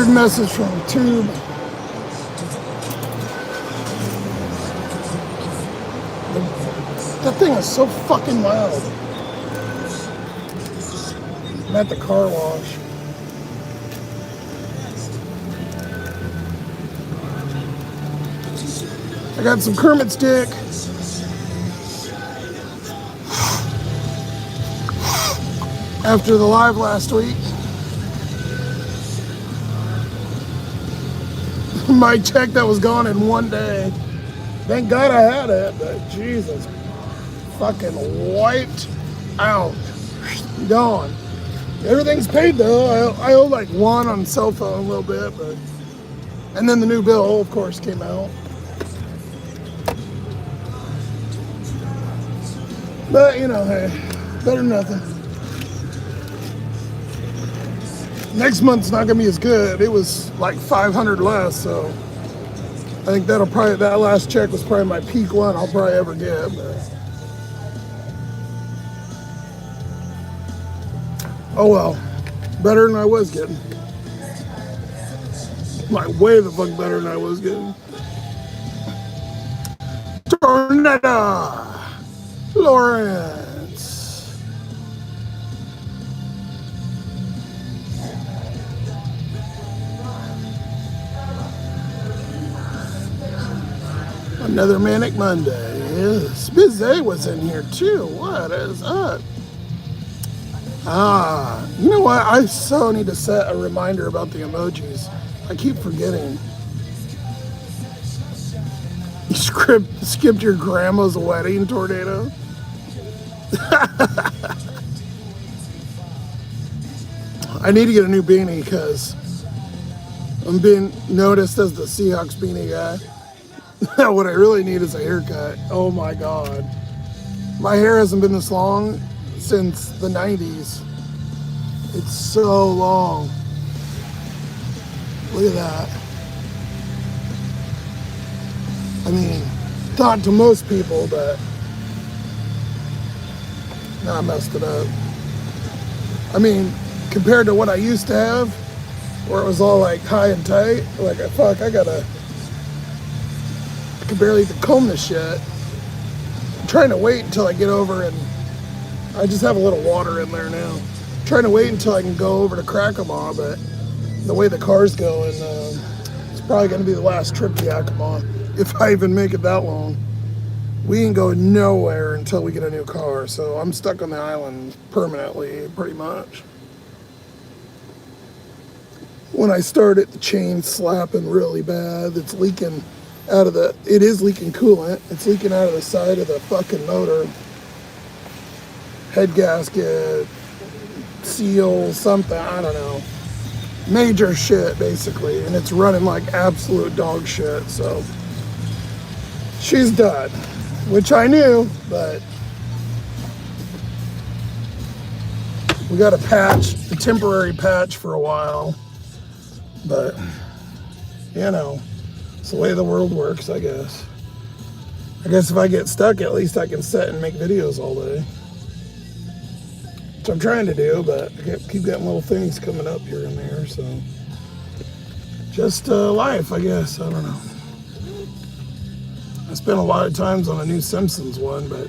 Weird message from Tube. That thing is so fucking loud. I'm at the car wash. I got some Kermit stick. After the live last week. My check that was gone in one day. Thank God I had it, but Jesus. Fucking wiped out. Gone. Everything's paid though. I owe like one on cell phone a little bit, but and then the new bill, of course, came out. But you know, hey, better than nothing. Next month's not gonna be as good. It was like 500 less, so I think that last check was probably my peak one I'll probably ever get. But oh well, better than I was getting. Like way the fuck better than I was getting. Tornado Lawrence. Another Manic Monday. Yes. Bizet was in here too. What is up? You know what? I so need to set a reminder about the emojis. I keep forgetting. You skipped your grandma's wedding, Tornado? I need to get a new beanie because I'm being noticed as the Seahawks beanie guy. What I really need is a haircut. Oh my God. My hair hasn't been this long since the 90s. It's so long. Look at that. I mean, not to most people, but I messed it up. I mean, compared to what I used to have, where it was all like high and tight, like I can barely even comb this shit. I'm trying to wait until I get over and I just have a little water in there now. I'm trying to wait until I can go over to Yakima, but the way the car's going, it's probably going to be the last trip to Yakima, if I even make it that long. We ain't going nowhere until we get a new car, so I'm stuck on the island permanently, pretty much. When I start it, the chain's slapping really bad. It's leaking it is leaking coolant. It's leaking out of the side of the fucking motor. Head gasket, seal, something, I don't know. Major shit, basically, and it's running like absolute dog shit, so she's done, which I knew, but we got a temporary patch for a while, but you know, it's the way the world works, I guess. I guess if I get stuck, at least I can sit and make videos all day. Which I'm trying to do, but I keep getting little things coming up here and there, so. Just life, I guess, I don't know. I spent a lot of times on a new Simpsons one, but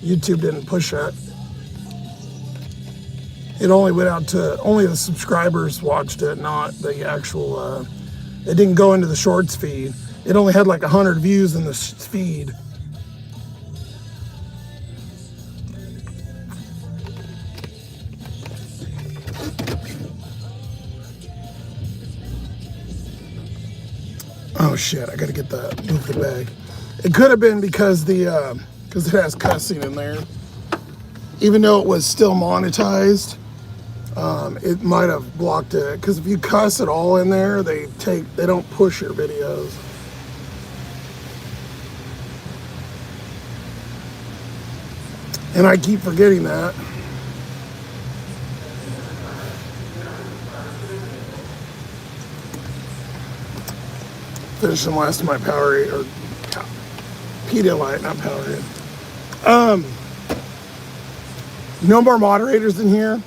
YouTube didn't push that. It only went out to, only the subscribers watched it, not the actual, it didn't go into the shorts feed. It only had like 100 views in the feed. Oh shit, I gotta move the bag. It could have been because it has cussing in there. Even though it was still monetized, it might have blocked it. Because if you cuss it all in there, they don't push your videos. And I keep forgetting that. Finishing last of my Powerade, or Pedialyte, not Powerade. No more moderators in here.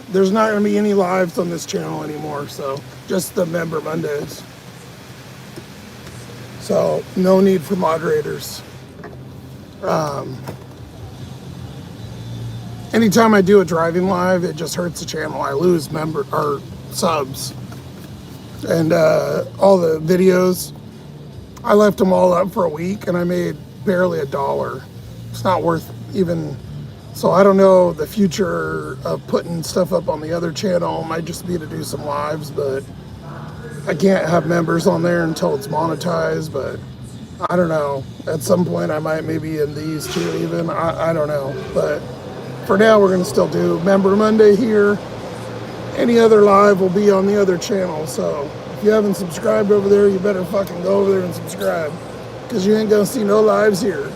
There's not going to be any lives on this channel anymore, so just the member Mondays. So no need for moderators. Anytime I do a driving live, it just hurts the channel. I lose member or subs, and all the videos. I left them all up for a week, and I made barely $1. It's not worth even. So I don't know the future of putting stuff up on the other channel. It might just be to do some lives, but I can't have members on there until it's monetized. But I don't know. At some point, I might maybe in these too. Even I don't know. But for now, we're gonna still do Member Monday here. Any other live will be on the other channel. So if you haven't subscribed over there, you better fucking go over there and subscribe, because you ain't gonna see no lives here.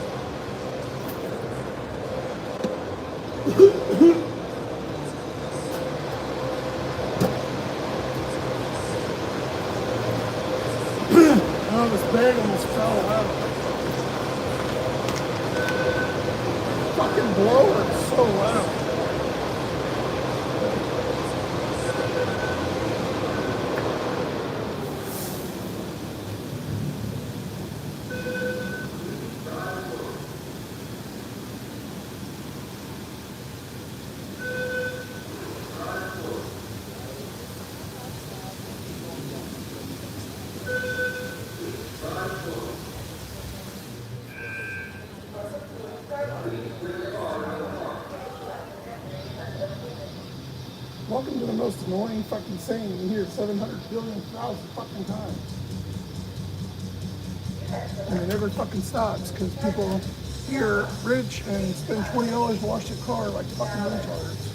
Oh, this bag almost fell out. Fucking blower is so loud. Welcome to the most annoying fucking saying you hear 700 billion thousand fucking times. And it never fucking stops, because people here rich and spend $20 to wash their car like fucking retards.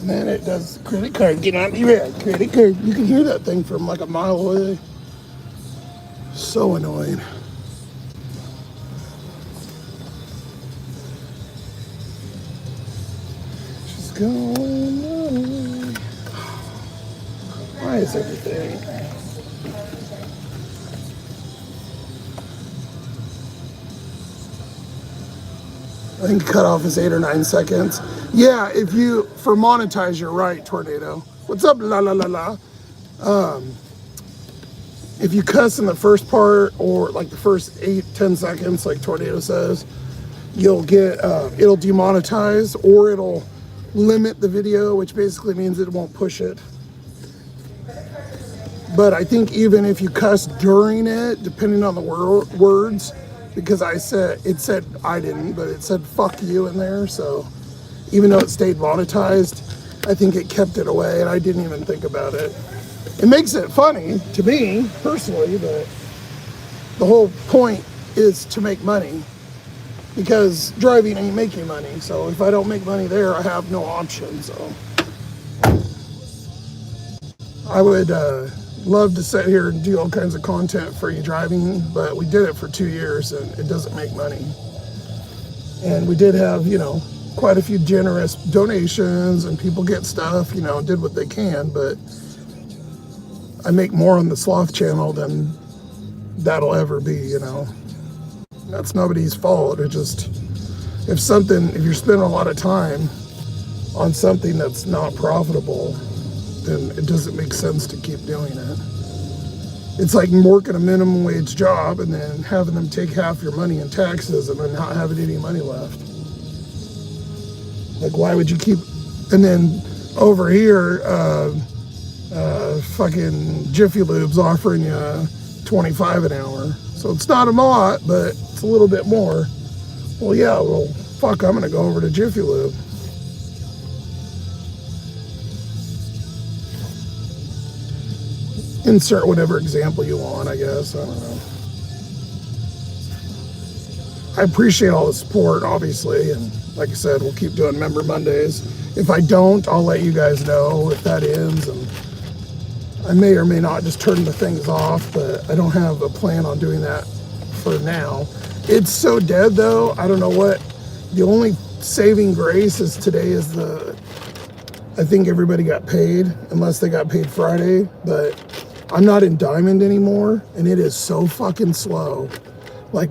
And then it does credit card, get on me red, credit card. You can hear that thing from like a mile away. So annoying. She's going away. Why is everything? I think cutoff is 8 or 9 seconds. Yeah, if you, for monetize, you're right, Tornado. What's up, la la la la? If you cuss in the first part, or like the first 8-10 seconds, like Tornado says, you'll get, it'll demonetize, or it'll limit the video, which basically means it won't push it. But I think even if you cuss during it, depending on the words, because I said, it said, I didn't, but it said fuck you in there, so even though it stayed monetized, I think it kept it away, and I didn't even think about it. It makes it funny to me personally, but the whole point is to make money, because driving ain't making money. So if I don't make money there, I have no option. So I would love to sit here and do all kinds of content for you driving, but we did it for 2 years and it doesn't make money. And we did have, you know, quite a few generous donations, and people get stuff, you know, did what they can, but I make more on the Sloth channel than that'll ever be, you know. That's nobody's fault. It just, if you're spending a lot of time on something that's not profitable, then it doesn't make sense to keep doing it. It's like working a minimum wage job and then having them take half your money in taxes and then not having any money left. Like, why would you keep, and then over here, fucking Jiffy Lube's offering you $25 an hour. So it's not a lot, but it's a little bit more. Well, yeah, well, fuck, I'm gonna go over to Jiffy Lube. Insert whatever example you want, I guess, I don't know. I appreciate all the support, obviously, and like I said, we'll keep doing Member Mondays. If I don't, I'll let you guys know if that ends, and I may or may not just turn the things off, but I don't have a plan on doing that for now. It's so dead, though. I don't know what. The only saving grace is today is I think everybody got paid, unless they got paid Friday, but I'm not in Diamond anymore, and it is so fucking slow. Like,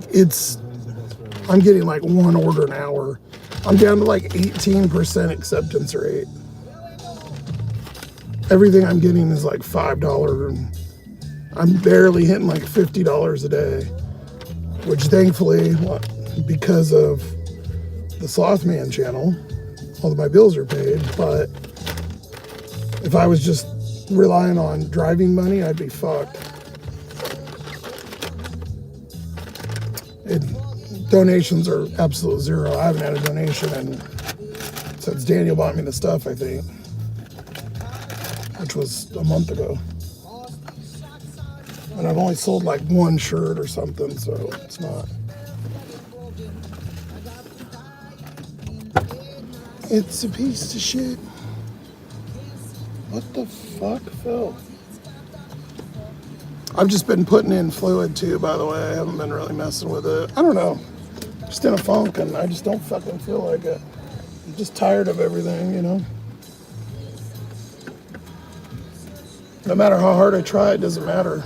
I'm getting like one order an hour. I'm down to like 18% acceptance rate. Everything I'm getting is like $5. I'm barely hitting like $50 a day, which thankfully, because of the Sloth-Man channel, all of my bills are paid. But if I was just relying on driving money, I'd be fucked. Donations are absolute zero. I haven't had a donation since Daniel bought me the stuff, I think, which was a month ago. And I've only sold like one shirt or something, so it's not. It's a piece of shit. What the fuck, Phil? I've just been putting in fluid too, by the way. I haven't been really messing with it. I don't know. Just in a funk, and I just don't fucking feel like it. I'm just tired of everything, you know? No matter how hard I try, it doesn't matter.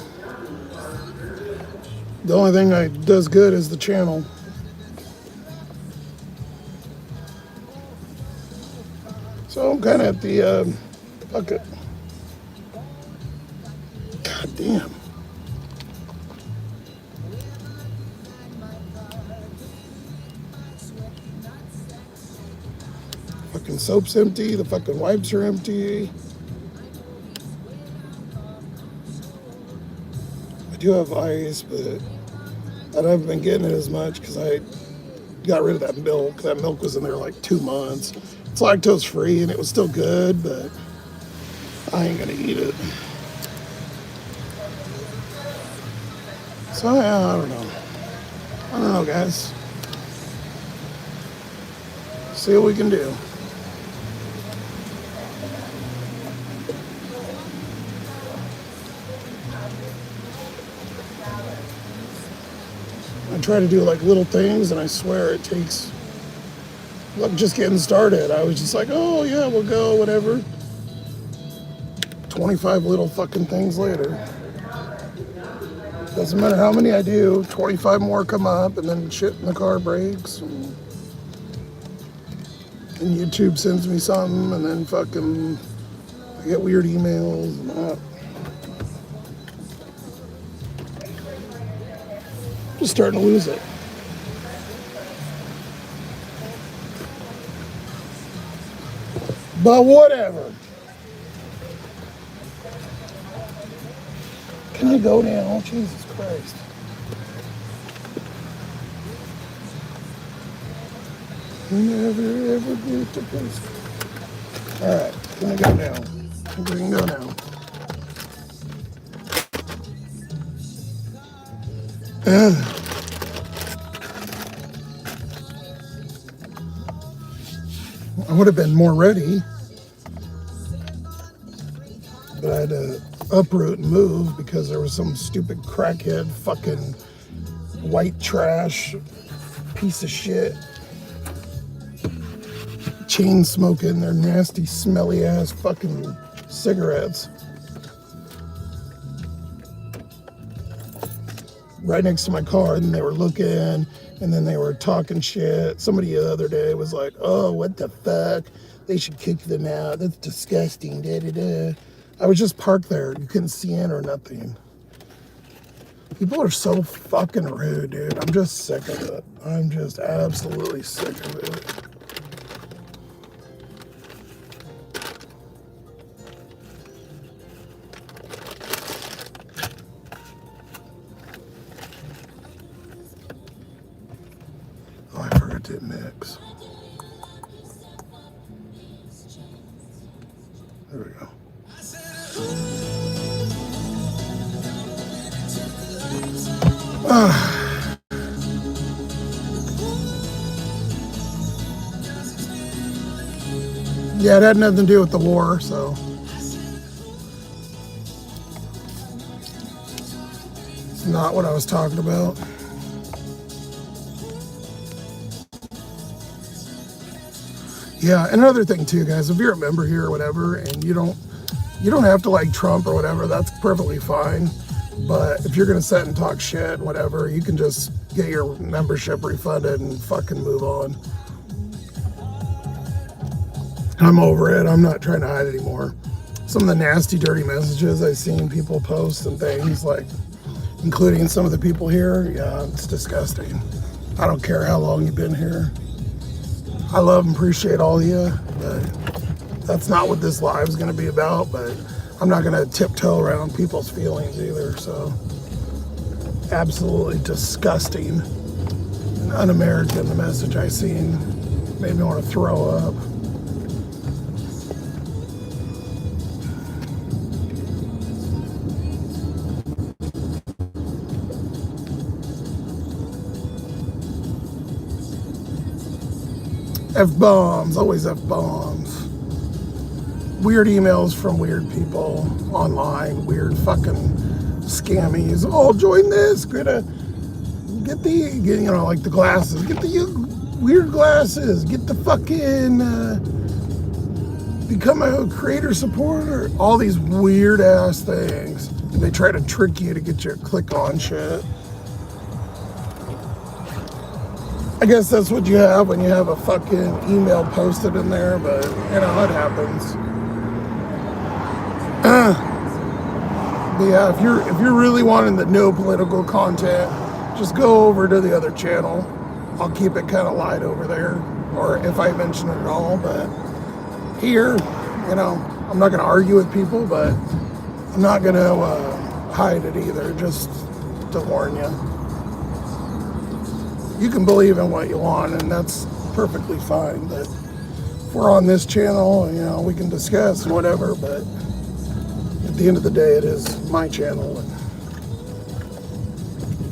The only thing that does good is the channel. So I'm kind of at the, fuck it. God damn. Fucking soap's empty, the fucking wipes are empty. I do have ice, but I haven't been getting it as much because I got rid of that milk. That milk was in there like 2 months. It's lactose free and it was still good, but I ain't gonna eat it. So yeah, I don't know. I don't know, guys. See what we can do. I try to do like little things, and I swear it takes, look, just getting started. I was just like, oh yeah, we'll go, whatever. 25 little fucking things later. Doesn't matter how many I do, 25 more come up, and then shit in the car breaks. And YouTube sends me something, and then fucking I get weird emails and that. Just starting to lose it. But whatever. Can you go now? Jesus Christ. Never ever get to place. Alright, can I go now? I think we can go now. I would have been more ready, but I had to uproot and move because there was some stupid crackhead fucking white trash piece of shit chain smoking their nasty smelly ass fucking cigarettes right next to my car, and they were looking, and then they were talking shit. Somebody the other day was like, oh, what the fuck, they should kick them out, that's disgusting, da da da. I was just parked there, you couldn't see in or nothing. People are so fucking rude, dude. I'm just sick of it. I'm just absolutely sick of it. It mix. There we go. Yeah, it had nothing to do with the war, so. It's not what I was talking about. Yeah, and another thing too, guys, if you're a member here or whatever, and you You don't have to like Trump or whatever. That's perfectly fine. But if you're going to sit and talk shit, whatever, you can just get your membership refunded and fucking move on. I'm over it. I'm not trying to hide anymore. Some of the nasty, dirty messages I've seen people post and things, like, including some of the people here, yeah, it's disgusting. I don't care how long you've been here. I love and appreciate all of you, but that's not what this live is going to be about. But I'm not going to tiptoe around people's feelings either. So, absolutely disgusting and un-American, the message I seen. Made me want to throw up. F-bombs, always F-bombs. Weird emails from weird people online, weird fucking scammies. Oh, join this, get like the glasses, get the weird glasses, get the fucking, become a creator supporter. All these weird ass things. And they try to trick you to get you to click on shit. I guess that's what you have when you have a fucking email posted in there, but you know, it happens. But yeah, if you're really wanting the no political content, just go over to the other channel. I'll keep it kind of light over there, or if I mention it at all. But here, you know, I'm not going to argue with people, but I'm not going to hide it either, just to warn you. You can believe in what you want, and that's perfectly fine. But if we're on this channel, you know, we can discuss and whatever, but at the end of the day, it is my channel. And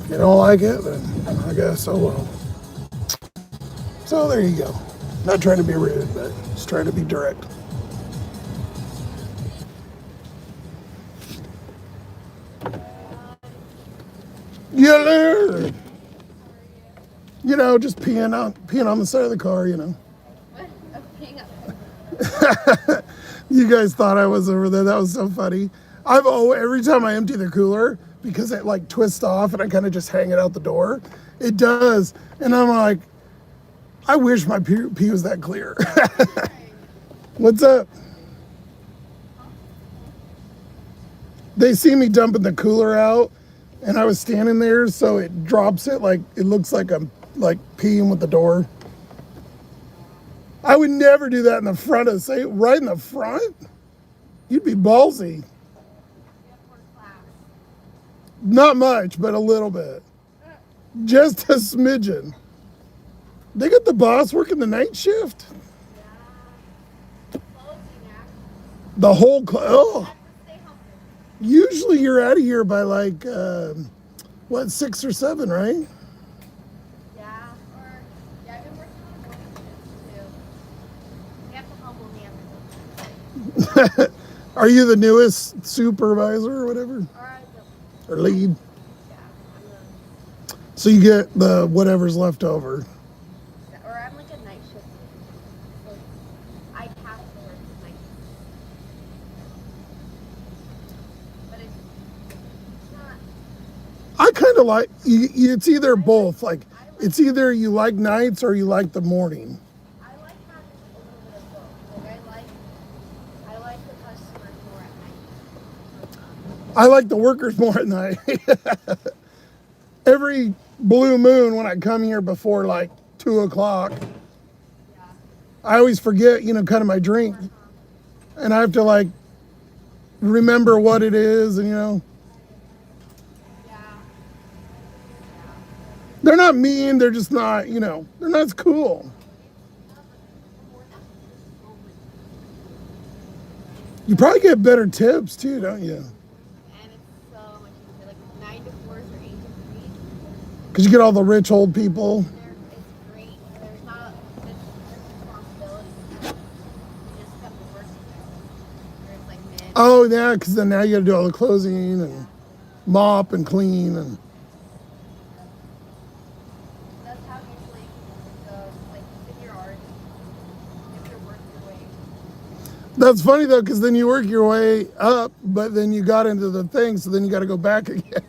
if you don't like it, then I guess, oh well. So there you go. Not trying to be rude, but just trying to be direct. Yeah, there. You know, just peeing on the side of the car, you know. What? Oh, peeing up. You guys thought I was over there. That was so funny. Every time I empty the cooler, because it like twists off and I kind of just hang it out the door, it does. And I'm like, I wish my pee was that clear. What's up? They see me dumping the cooler out, and I was standing there, so it drops it like it looks like I'm like peeing with the door. I would never do that in the front of, say, right in the front. You'd be ballsy. Not much, but a little bit. Just a smidgen. They got the boss working the night shift. The whole, oh. Usually you're out of here by like, 6 or 7, right? I've been working on the morning shift too. You have to humble me after. Are you the newest supervisor or whatever? Or lead? Yeah, I'm So you get the whatever's left over. or I'm like a night shift. So I have to work the night shift. But it's not. I kind of like, it's either both. Like, it's either you like nights or you like the morning. I like having a little bit of both. Like I like the customers more at night. I like the workers more at night. Every blue moon when I come here before like 2 o'clock, I always forget, you know, kind of my drink. And I have to like remember what it is, and you know. They're not mean, they're just not, you know, they're not as cool. You probably get better tips too, don't you? And it's so much easier. Like 9 to 4s or 8 to 3. Because you get all the rich old people. It's great. There's not this responsibility. You just have to work where it's like mid. Oh yeah, because then now you got to do all the closing and mop and clean and. That's how usually it goes. Like if you're already if you're working your way. That's funny though, because then you work your way up, but then you got into the thing, so then you got to go back again.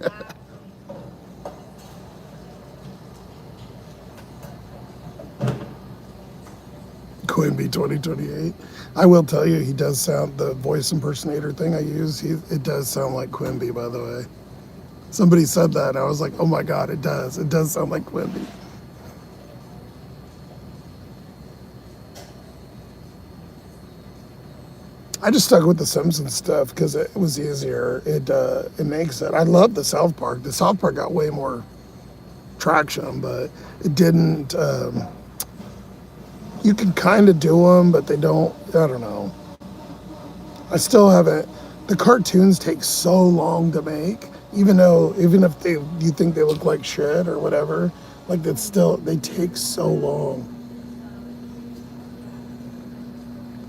Quimby 2028. I will tell you, he does sound, the voice impersonator thing I use, it does sound like Quimby, by the way. Somebody said that, and I was like, oh my God, it does. It does sound like Quimby. I just stuck with the Simpsons stuff because it was easier. It makes it. I love the South Park. The South Park got way more traction, but it didn't. You can kind of do them, but they don't. I don't know. I still haven't. The cartoons take so long to make, even if you think they look like shit or whatever, like they take so long.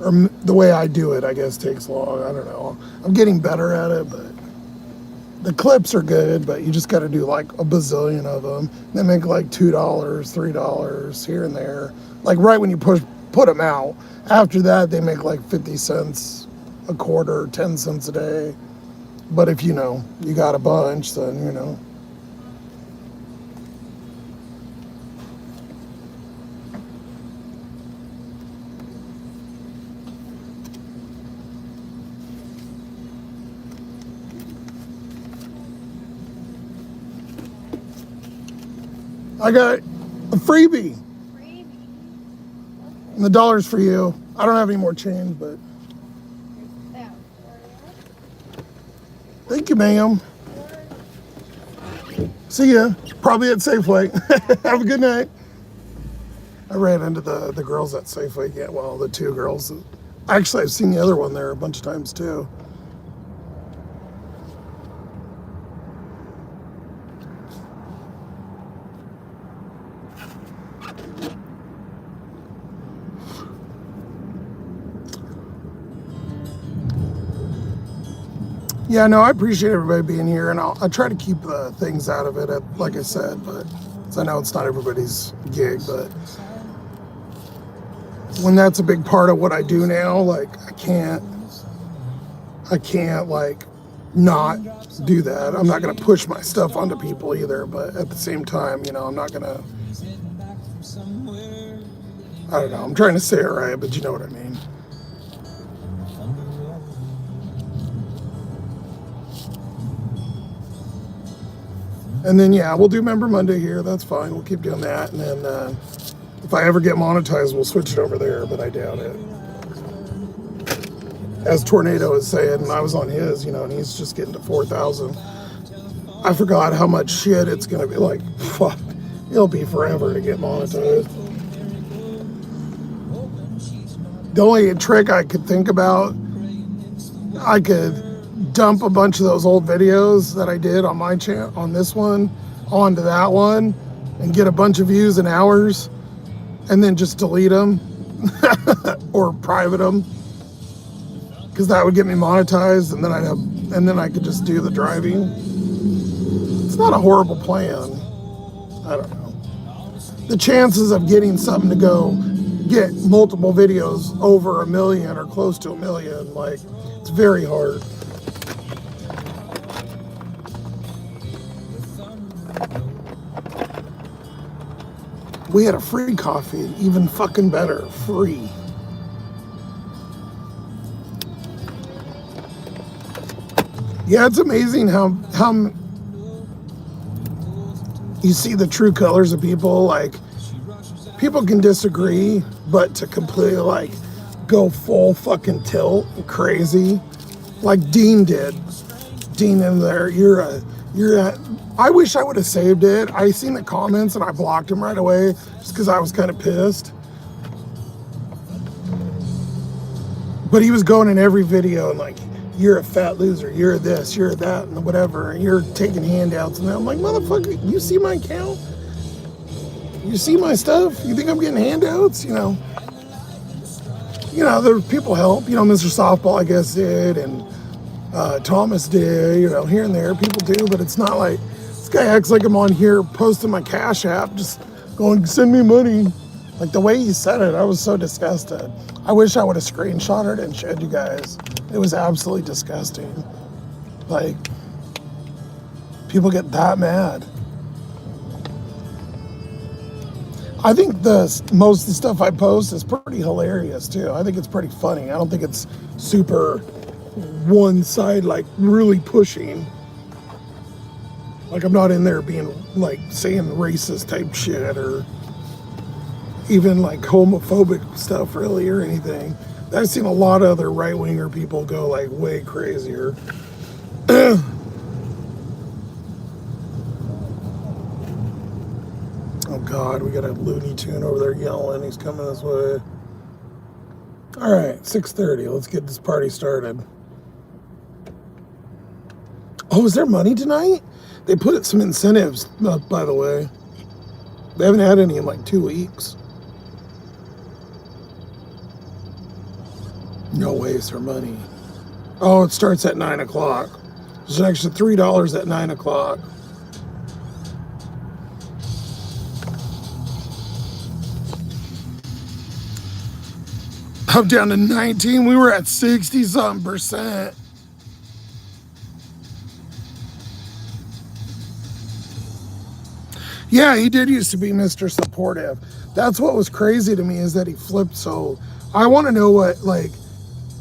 Or the way I do it, I guess, takes long. I don't know. I'm getting better at it, but the clips are good, but you just got to do like a bazillion of them. They make like $2, $3 here and there. Like right when you put them out. After that, they make like 50 cents a quarter, 10 cents a day. But if you got a bunch, then. I got a freebie. Freebie. And the dollar's for you. I don't have any more change, but Yeah. thank you, ma'am. See ya. Probably at Safeway. Have a good night. I ran into the girls at Safeway. Yeah, well, the two girls. Actually, I've seen the other one there a bunch of times too. Yeah, no, I appreciate everybody being here, and I'll try to keep the things out of it, like I said, but 'cause I know it's not everybody's gig, but when that's a big part of what I do now, like I can't like not do that. I'm not gonna push my stuff onto people either, but at the same time, I'm not gonna. I don't know. I'm trying to say it right, but you know what I mean. And then, yeah, we'll do Member Monday here. That's fine. We'll keep doing that. And then if I ever get monetized, we'll switch it over there, but I doubt it. As Tornado is saying, and I was on his, and he's just getting to 4,000. I forgot how much shit it's going to be like. Fuck. It'll be forever to get monetized. The only trick I could think about, I could dump a bunch of those old videos that I did on my channel, on this one, onto that one, and get a bunch of views and hours, and then just delete them or private them, because that would get me monetized, and then I could just do the driving. It's not a horrible plan. I don't know. The chances of getting something to go get multiple videos over 1 million or close to 1 million, like, it's very hard. We had a free coffee, even fucking better, free. Yeah, it's amazing how you see the true colors of people. Like, people can disagree, but to completely like go full fucking tilt and crazy, like Dean did. Dean in there, you're a. I wish I would have saved it. I seen the comments and I blocked him right away just because I was kind of pissed. But he was going in every video and like, you're a fat loser, you're this, you're that, and whatever, and you're taking handouts. And I'm like, motherfucker, you see my account? You see my stuff? You think I'm getting handouts? There people help. Mr. Softball, I guess, did, and Thomas did, here and there, people do, but it's not like, this guy acts like I'm on here posting my Cash App, just going, send me money. Like the way he said it, I was so disgusted. I wish I would have screenshotted it and showed you guys. It was absolutely disgusting. Like, people get that mad. I think most of the stuff I post is pretty hilarious too. I think it's pretty funny. I don't think it's super one side, like really pushing. Like I'm not in there being like saying racist type shit or even like homophobic stuff really or anything. I've seen a lot of other right winger people go like way crazier. Oh God, we got a Looney Tune over there yelling. He's coming this way. All right, 6:30. Let's get this party started. Oh, is there money tonight? They put some incentives up, by the way. They haven't had any in like 2 weeks. No ways for money. Oh, it starts at 9 o'clock. There's an extra $3 at 9 o'clock. I'm down to 19. We were at 60-something%. Yeah, he did used to be Mr. Supportive. That's what was crazy to me is that he flipped so. I want to know what, like,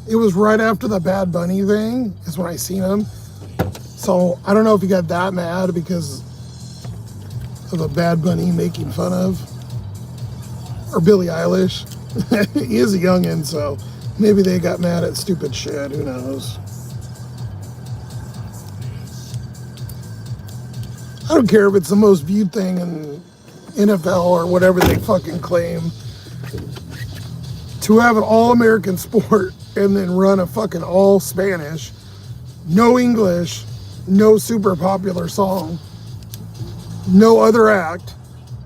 it was right after the Bad Bunny thing is when I seen him. So I don't know if he got that mad because of the Bad Bunny making fun of. Or Billie Eilish. He is a youngin', so maybe they got mad at stupid shit. Who knows? I don't care if it's the most viewed thing in NFL or whatever they fucking claim. To have an all-American sport and then run a fucking all Spanish, no English, no super popular song, no other act,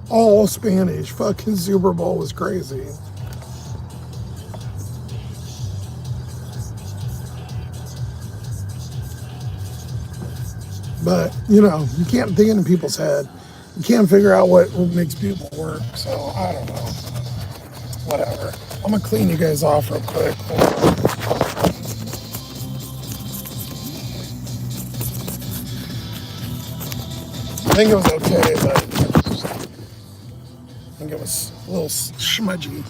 all Spanish fucking Super Bowl was crazy. But, you know, you can't think in people's head. You can't figure out what makes people work. So, I don't know. Whatever. I'm going to clean you guys off real quick. I think it was okay, but I think it was a little smudgy.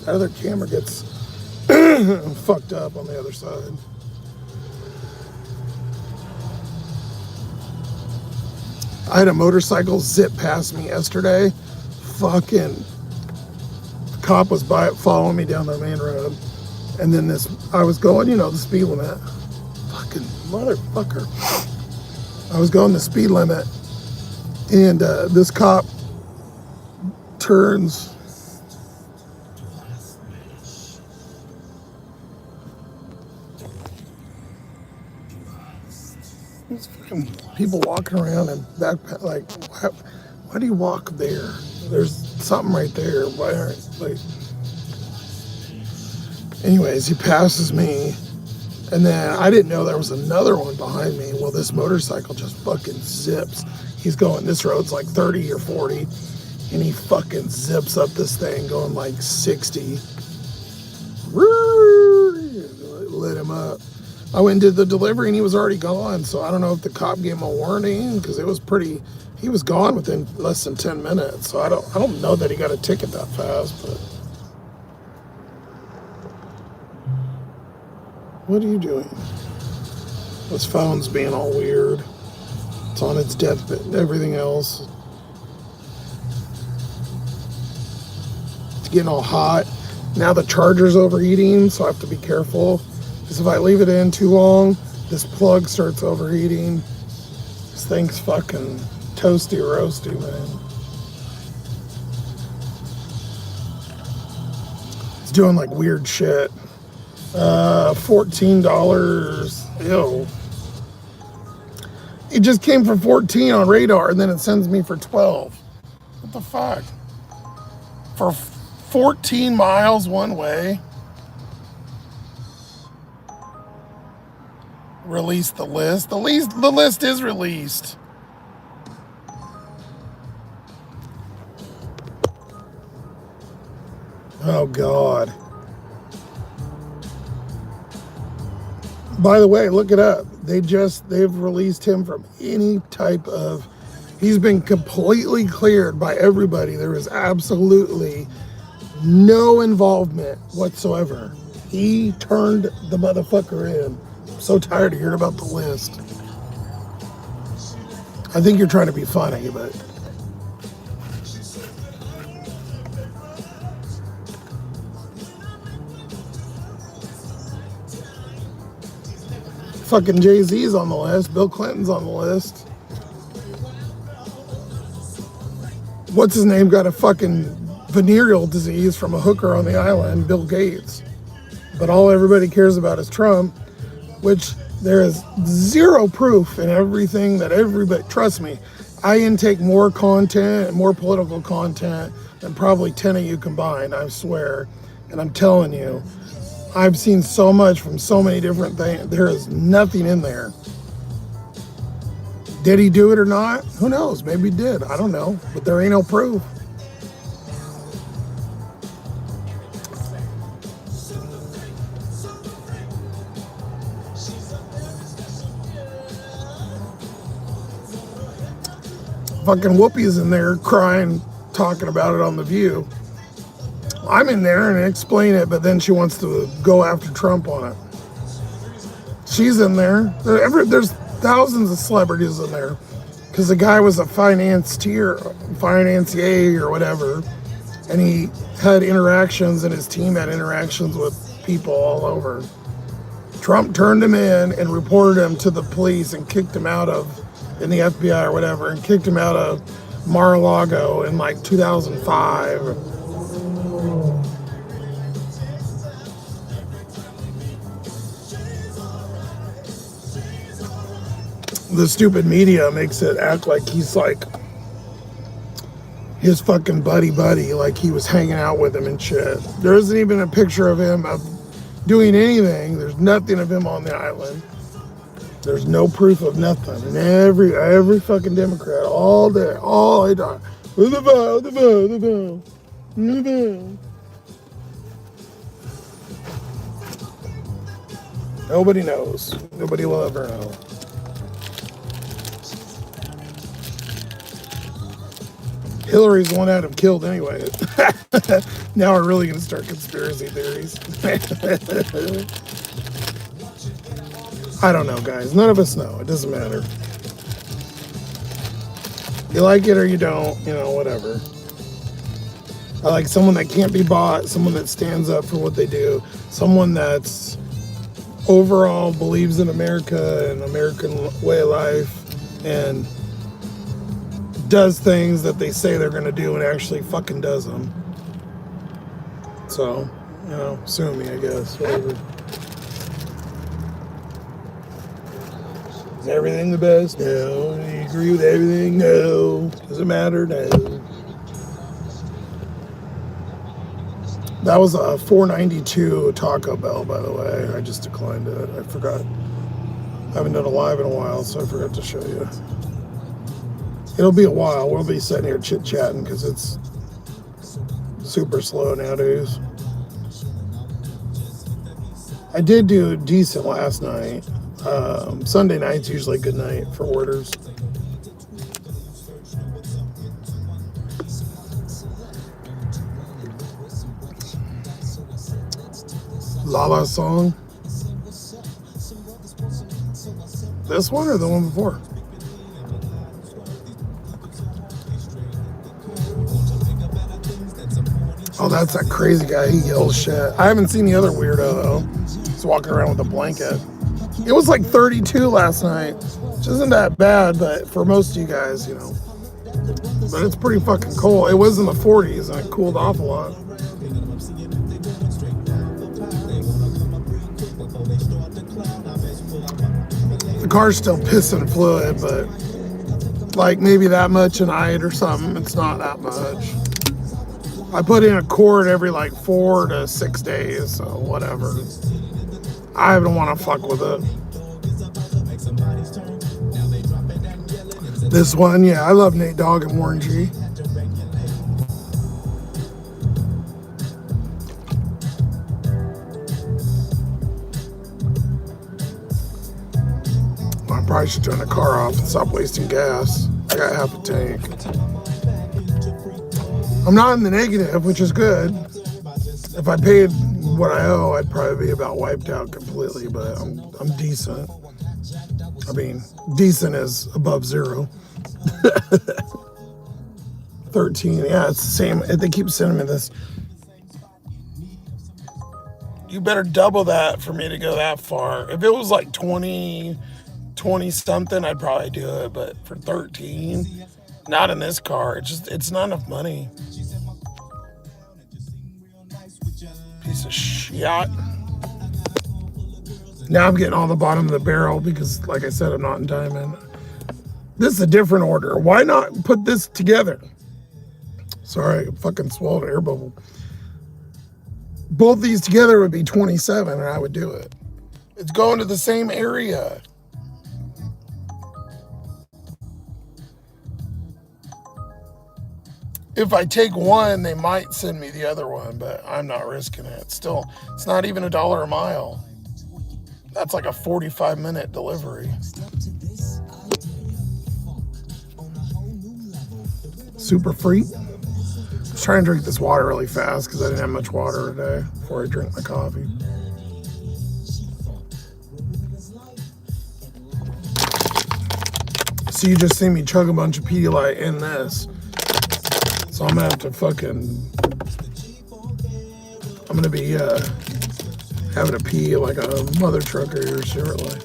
That other camera gets fucked up on the other side. I had a motorcycle zip past me yesterday. Fucking cop was following me down the main road. And then I was going, you know, the speed limit. Fucking motherfucker. I was going the speed limit. And this cop turns. There's fucking people walking around and backpack. Like, why do you walk there? There's something right there. Why aren't, like. Anyways, he passes me. And then I didn't know there was another one behind me. Well, this motorcycle just fucking zips. He's going, this road's like 30 or 40. And he fucking zips up this thing going like 60. Lit him up. I went and did the delivery and he was already gone. So I don't know if the cop gave him a warning because it was he was gone within less than 10 minutes. So I don't know that he got a ticket that fast, but. What are you doing? This phone's being all weird. It's on its deathbed. Everything else. It's getting all hot. Now the charger's overheating, so I have to be careful. Because if I leave it in too long, this plug starts overheating. This thing's fucking toasty roasty, man. It's doing like weird shit. $14. Ew. It just came for 14 on radar and then it sends me for 12. What the fuck? For 14 miles one way? Release the list. The list is released. Oh, God. By the way, look it up. They've released him from any type of, he's been completely cleared by everybody. There is absolutely no involvement whatsoever. He turned the motherfucker in. I'm so tired of hearing about the list. I think you're trying to be funny, but fucking Jay-Z's on the list. Bill Clinton's on the list. What's his name got a fucking venereal disease from a hooker on the island, Bill Gates. But all everybody cares about is Trump, which there is zero proof in everything that everybody, trust me, I intake more content and more political content than probably 10 of you combined, I swear. And I'm telling you, I've seen so much from so many different things. There is nothing in there. Did he do it or not? Who knows? Maybe he did. I don't know. But there ain't no proof. Fucking Whoopi's in there crying, talking about it on The View. I'm in there and explain it, but then she wants to go after Trump on it. She's in there. There's thousands of celebrities in there because the guy was a financier or whatever, and he had interactions, and his team had interactions with people all over. Trump turned him in and reported him to the police and kicked him out of, in the FBI or whatever, and kicked him out of Mar-a-Lago in like 2005. The stupid media makes it act like he's like his fucking buddy, like he was hanging out with him and shit. There isn't even a picture of him doing anything. There's nothing of him on the island. There's no proof of nothing. And every fucking Democrat all day, all the time, the vote. Nobody knows. Nobody will ever know. Hillary's the one that had him killed anyway. Now we're really going to start conspiracy theories. I don't know, guys. None of us know. It doesn't matter. You like it or you don't, whatever. I like someone that can't be bought, someone that stands up for what they do, someone that's overall believes in America and American way of life and does things that they say they're going to do and actually fucking does them. So, sue me, I guess, whatever. Is everything the best? No. Do you agree with everything? No. Does it matter? No. That was a $4.92 Taco Bell, by the way. I just declined it. I forgot. I haven't done a live in a while, so I forgot to show you. It'll be a while. We'll be sitting here chit-chatting because it's super slow nowadays. I did do decent last night. Sunday night's usually a good night for orders. Lala song. This one or the one before? Oh, that's that crazy guy. He yells shit. I haven't seen the other weirdo, though. He's walking around with a blanket. It was like 32 last night, which isn't that bad, but for most of you guys, But it's pretty fucking cold. It was in the 40s, and it cooled off a lot. The car's still pissing fluid, but like maybe that much a night or something. It's not that much. I put in a quart every like 4 to 6 days, so whatever. I don't want to fuck with it. This one, yeah, I love Nate Dogg and Warren G. probably should turn the car off and stop wasting gas. I got half a tank. I'm not in the negative, which is good. If I paid what I owe, I'd probably be about wiped out completely, but I'm decent. I mean, decent is above zero. 13, yeah, it's the same. They keep sending me this. You better double that for me to go that far. If it was like 20 something, I'd probably do it, but for 13, not in this car. It's not enough money. Piece of shit. Now I'm getting all the bottom of the barrel because, like I said, I'm not in diamond. This is a different order. Why not put this together? Sorry, I fucking swallowed an air bubble. Both these together would be 27 and I would do it. It's going to the same area. If I take one, they might send me the other one, but I'm not risking it. Still, it's not even $1 a mile. That's like a 45-minute delivery. Super free. I was trying to drink this water really fast because I didn't have much water today before I drink my coffee. So you just see me chug a bunch of Pedialyte in this. So I'm gonna have to I'm gonna be having to pee like a mother trucker here shortly.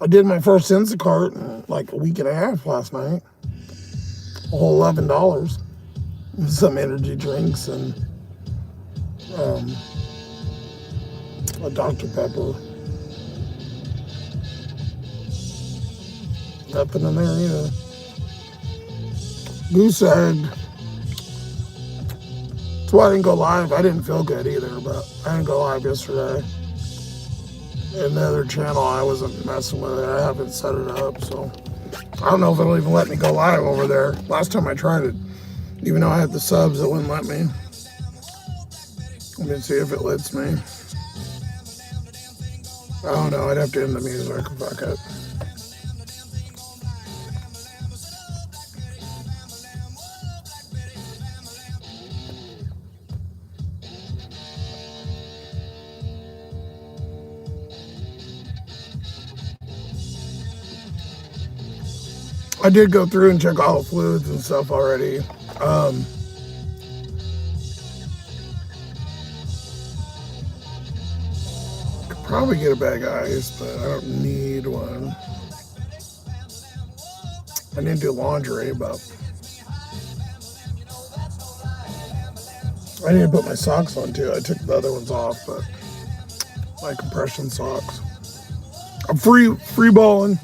I did my first Instacart in like a week and a half last night. A whole $11. Some energy drinks and a Dr. Pepper. Nothing in there either. Goose egg. That's why I didn't go live. I didn't feel good either, but I didn't go live yesterday. And the other channel, I wasn't messing with it. I haven't set it up, so I don't know if it'll even let me go live over there. Last time I tried it, even though I had the subs, it wouldn't let me. Let me see if it lets me. I don't know. I'd have to end the music. Fuck it. I did go through and check all the fluids and stuff already. Could probably get a bag of ice, but I don't need one. I didn't do laundry, but I need to put my socks on too. I took the other ones off, but my compression socks. I'm free balling.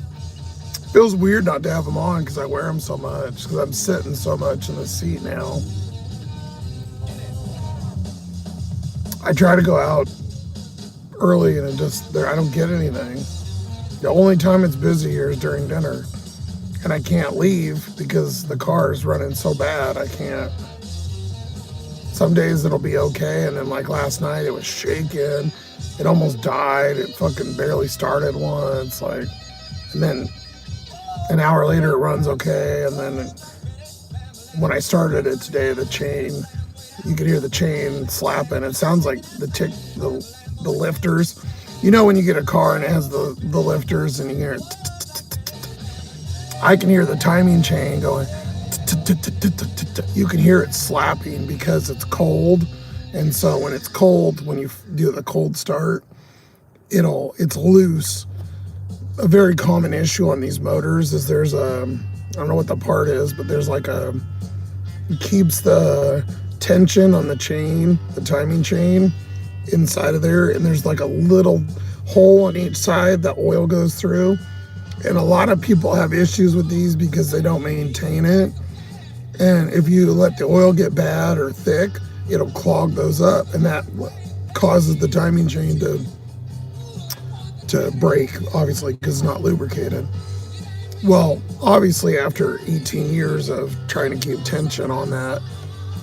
Feels weird not to have them on because I wear them so much, because I'm sitting so much in the seat now. I try to go out early and I don't get anything. The only time it's busy here is during dinner. And I can't leave because the car is running so bad, I can't. Some days it'll be okay, and then like last night it was shaking. It almost died. It fucking barely started once, and then an hour later it runs okay, and then when I started it today, the chain, you could hear the chain slapping. It sounds like the lifters. You know when you get a car and it has the lifters and you hear it, I can hear the timing chain going, you can hear it slapping because it's cold. And so when it's cold, when you do the cold start, it's loose. A very common issue on these motors is there's I don't know what the part is, but there's it keeps the tension on the chain, the timing chain inside of there. And there's like a little hole on each side that oil goes through. And a lot of people have issues with these because they don't maintain it. And if you let the oil get bad or thick, it'll clog those up, and that causes the timing chain to break, obviously, because it's not lubricated. Well, obviously, after 18 years of trying to keep tension on that,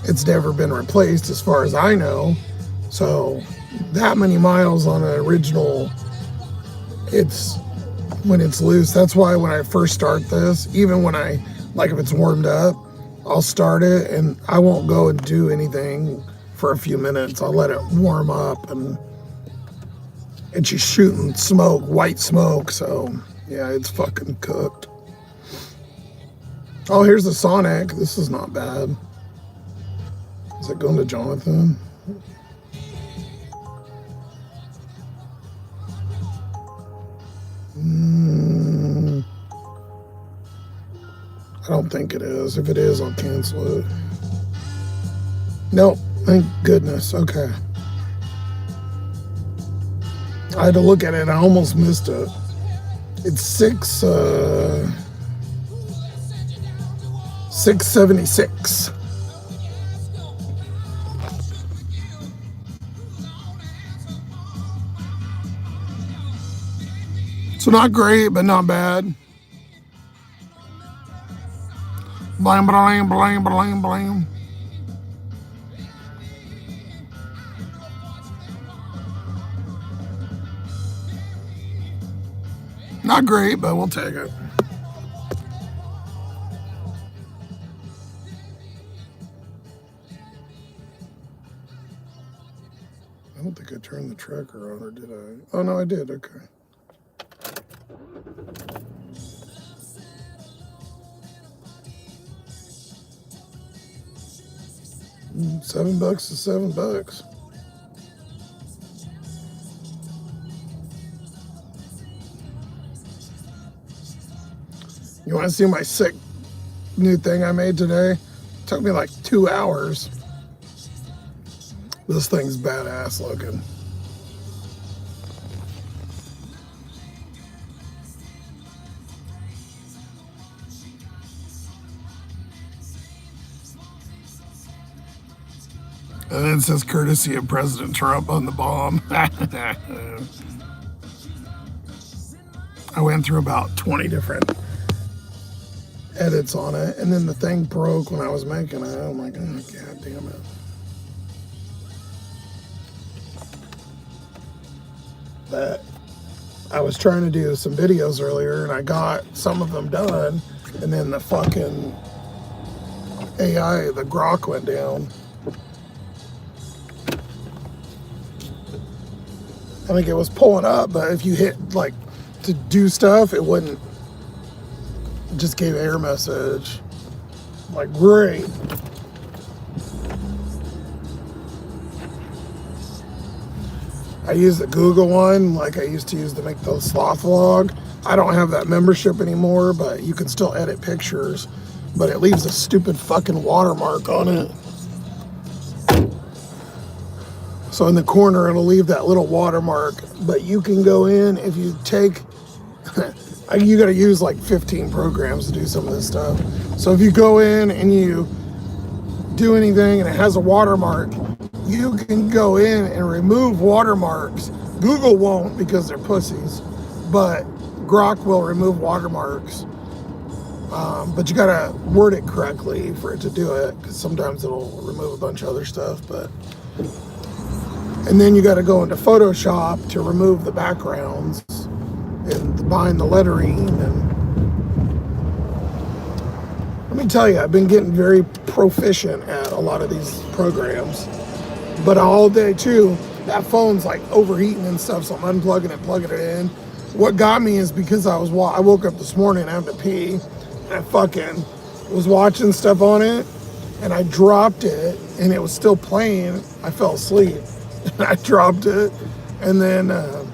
it's never been replaced as far as I know. So that many miles on an original, it's when it's loose. That's why when I first start this, even when I, like if it's warmed up, I'll start it and I won't go and do anything for a few minutes. I'll let it warm up, and she's shooting smoke, white smoke. So yeah, it's fucking cooked. Oh, here's the Sonic. This is not bad. Is it going to Jonathan? I don't think it is. If it is, I'll cancel it. Nope. Thank goodness. Okay. I had to look at it. I almost missed it. It's 676. So not great, but not bad. Blam, blam, blam, blam, blam. Not great, but we'll take it. I don't think I turned the tracker on, or did I? Oh, no, I did. Okay. $7 is $7. You want to see my sick new thing I made today? It took me like 2 hours. This thing's badass looking. And then it says courtesy of President Trump on the bomb. I went through about 20 different edits on it, and then the thing broke when I was making it. I'm like, oh, god damn it. But I was trying to do some videos earlier, and I got some of them done, and then the fucking AI, the grok went down. I think it was pulling up, but if you hit like to do stuff, it wouldn't. It just gave error message. Like, great. I use the Google one, like I used to use to make the sloth vlog. I don't have that membership anymore, but you can still edit pictures. But it leaves a stupid fucking watermark on it. So in the corner, it'll leave that little watermark. But you can go in if you take, you gotta use like 15 programs to do some of this stuff. So if you go in and you do anything and it has a watermark, you can go in and remove watermarks. Google won't because they're pussies, but Grok will remove watermarks. But you gotta word it correctly for it to do it, because sometimes it'll remove a bunch of other stuff. And then you gotta go into Photoshop to remove the backgrounds and behind the lettering. And let me tell you, I've been getting very proficient at a lot of these programs. But all day too, that phone's like overheating and stuff, so I'm unplugging it, plugging it in. What got me is because I woke up this morning and I had to pee, and I fucking was watching stuff on it, and I dropped it, and it was still playing. I fell asleep, and I dropped it, and then, or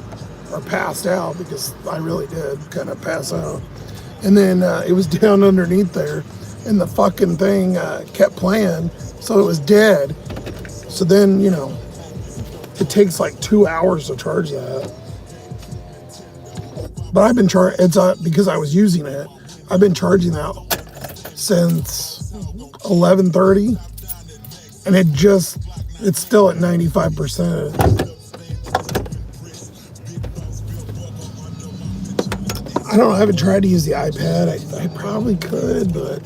passed out, because I really did kind of pass out. And then it was down underneath there, and the fucking thing kept playing, so it was dead. So then, you know, it takes like 2 hours to charge that. But I've been it's because I was using it. I've been charging that since 11:30, and it just It's still at 95%. I don't know. I haven't tried to use the iPad. I probably could, but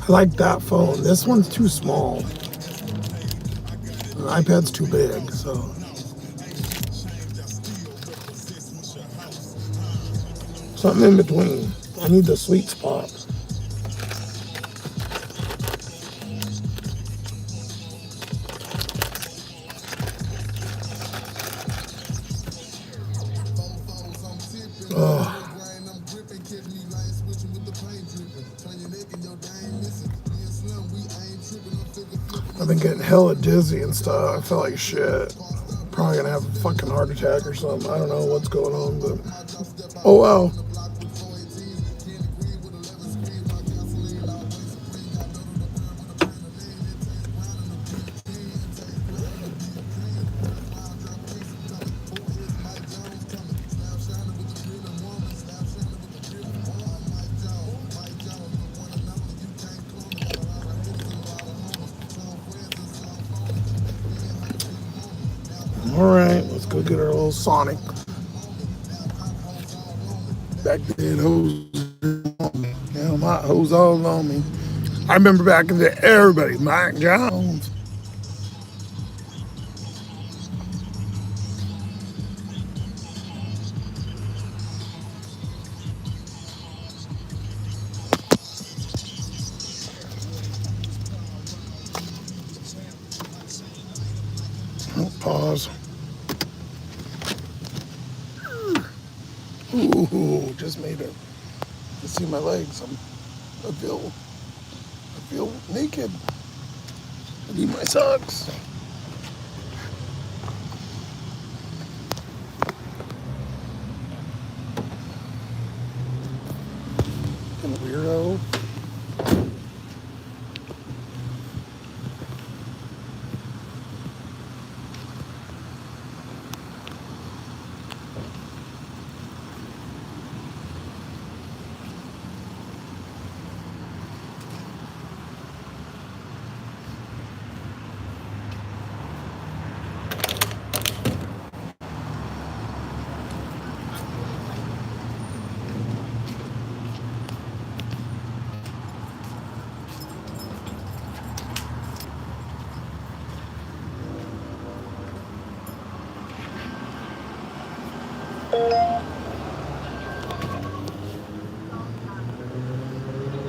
I like that phone. This one's too small. The iPad's too big, so. Something in between. I need the sweet spot. Oh, I've been getting hella dizzy and stuff. I feel like shit. Probably gonna have a fucking heart attack or something. I don't know what's going on, but oh well. All right, let's go get our little Sonic. Back then, hoes, yeah, my hoes all on me. I remember back in the day, everybody, Mike Jones. Oh, pause. Ooh, just made it. You see my legs. I feel naked. I need my socks. Fucking weirdo.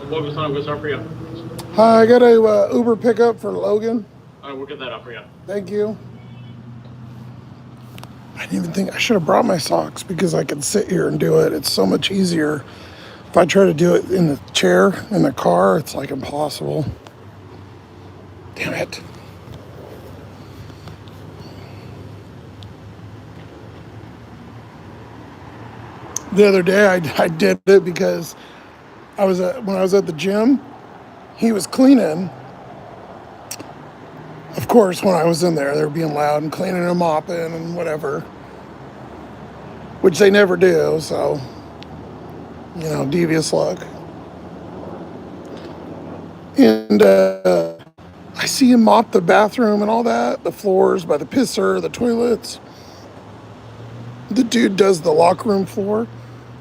What time goes up for you? Hi, I got a Uber pickup for Logan. All right, we'll get that up for you. Thank you. I didn't even think I should have brought my socks because I could sit here and do it. It's so much easier. If I try to do it in the chair in the car, it's like impossible. Damn it. The other day I did it because when I was at the gym, he was cleaning. Of course, when I was in there, they were being loud and cleaning and mopping and whatever, which they never do. So, devious luck. And I see him mop the bathroom and all that, the floors by the pisser, the toilets. The dude does the locker room floor,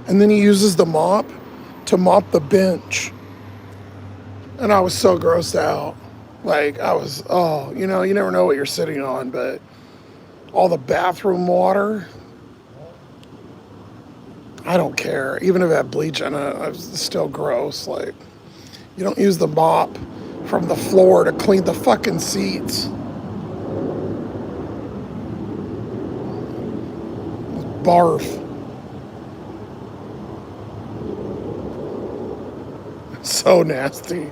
and then he uses the mop to mop the bench. And I was so grossed out. Like, you never know what you're sitting on, but all the bathroom water, I don't care. Even if it had bleach in it, it's still gross. Like, you don't use the mop from the floor to clean the fucking seats. Barf. So nasty.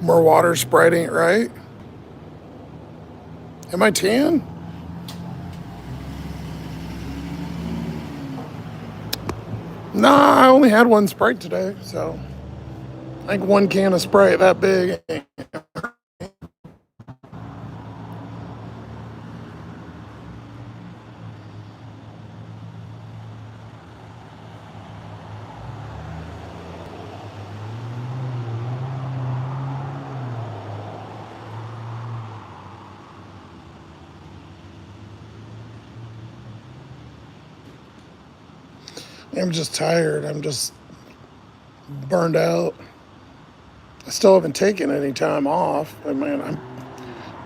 More water Sprite ain't right. Am I tan? Nah, I only had one Sprite today, so I think one can of Sprite that big. I'm just tired. I'm just burned out. I still haven't taken any time off. I mean, I'm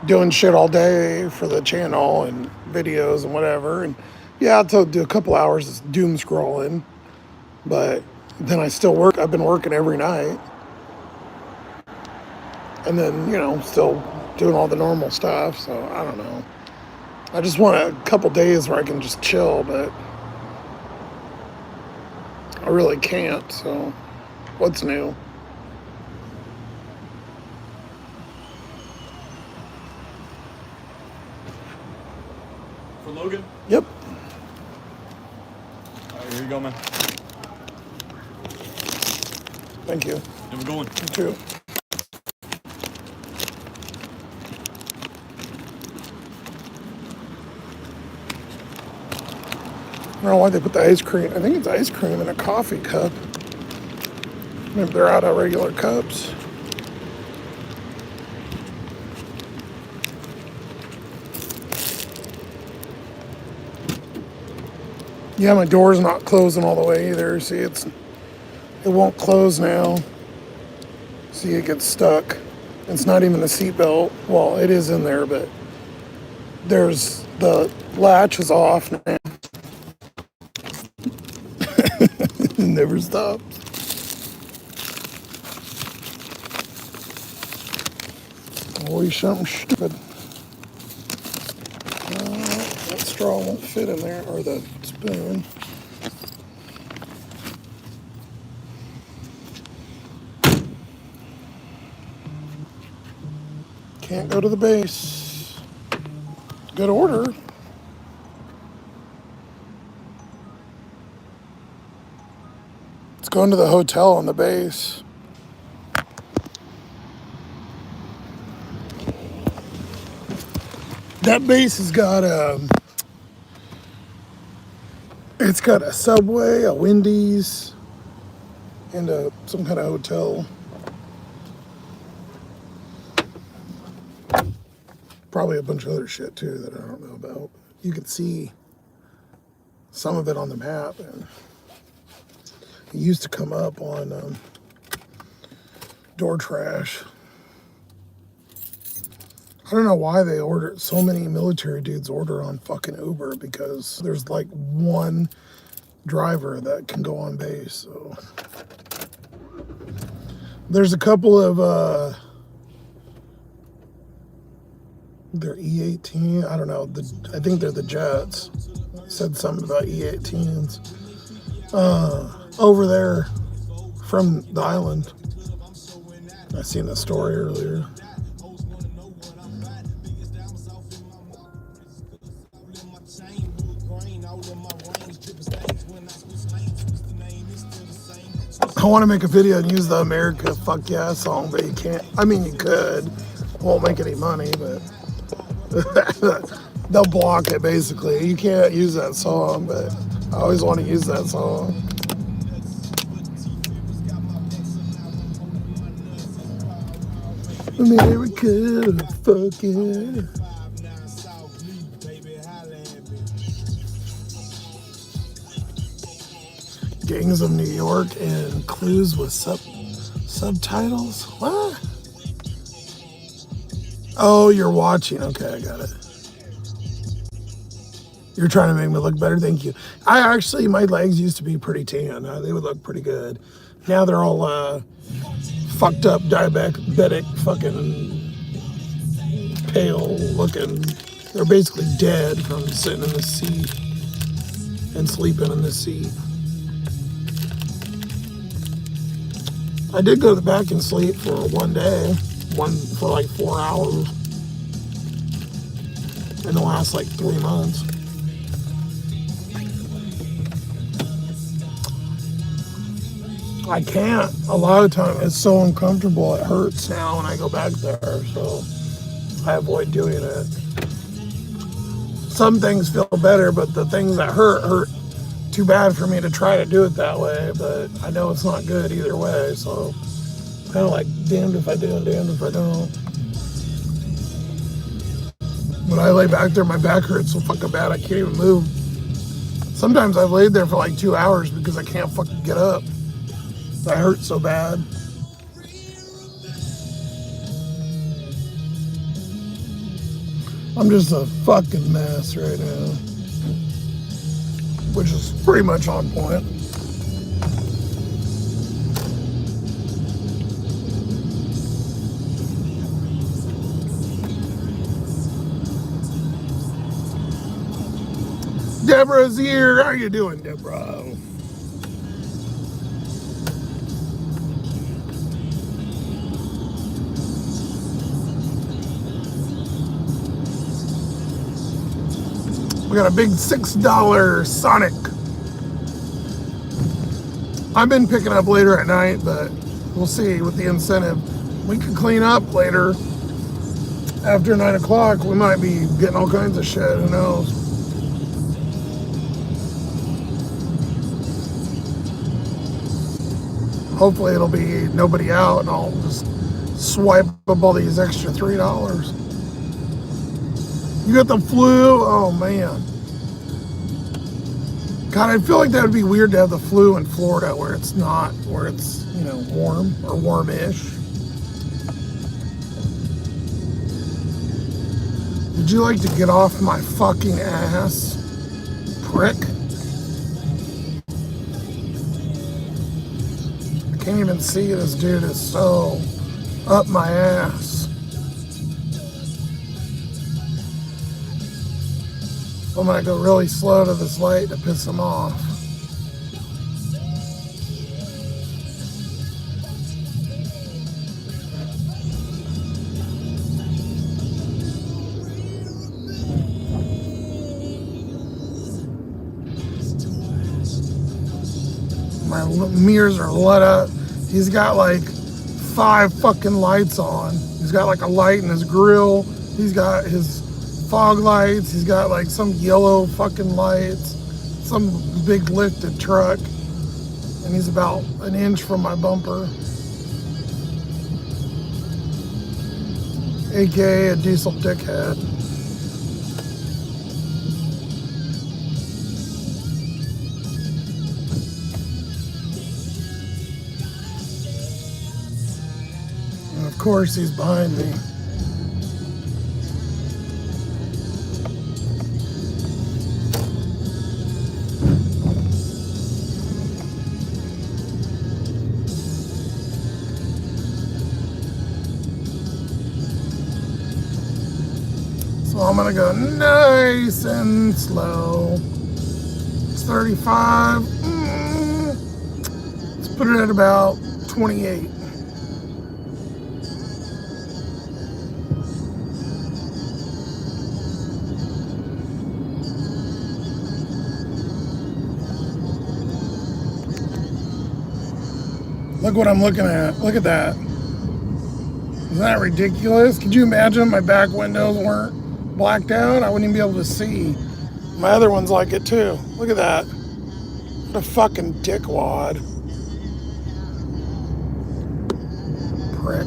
doing shit all day for the channel and videos and whatever. And yeah, I'll do a couple hours of doom scrolling, but then I still work. I've been working every night. And then, still doing all the normal stuff. So I don't know. I just want a couple days where I can just chill, but I really can't. So what's new? For Logan? Yep. All right, here you go, man. Thank you. Have a good one. You too. I don't know why they put the ice cream. I think it's ice cream in a coffee cup. Maybe they're out of regular cups. Yeah, my door's not closing all the way either. See, it won't close now. See, it gets stuck. It's not even the seatbelt. Well, it is in there, but the latch is off now. It never stops. Always something stupid. That straw won't fit in there, or the spoon. Can't go to the base. Good order. It's going to the hotel on the base. That base has got it's got a Subway, a Wendy's, and some kind of hotel. Probably a bunch of other shit too that I don't know about. You can see some of it on the map, and it used to come up on Door Trash. I don't know why they order so many military dudes order on fucking Uber, because there's like one driver that can go on base. So there's a couple of they're E18. I don't know. I think they're the Jets. Said something about E18s over there from the island. I seen the story earlier. I want to make a video and use the America Fuck Yeah song, but you can't. I mean, you could. Won't make any money, but they'll block it basically. You can't use that song, but I always want to use that song. America Fuck Yeah. Gangs of New York and clues with subtitles? What? Oh, you're watching. Okay, I got it. You're trying to make me look better. Thank you. My legs used to be pretty tan. They would look pretty good. Now they're all fucked up, diabetic, fucking pale looking. They're basically dead from sitting in the seat and sleeping in the seat. I did go to the back and sleep for one day, for like 4 hours in the last like 3 months. I can't. A lot of times it's so uncomfortable, it hurts now when I go back there, so I avoid doing it. Some things feel better, but the things that hurt too bad for me to try to do it that way, but I know it's not good either way, so kind of like damned if I do and damned if I don't. When I lay back there, my back hurts so fucking bad I can't even move. Sometimes I've laid there for like 2 hours because I can't fucking get up. I hurt so bad. I'm just a fucking mess right now, which is pretty much on point. Deborah's here. How you doing, Deborah? We got a big $6 Sonic. I've been picking up later at night, but we'll see with the incentive. We could clean up later. After 9 o'clock, we might be getting all kinds of shit. Who knows? Hopefully it'll be nobody out and I'll just swipe up all these extra $3. You got the flu? Oh man. God, I feel like that would be weird to have the flu in Florida where it's not, where it's, you know, warm or warmish. Would you like to get off my fucking ass, prick? I can't even see, this dude is so up my ass. I'm gonna go really slow to this light to piss him off. My mirrors are lit up. He's got like 5 fucking lights on. He's got like a light in his grill. He's got his fog lights. He's got like some yellow fucking lights. Some big lifted truck. And he's about an inch from my bumper. AKA a diesel dickhead. And of course he's behind me. So I'm gonna go nice and slow. It's 35. Let's put it at about 28. Look what I'm looking at. Look at that. Isn't that ridiculous? Could you imagine my back windows weren't blacked out? I wouldn't even be able to see. My other one's like it too. Look at that. What a fucking dickwad. Prick.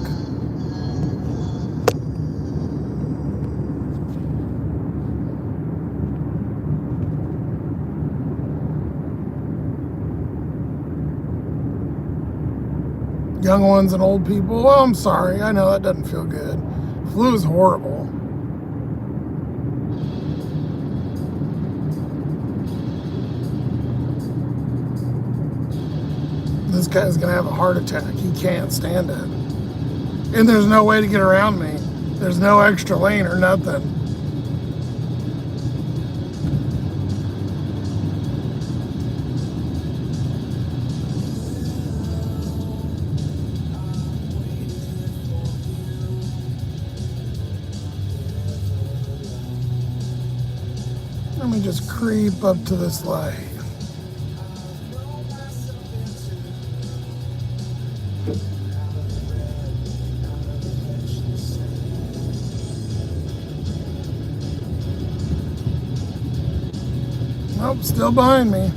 Young ones and old people. Well, I'm sorry. I know that doesn't feel good. Flu is horrible. This guy's gonna have a heart attack. He can't stand it. And there's no way to get around me. There's no extra lane or nothing. Let me just creep up to this light. Nope, still behind me.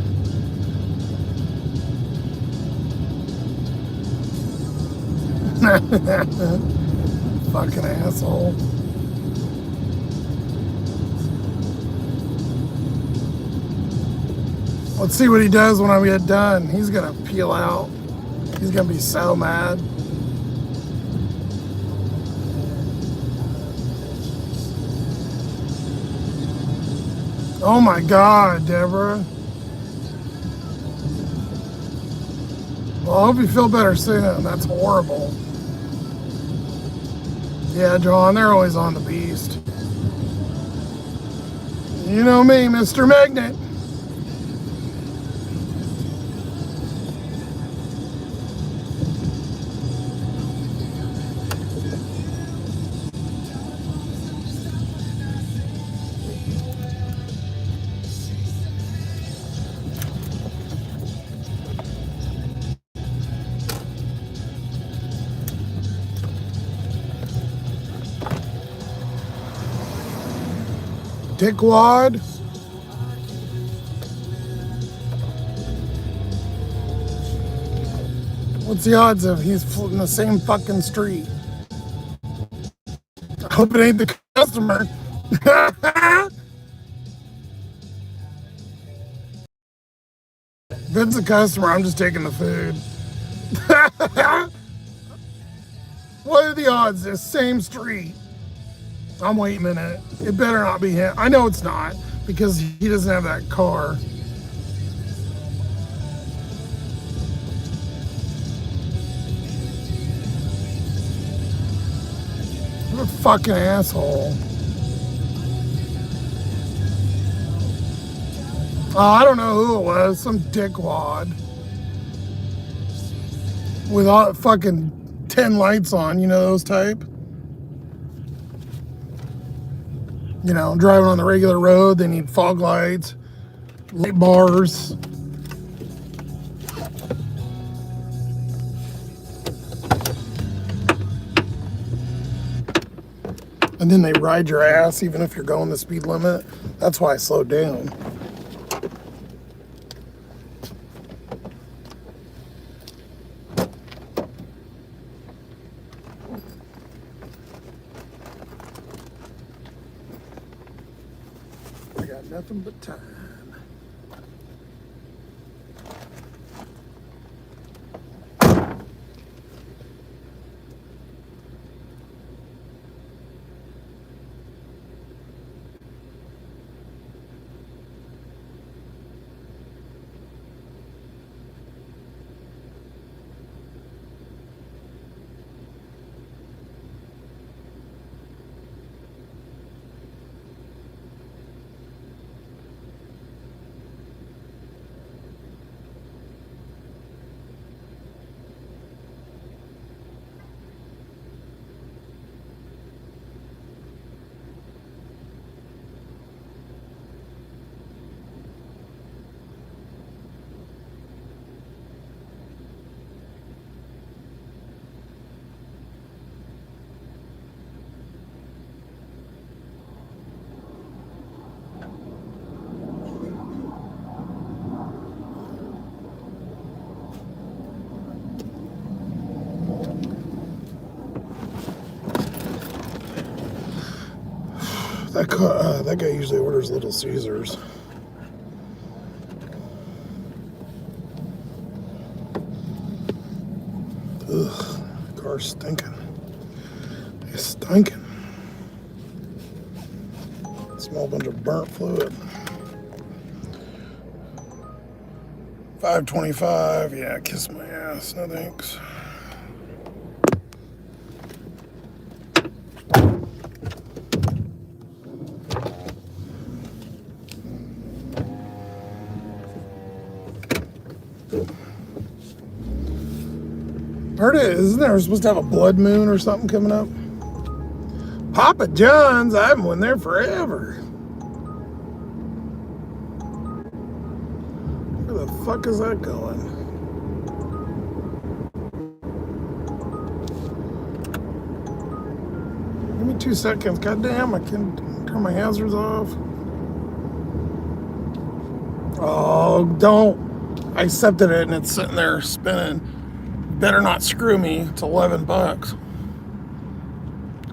Fucking asshole. Let's see what he does when I get done. He's gonna peel out. He's gonna be so mad. Oh my God, Deborah. Well, I hope you feel better soon. That's horrible. Yeah, John, they're always on the beast. You know me, Mr. Magnet. Dickwad. What's the odds of he's in the same fucking street? I hope it ain't the customer. If it's a customer, I'm just taking the food. What are the odds? The same street. I'm waiting a minute. It better not be him. I know it's not because he doesn't have that car. What a fucking asshole. Oh, I don't know who it was. Some dickwad. With all fucking 10 lights on, you know, those type. You know, driving on the regular road, they need fog lights, light bars. And then they ride your ass even if you're going the speed limit. That's why I slowed down. I got nothing but time. That guy usually orders Little Caesars. Ugh, car's stinking. It's stinking. Small bunch of burnt fluid. 525, yeah, kiss my ass, no thanks. Heard it, isn't there supposed to have a blood moon or something coming up? Papa John's, I haven't been there forever. Where the fuck is that going? Give me 2 seconds. God damn, I can turn my hazards off. Oh, don't. I accepted it and it's sitting there spinning. Better not screw me. It's $11.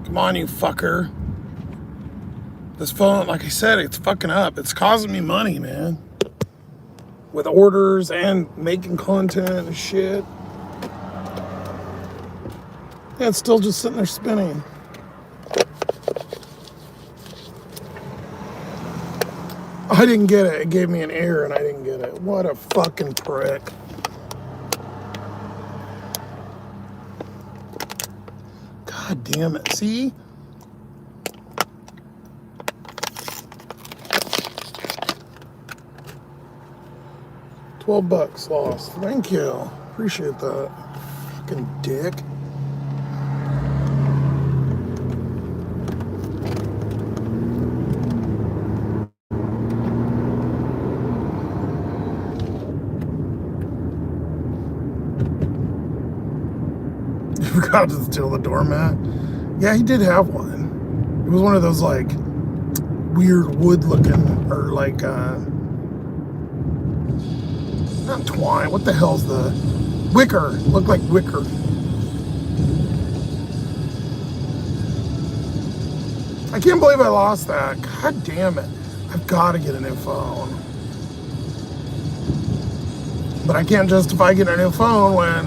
Come on, you fucker. This phone, like I said, it's fucking up. It's causing me money, man. with orders and making content and shit. Yeah, it's still just sitting there spinning. I didn't get it. It gave me an error and I didn't get it. What a fucking prick. God damn it. See? $12 lost. Thank you. Appreciate that. Fucking dick. You forgot to steal the doormat. Yeah, he did have one. It was one of those like weird wood looking or like not twine. What the hell's the wicker? Looked like wicker. I can't believe I lost that. God damn it. I've got to get a new phone. But I can't justify getting a new phone when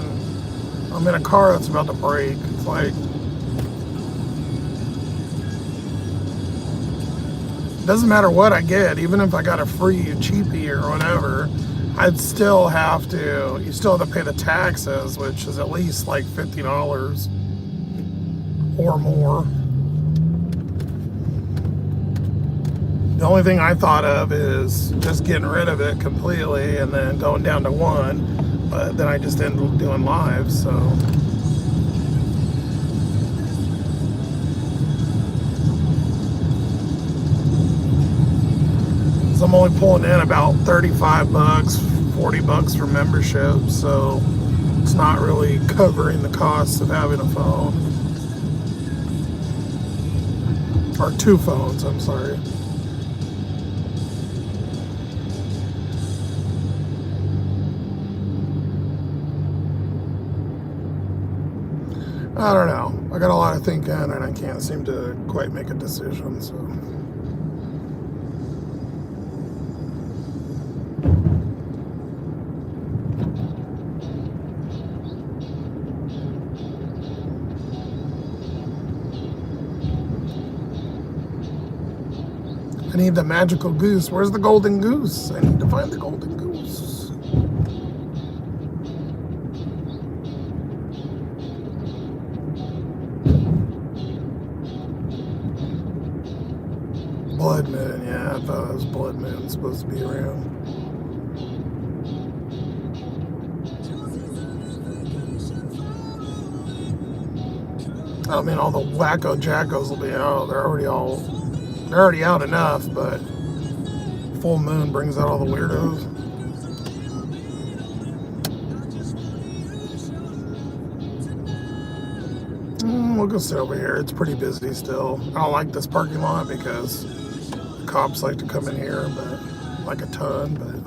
I'm in a car that's about to break. It's like, it doesn't matter what I get, even if I got a free cheapie or whatever, I'd still have to, you still have to pay the taxes, which is at least like $50 or more. The only thing I thought of is just getting rid of it completely and then going down to one, but then I just ended up doing live, so. So I'm only pulling in about $35, $40 for membership, so it's not really covering the costs of having a phone. Or two phones, I'm sorry. I don't know. I got a lot of thinking and I can't seem to quite make a decision, so. I need the magical goose. Where's the golden goose? I need to find the golden goose. Blood Moon, yeah, I thought it was Blood Moon supposed to be around. I mean, all the wacko jackos will be out. They're already out enough, but full moon brings out all the weirdos. We'll go sit over here. It's pretty busy still. I don't like this parking lot because the cops like to come in here, but like a ton, but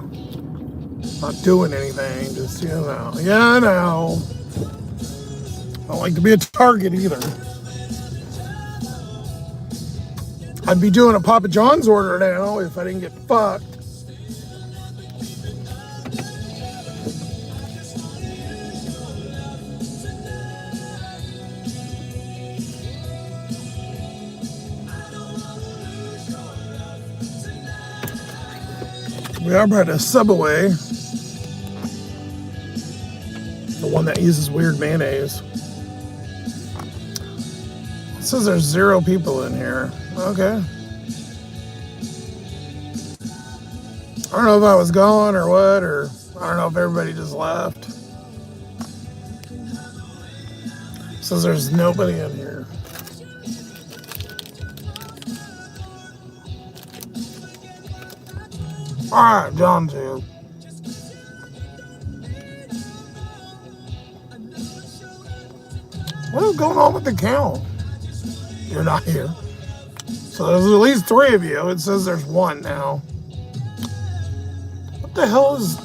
not doing anything. Just, you know. Yeah, I know. I don't like to be a target either. I'd be doing a Papa John's order now if I didn't get fucked. We are by the Subway. The one that uses weird mayonnaise. It says there's 0 people in here. Okay. I don't know if I was gone or what, or I don't know if everybody just left. It says there's nobody in here. Alright, John's here. What is going on with the count? You're not here. So there's at least 3 of you. It says there's 1 now. What the hell is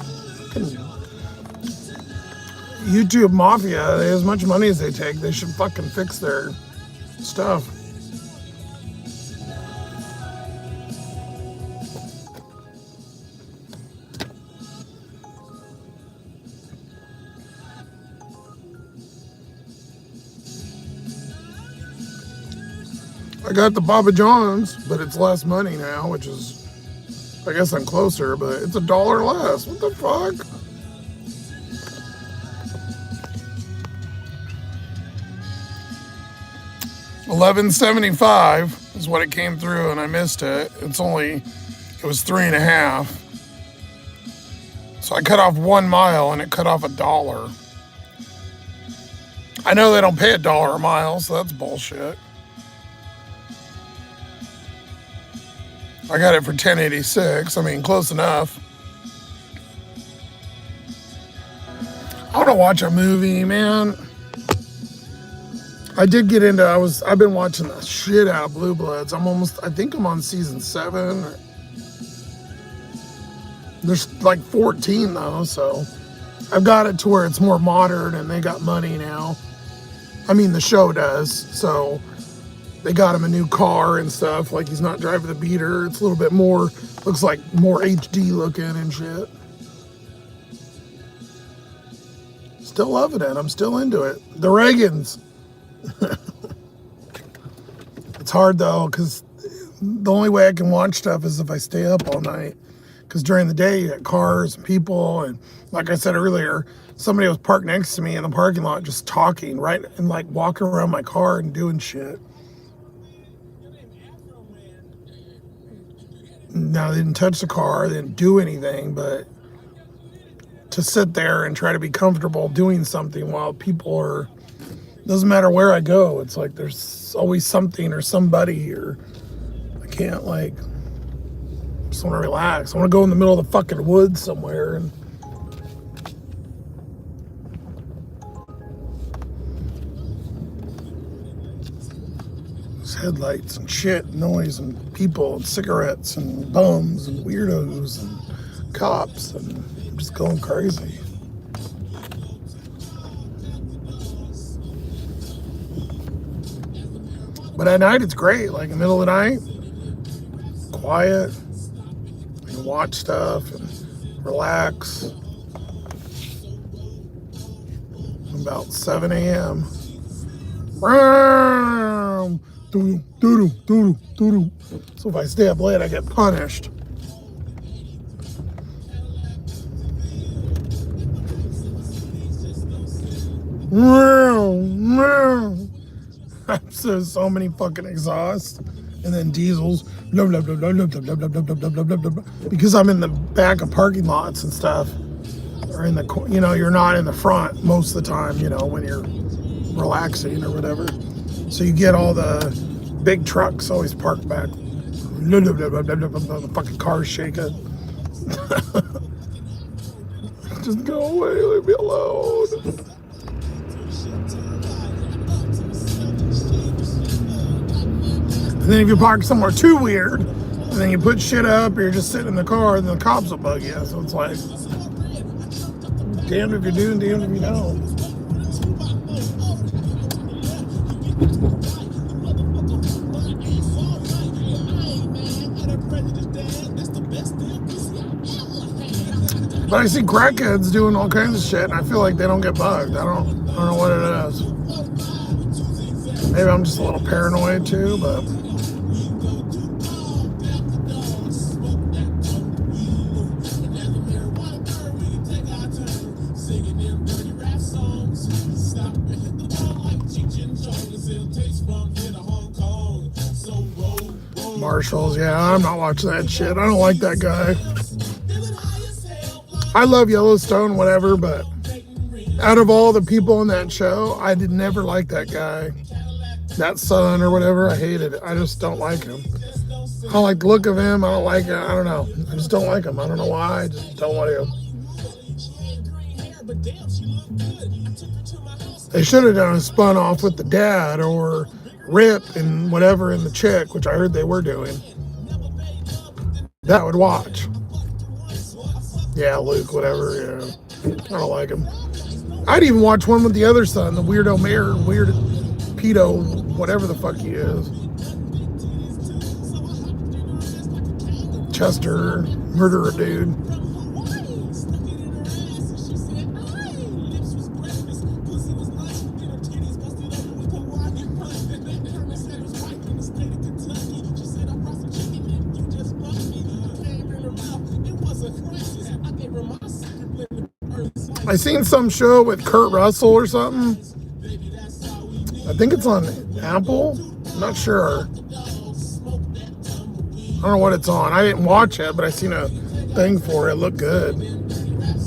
YouTube Mafia? As much money as they take, they should fucking fix their stuff. I got the Papa John's, but it's less money now, which is, I guess I'm closer, but it's $1 less. What the fuck? $11.75 is what it came through, and I missed it. It was 3.5. So I cut off 1 mile, and it cut off $1. I know they don't pay $1 a mile, so that's bullshit. I got it for $10.86. I mean, close enough. I want to watch a movie, man. I did get into. I've been watching the shit out of Blue Bloods. I think I'm on season 7. There's like 14 though, so I've got it to where it's more modern and they got money now. I mean, the show does, so they got him a new car and stuff. Like, he's not driving the beater. It's a little bit more, looks like more HD looking and shit. Still loving it. I'm still into it. The Reagans. It's hard though, because the only way I can watch stuff is if I stay up all night. Because during the day, you got cars and people, and like I said earlier, somebody was parked next to me in the parking lot just talking, right? And like walking around my car and doing shit. No, they didn't touch the car, they didn't do anything, but to sit there and try to be comfortable doing something while people are, doesn't matter where I go, it's like there's always something or somebody here. I can't, like, just want to relax. I want to go in the middle of the fucking woods somewhere and there's headlights and shit, noise and people and cigarettes and bums and weirdos and cops, and I'm just going crazy. But at night it's great, like in the middle of the night, quiet. I can watch stuff and relax. About 7 a.m. So if I stay up late, I get punished. So many fucking exhausts, and then diesels, blah, blah, blah, blah, blah, blah, blah, blah, blah, blah, blah, blah, blah. Because I'm in the back of parking lots and stuff, or in the, you're not in the front most of the time, when you're relaxing or whatever. So you get all the big trucks always parked back. Blah, blah, blah, blah, blah, blah, blah, the fucking cars shaking. Just go away, leave me alone. And then if you park somewhere too weird, and then you put shit up, or you're just sitting in the car, then the cops will bug you. So it's like, damned if you're doing, damned if you don't. But I see crackheads doing all kinds of shit, and I feel like they don't get bugged. I don't know what it is. Maybe I'm just a little paranoid too, but. Marshalls, yeah, I'm not watching that shit. I don't like that guy. I love Yellowstone, whatever, but out of all the people in that show, I did never like that guy. That son or whatever, I hated it. I just don't like him. I don't like the look of him. I don't like it. I don't know. I just don't like him. I don't know why. I just don't want him. They should have done a spun off with the dad or Rip and whatever in the chick, which I heard they were doing. That I would watch. Yeah, Luke, whatever, yeah. I don't like him. I'd even watch one with the other son, the weirdo mayor, weird pedo, whatever the fuck he is. Chester, murderer dude. I seen some show with Kurt Russell or something. I think it's on Apple. I'm not sure. I don't know what it's on. I didn't watch it, but I seen a thing for it. It looked good.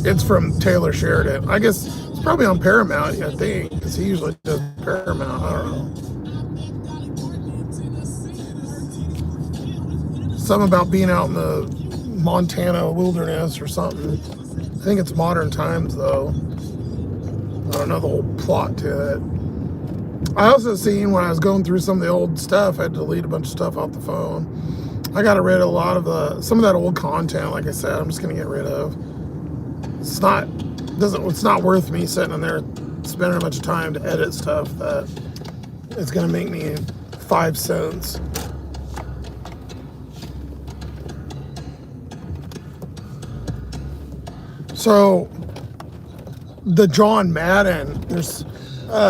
It's from Taylor Sheridan. I guess it's probably on Paramount, I think, because he usually does Paramount. I don't know. Something about being out in the Montana wilderness or something. I think it's modern times, though. I don't know the whole plot to it. I also seen when I was going through some of the old stuff, I had to delete a bunch of stuff off the phone. I got rid of a lot of some of that old content. Like I said, I'm just gonna get rid of. It's not worth me sitting in there spending a bunch of time to edit stuff that is gonna make me 5 cents. So the John Madden, there's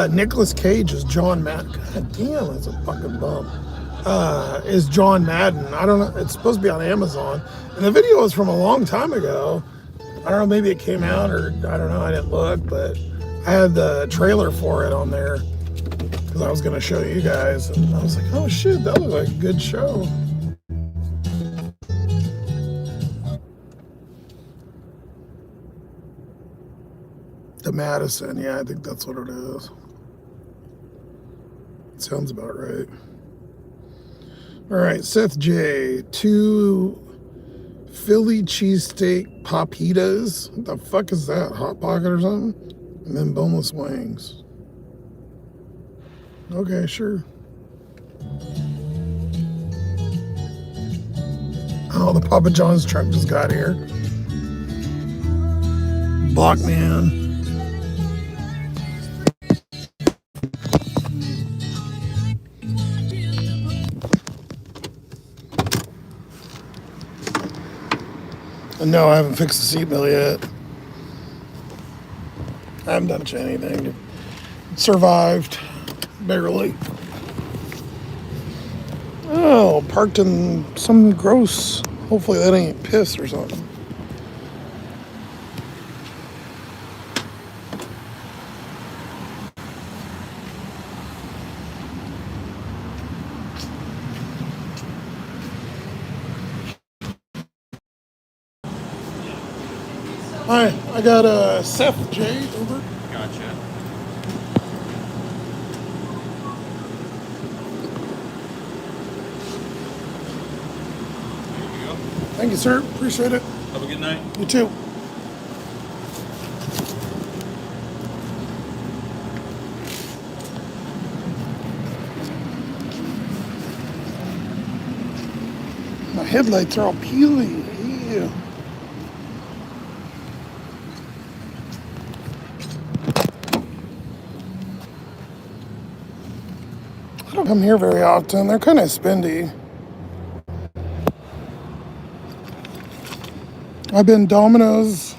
Nicolas Cage is John Madden. God damn, that's a fucking bump. Is John Madden. I don't know. It's supposed to be on Amazon. And the video was from a long time ago. I don't know, maybe it came out or I don't know. I didn't look, but I had the trailer for it on there because I was going to show you guys. And I was like, oh shit, that looks like a good show. The Madison, yeah, I think that's what it is. Sounds about right. All right, Seth J. 2 Philly cheesesteak papitas. What the fuck is that? Hot Pocket or something? And then boneless wings. Okay, sure. Oh, the Papa John's truck just got here. Blockman. No, I haven't fixed the seatbelt yet. I haven't done anything. It survived, barely. Oh, parked in some gross. Hopefully that ain't piss or something. Hi, I got Seth J. Over. Gotcha. There you go. Thank you, sir. Appreciate it. Have a good night. You too. My headlights are all peeling. Ew. I don't come here very often. They're kind of spendy. I've been Domino's,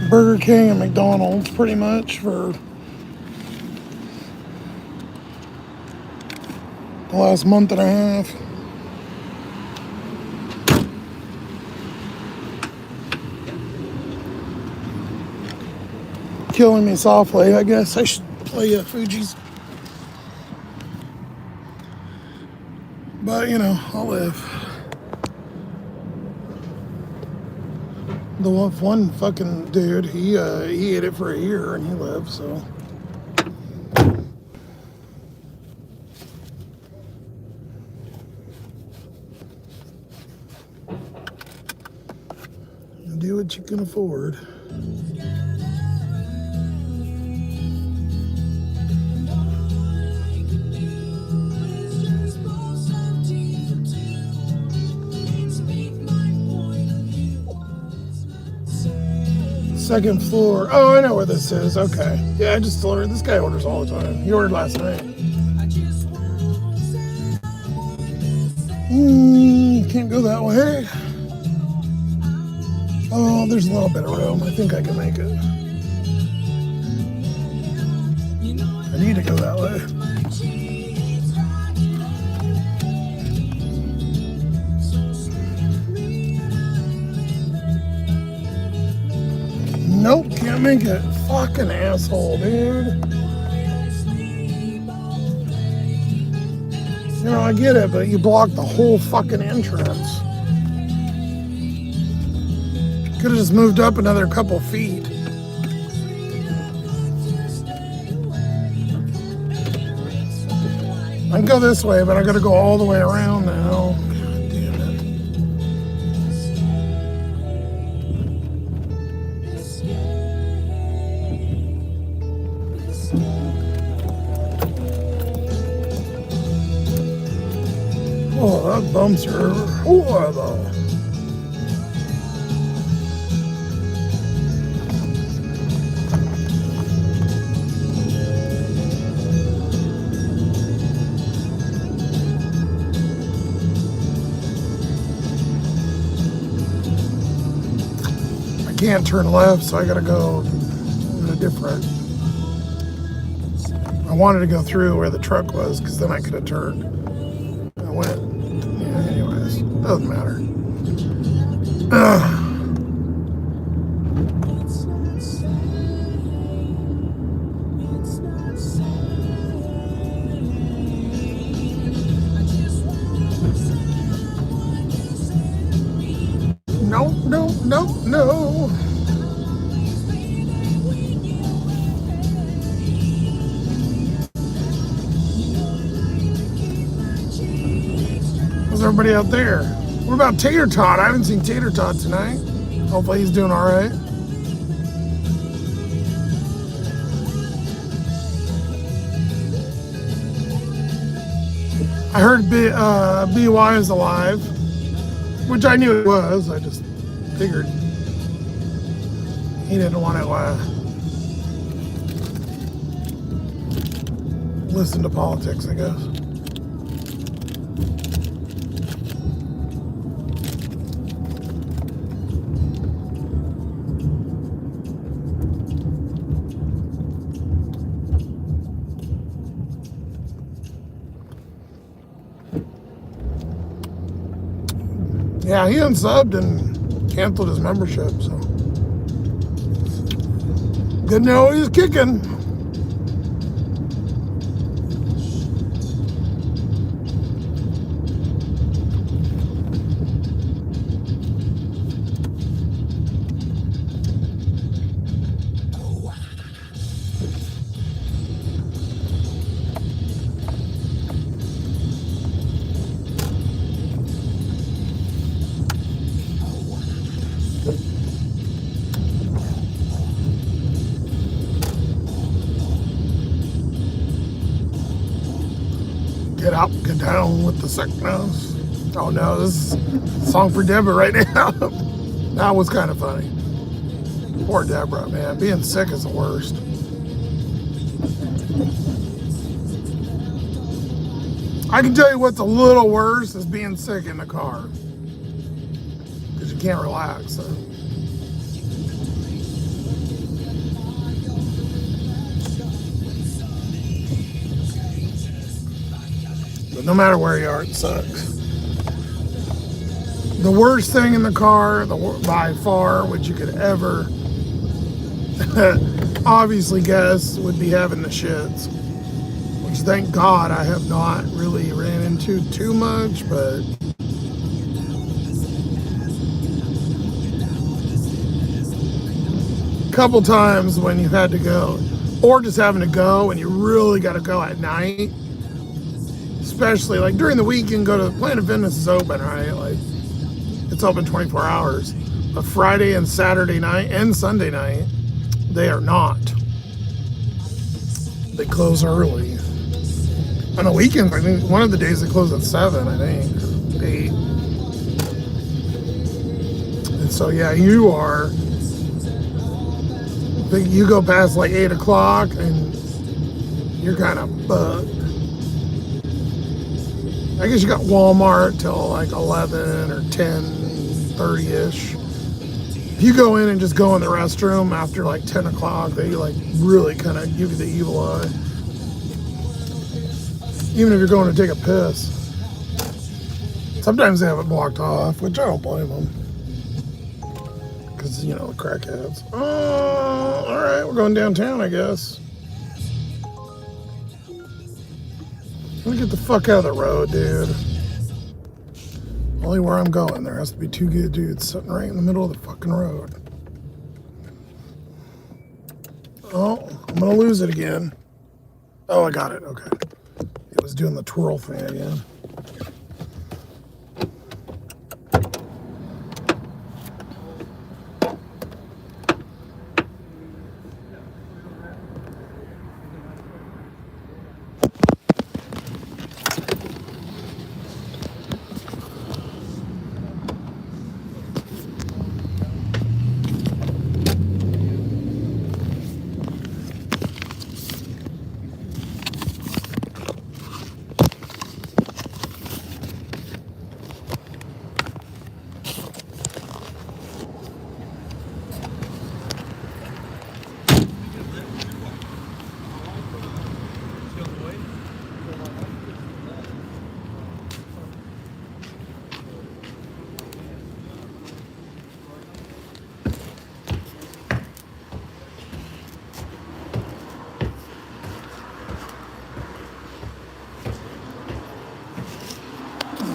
Burger King, and McDonald's pretty much for the last month and a half. Killing me softly, I guess. I should play Fuji's. But, you know, I'll live. The one fucking dude, he ate it for a year and he lived, so. Do what you can afford. Second floor. Oh, I know where this is. Okay. Yeah, I just ordered. This guy orders all the time. He ordered last night. Can't go that way. Oh, there's a little bit of room. I think I can make it. I need to go that way. make a fucking asshole, dude. You know, I get it, but you blocked the whole fucking entrance. Could have just moved up another couple feet. I can go this way, but I gotta go all the way around now. God damn it. Oh, that bumps are horrible. I can't turn left, so I gotta go in a different. I wanted to go through where the truck was, because then I could have turned. I went. Yeah, anyways, doesn't matter. Ugh. No, no, no, no. How's everybody out there? What about Tater Tot? I haven't seen Tater Tot tonight. Hopefully he's doing all right. I heard BY is alive, which I knew it was. I just figured he didn't want to listen to politics, I guess. Yeah, he unsubbed and canceled his membership, so good to know he's kicking. Get up, get down with the sickness. Oh no, this is a song for Deborah right now. That was kind of funny. Poor Deborah, man. Being sick is the worst. I can tell you what's a little worse is being sick in the car. Because you can't relax. So. But no matter where you are, it sucks. The worst thing in the car, by far, which you could ever obviously guess, would be having the shits. Which, thank God, I have not really ran into too much, but a couple times when you've had to go, or just having to go and you really got to go at night. Especially like during the week, you can go to Planet Fitness is open, right? Like it's open 24 hours. But Friday and Saturday night and Sunday night, they are not. They close early. On the weekends, I think one of the days they close at 7, I think, or 8. And so yeah, you are. I think you go past like 8 o'clock and you're kind of bugged. I guess you got Walmart till like 11 or 10:30-ish. If you go in and just go in the restroom after like 10 o'clock, they like really kind of give you the evil eye. Even if you're going to take a piss. Sometimes they have it blocked off, which I don't blame them. Because because, you know, the crackheads. Oh, all right, we're going downtown, I guess. Let me get the fuck out of the road, dude. Only where I'm going, there has to be two good dudes sitting right in the middle of the fucking road. Oh, I'm gonna lose it again. Oh, I got it, okay. It was doing the twirl thing again.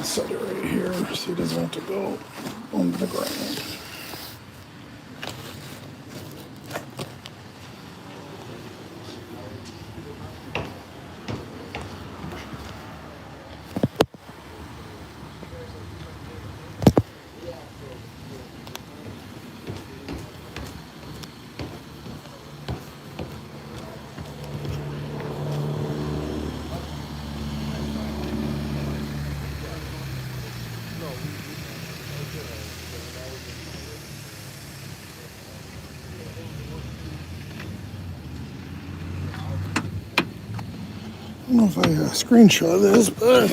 Set it right here so he doesn't have to go on the ground. I don't know if I screenshot this, but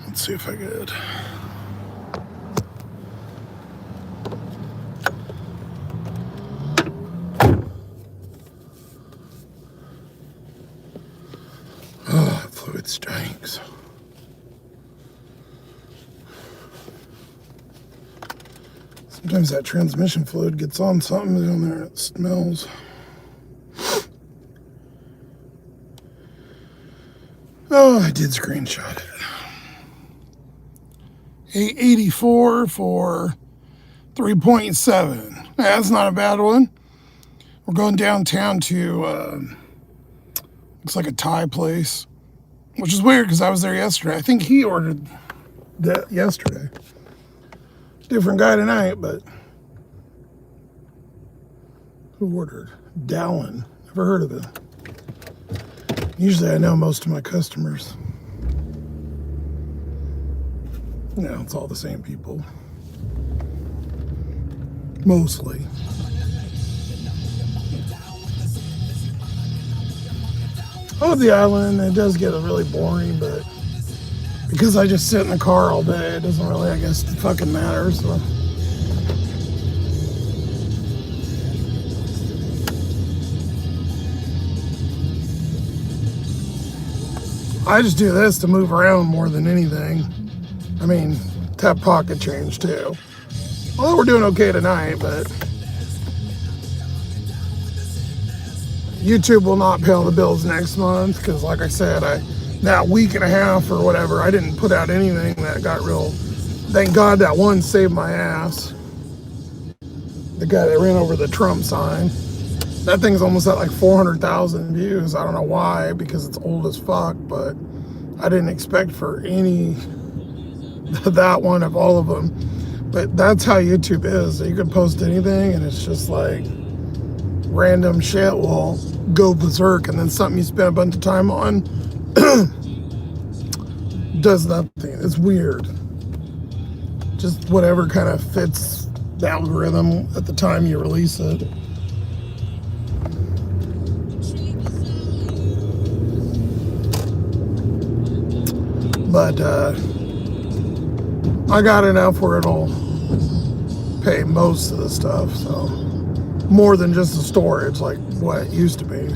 let's see if I could. Oh, that fluid stinks. Sometimes that transmission fluid gets on something down there and it smells. Oh, I did screenshot it. 884 for 3.7. That's not a bad one. We're going downtown to, looks like a Thai place, which is weird because I was there yesterday. I think he ordered that yesterday. Different guy tonight, but who ordered? Dallin. Never heard of it. Usually I know most of my customers. You know, it's all the same people. Mostly. I love the island. It does get really boring, but because I just sit in the car all day, it doesn't really, I guess, fucking matter, so. I just do this to move around more than anything. I mean, tap pocket change too. Although we're doing okay tonight, but YouTube will not pay all the bills next month because, like I said, that week and a half or whatever, I didn't put out anything that got real. Thank God that one saved my ass. The guy that ran over the Trump sign. That thing's almost at like 400,000 views. I don't know why, because it's old as fuck, but I didn't expect for any, that one of all of them. But that's how YouTube is. You can post anything and it's just like random shit will go berserk, and then something you spend a bunch of time on does nothing. It's weird. Just whatever kind of fits the algorithm at the time you release it. But I got enough where it'll pay most of the stuff, so more than just the storage like what it used to be.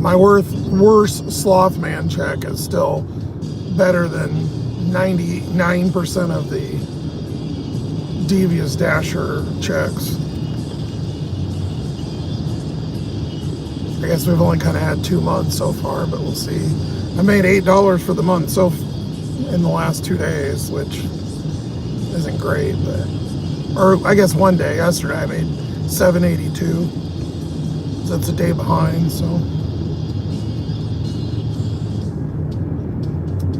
My worst Sloth-Man check is still better than 99% of the Devious Dasher checks. I guess we've only kind of had 2 months so far, but we'll see. I made $8 for the month in the last 2 days, which isn't great, but, or I guess one day, yesterday I made $7.82. So that's a day behind, so.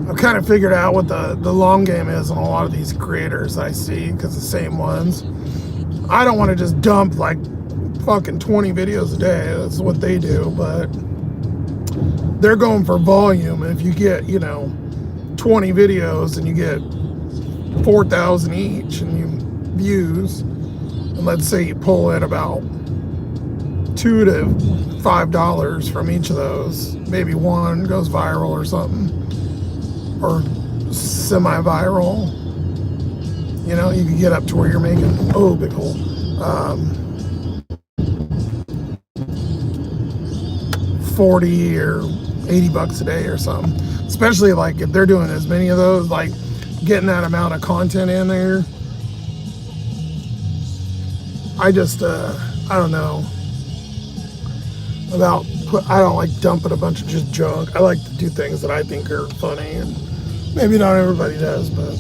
I've kind of figured out what the long game is on a lot of these creators I see, because the same ones. I don't want to just dump like fucking 20 videos a day. That's what they do, but they're going for volume. And if you get, 20 videos and you get 4,000 each and you views, and let's say you pull in about $2 to $5 from each of those, maybe one goes viral or something, or semi-viral, you can get up to where you're making, oh, big hole, $40 or $80 a day or something. Especially like if they're doing as many of those, like getting that amount of content in there. I just, I don't know I don't like dumping a bunch of just junk. I like to do things that I think are funny, and maybe not everybody does, but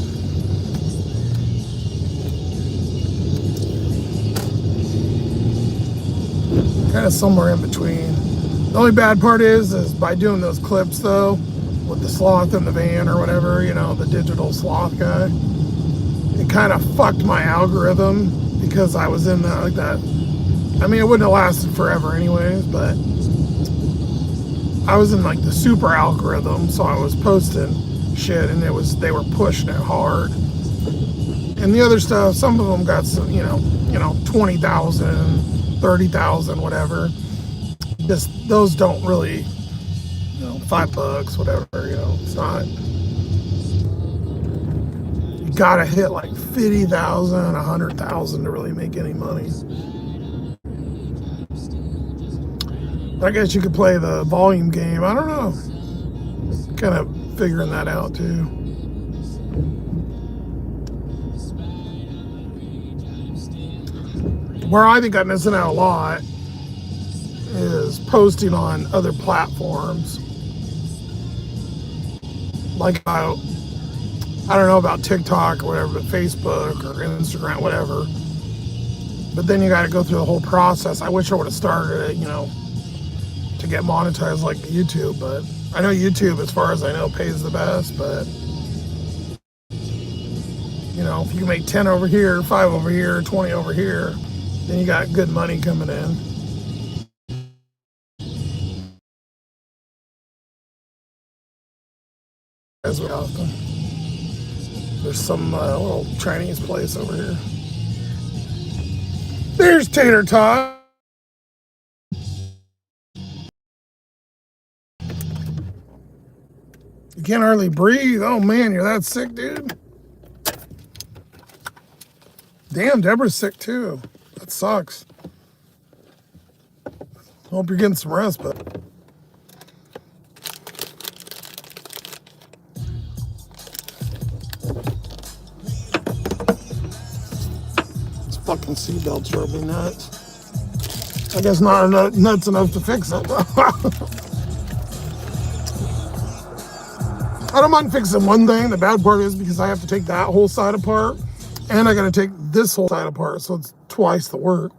kind of somewhere in between. The only bad part is by doing those clips though, with the sloth in the van or whatever, the digital sloth guy, it kind of fucked my algorithm because I was in that, like that. I mean, it wouldn't have lasted forever anyways, but I was in like the super algorithm, so I was posting shit and they were pushing it hard. And the other stuff, some of them got some, 20,000, 30,000, whatever. Just those don't really, $5, whatever, it's not. You gotta hit like 50,000, 100,000 to really make any money. I guess you could play the volume game. I don't know. Kind of figuring that out too. Where I think I'm missing out a lot is posting on other platforms. Like I don't know about TikTok or whatever, but Facebook or Instagram, whatever. But then you got to go through the whole process. I wish I would have started it, to get monetized like YouTube, but I know YouTube, as far as I know, pays the best, but if you make 10 over here, 5 over here, 20 over here, then you got good money coming in. As we often. There's some little Chinese place over here. There's Tater Tot. You can't hardly breathe. Oh man, you're that sick, dude. Damn, Deborah's sick too. That sucks. Hope you're getting some rest, but this fucking seatbelts drove me nuts. I guess not nuts enough to fix it. I don't mind fixing one thing. The bad part is because I have to take that whole side apart, and I got to take this whole side apart, so it's twice the work.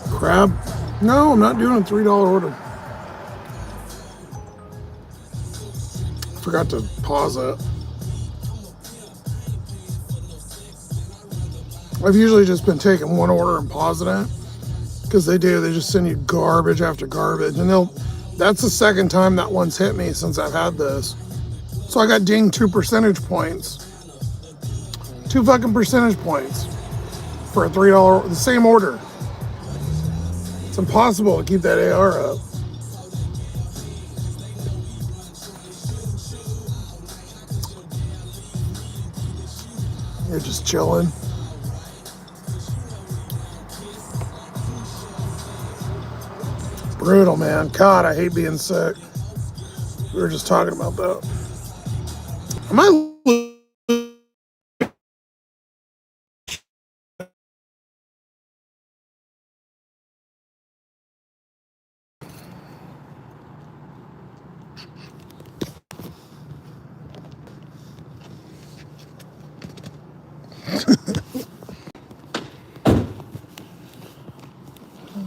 Crab? No, I'm not doing a $3 order. Forgot to pause it. I've usually just been taking one order and pausing it, because they just send you garbage after garbage, and that's the second time that one's hit me since I've had this. So I got dinged 2 percentage points. 2 fucking percentage points for a $3, the same order. It's impossible to keep that AR up. You're just chilling. Brutal, man. God, I hate being sick. We were just talking about that. Am I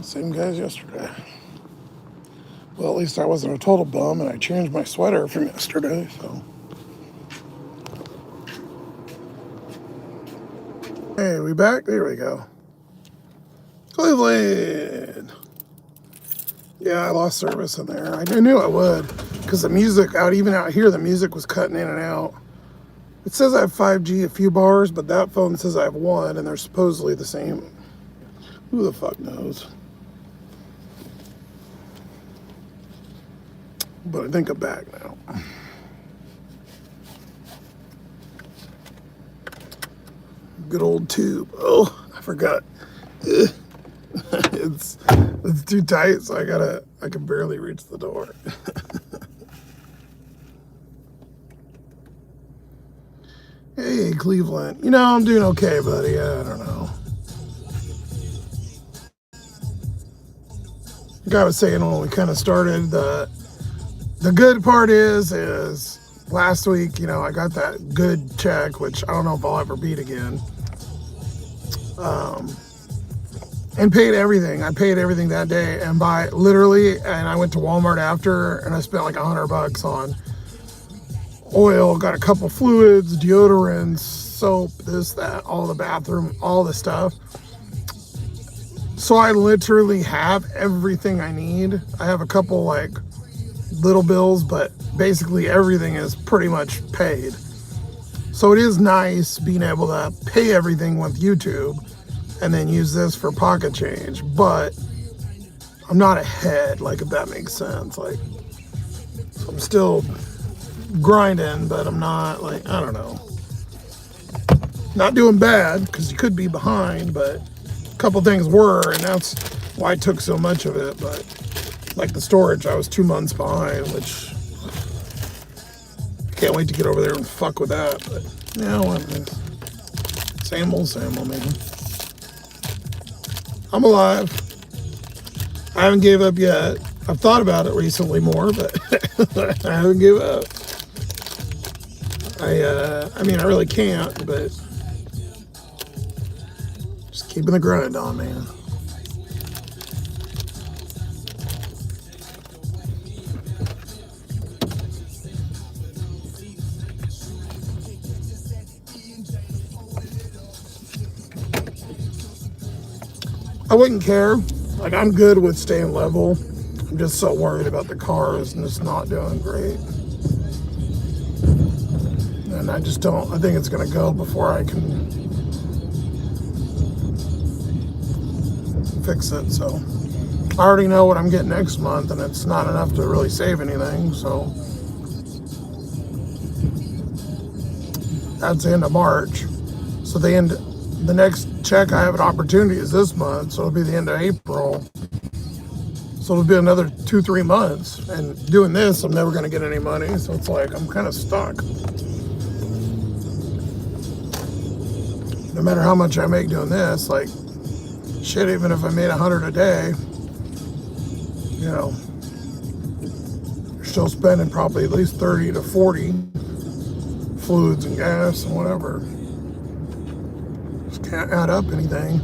same guy as yesterday? Well, at least I wasn't a total bum, and I changed my sweater from yesterday, so. Hey, we back? There we go. Cleveland! Yeah, I lost service in there. I knew I would, because the music, even out here, the music was cutting in and out. It says I have 5G a few bars, but that phone says I have one, and they're supposedly the same. Who the fuck knows? But I think I'm back now. Good old tube. Oh, I forgot. It's too tight, so I can barely reach the door. Hey, Cleveland. You know, I'm doing okay, buddy. I don't know. Like I was saying when we kind of started, the good part is last week, you know, I got that good check, which I don't know if I'll ever beat again. And paid everything. I paid everything that day, and and I went to Walmart after, and I spent like $100 on oil, got a couple fluids, deodorants, soap, this, that, all the bathroom, all the stuff. So I literally have everything I need. I have a couple like little bills, but basically everything is pretty much paid. So it is nice being able to pay everything with YouTube and then use this for pocket change, but I'm not ahead, like, if that makes sense. Like, I'm still grinding, but I'm not, like, I don't know. Not doing bad, because you could be behind, but a couple things were, and that's why I took so much of it. But like the storage, I was 2 months behind, which can't wait to get over there and fuck with that. But yeah, well, same old, man. I'm alive. I haven't gave up yet. I've thought about it recently more, but I haven't gave up. I mean, I really can't, but just keeping the grind on, man. I wouldn't care. Like, I'm good with staying level. I'm just so worried about the cars and it's not doing great. And I just don't, I think it's gonna go before I can fix it. So I already know what I'm getting next month, and it's not enough to really save anything. So that's the end of March. So the next check I have an opportunity is this month, so it'll be the end of April. So it'll be another 2-3 months, and doing this, I'm never gonna get any money. So it's like, I'm kind of stuck. No matter how much I make doing this, like, shit, even if I made 100 a day, you know, you're still spending probably at least 30 to 40 fluids and gas and whatever. Just can't add up anything.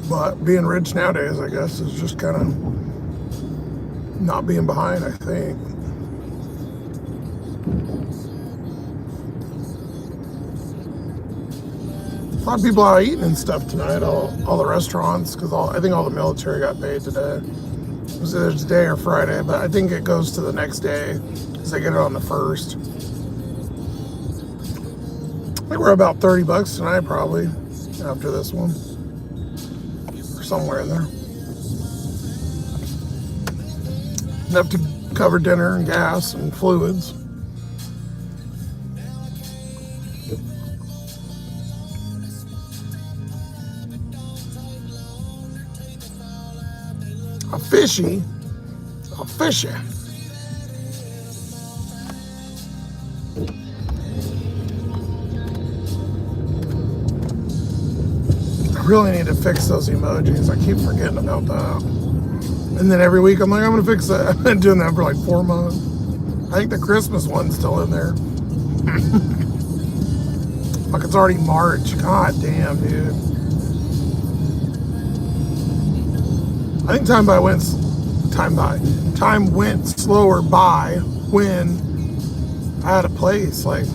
But being rich nowadays, I guess, is just kind of not being behind, I think. lot of people out eating and stuff tonight. All the restaurants, because I think all the military got paid today. It was either today or Friday, but I think it goes to the next day because they get it on the 1st. I think we're about $30 tonight, probably, after this one, or somewhere in there. Enough to cover dinner and gas and fluids. A fishy. I really need to fix those emojis. I keep forgetting about that. And then every week I'm like, I'm gonna fix that. I've been doing that for like 4 months. I think the Christmas one's still in there. Fuck, it's already March. God damn, dude. I think time went slower by when I had a place. Like,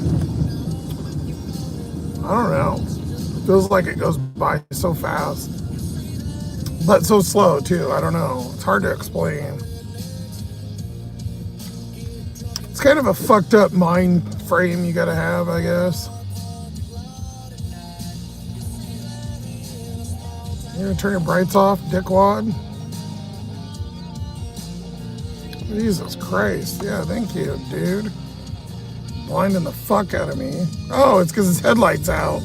I don't know. It feels like it goes by so fast, but so slow too. I don't know. It's hard to explain. It's kind of a fucked up mind frame you gotta have, I guess. You gonna turn your brights off, dickwad? Jesus Christ. Yeah, thank you, dude. Blinding the fuck out of me. Oh, it's because his headlight's out.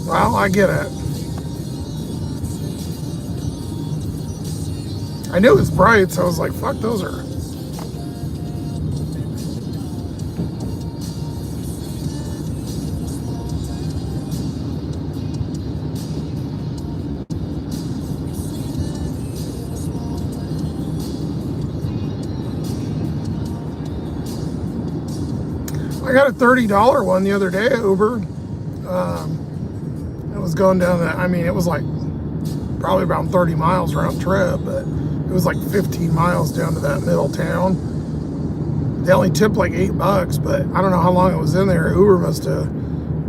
Well, I get it. I knew it was bright, so I was like, fuck, those are... I got a $30 one the other day at Uber. It was going down that, I mean, it was like probably around 30 miles round trip, but it was like 15 miles down to that middle town. They only tipped like $8, but I don't know how long it was in there. Uber must have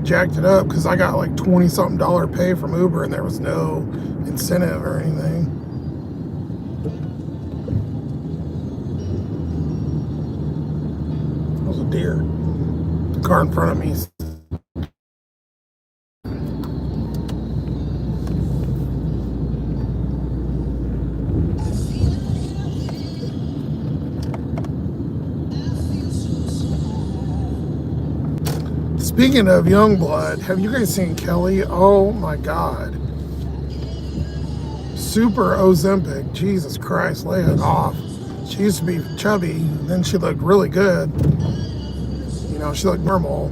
jacked it up because I got like $20-something pay from Uber and there was no incentive or anything. That was a deer. The car in front of me. Speaking of Youngblood, have you guys seen Kelly? Oh my God. Super Ozempic. Jesus Christ, lay it off. She used to be chubby, and then she looked really good. You know, she looked normal.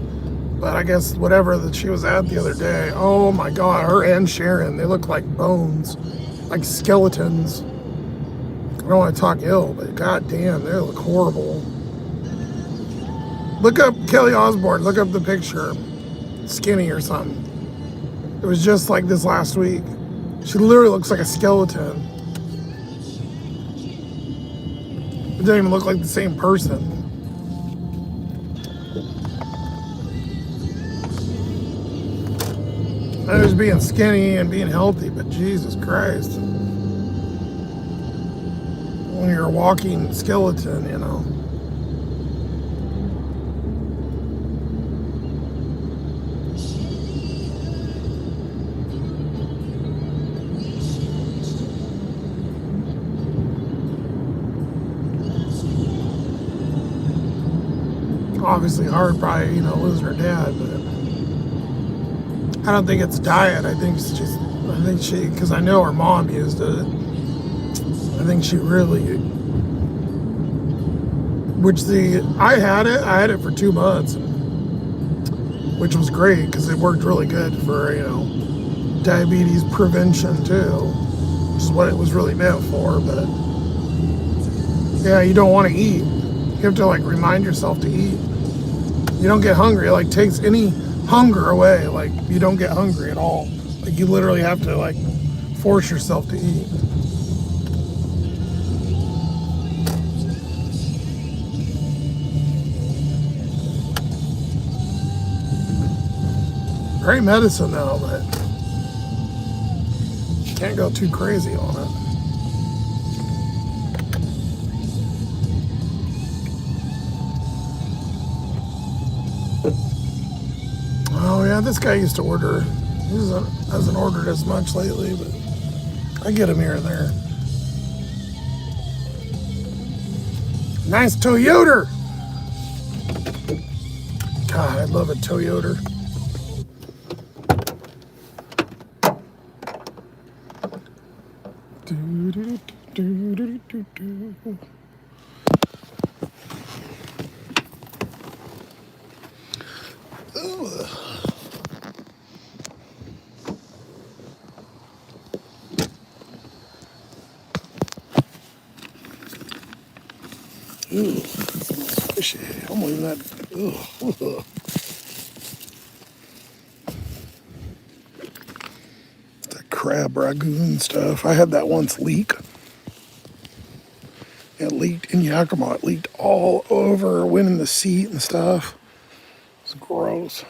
But I guess whatever that she was at the other day, oh my God, her and Sharon, they look like bones, like skeletons. I don't want to talk ill, but God damn, they look horrible. Look up Kelly Osbourne, look up the picture. Skinny or something. It was just like this last week. She literally looks like a skeleton. It doesn't even look like the same person. I was being skinny and being healthy, but Jesus Christ. When you're a walking skeleton, you know. Obviously hard, probably, you know, losing her dad, but I don't think it's diet. I think she, because I know her mom used it. I think she really, I had it for 2 months, which was great because it worked really good for, you know, diabetes prevention too, which is what it was really meant for. But yeah, you don't want to eat. You have to like remind yourself to eat. You don't get hungry. It like takes any hunger away. Like you don't get hungry at all. Like you literally have to like force yourself to eat. Great medicine though, but can't go too crazy on it. Oh yeah, this guy used to order. He hasn't ordered as much lately, but I get him here and there. Nice Toyota. God, I love a Toyota. Ooh, that smells fishy. I'm leaving that. Ugh. That crab ragoon stuff. I had that once leak. It leaked in Yakima. It leaked all over, went in the seat and stuff. It's gross.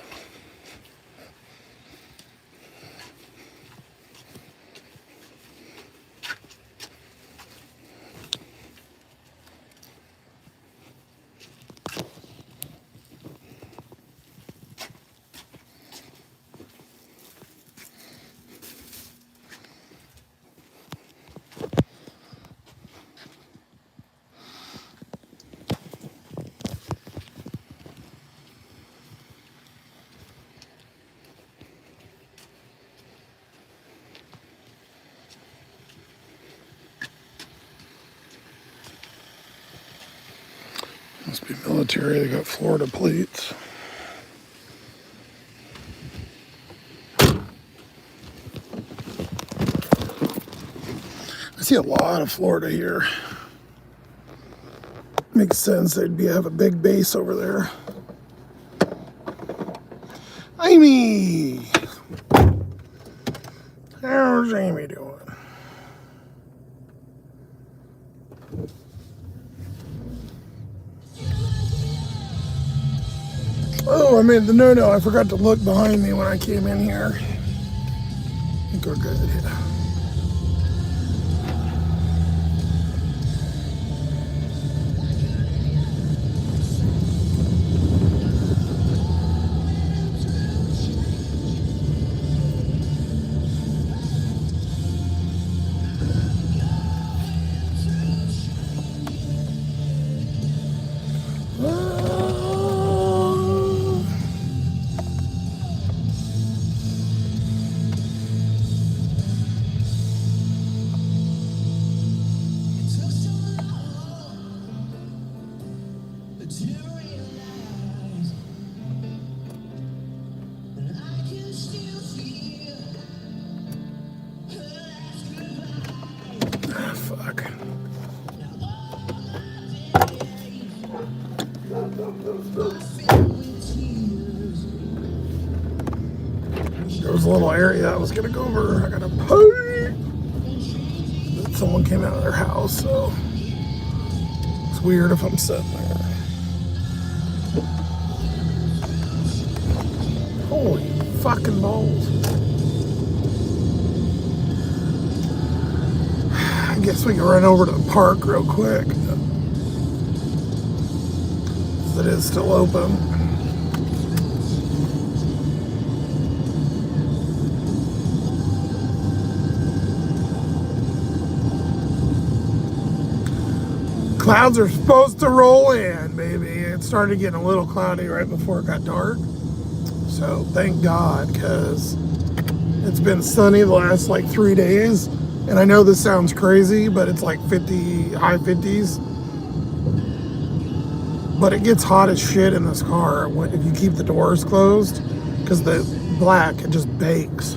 Must be military. They got Florida plates. I see a lot of Florida here. Makes sense. They'd have a big base over there. Amy! How's Amy doing? Oh, I mean, no, I forgot to look behind me when I came in here. I think we're good. Yeah. Fuck. There was a little area I was gonna go over. I gotta pay. Someone came out of their house, so it's weird if I'm sitting there. Holy fucking balls. I guess we can run over to the park real quick. It is still open. Clouds are supposed to roll in, baby. It started getting a little cloudy right before it got dark. So thank God, because it's been sunny the last like 3 days. And I know this sounds crazy, but it's like 50, high 50s. But it gets hot as shit in this car if you keep the doors closed, because the black, it just bakes.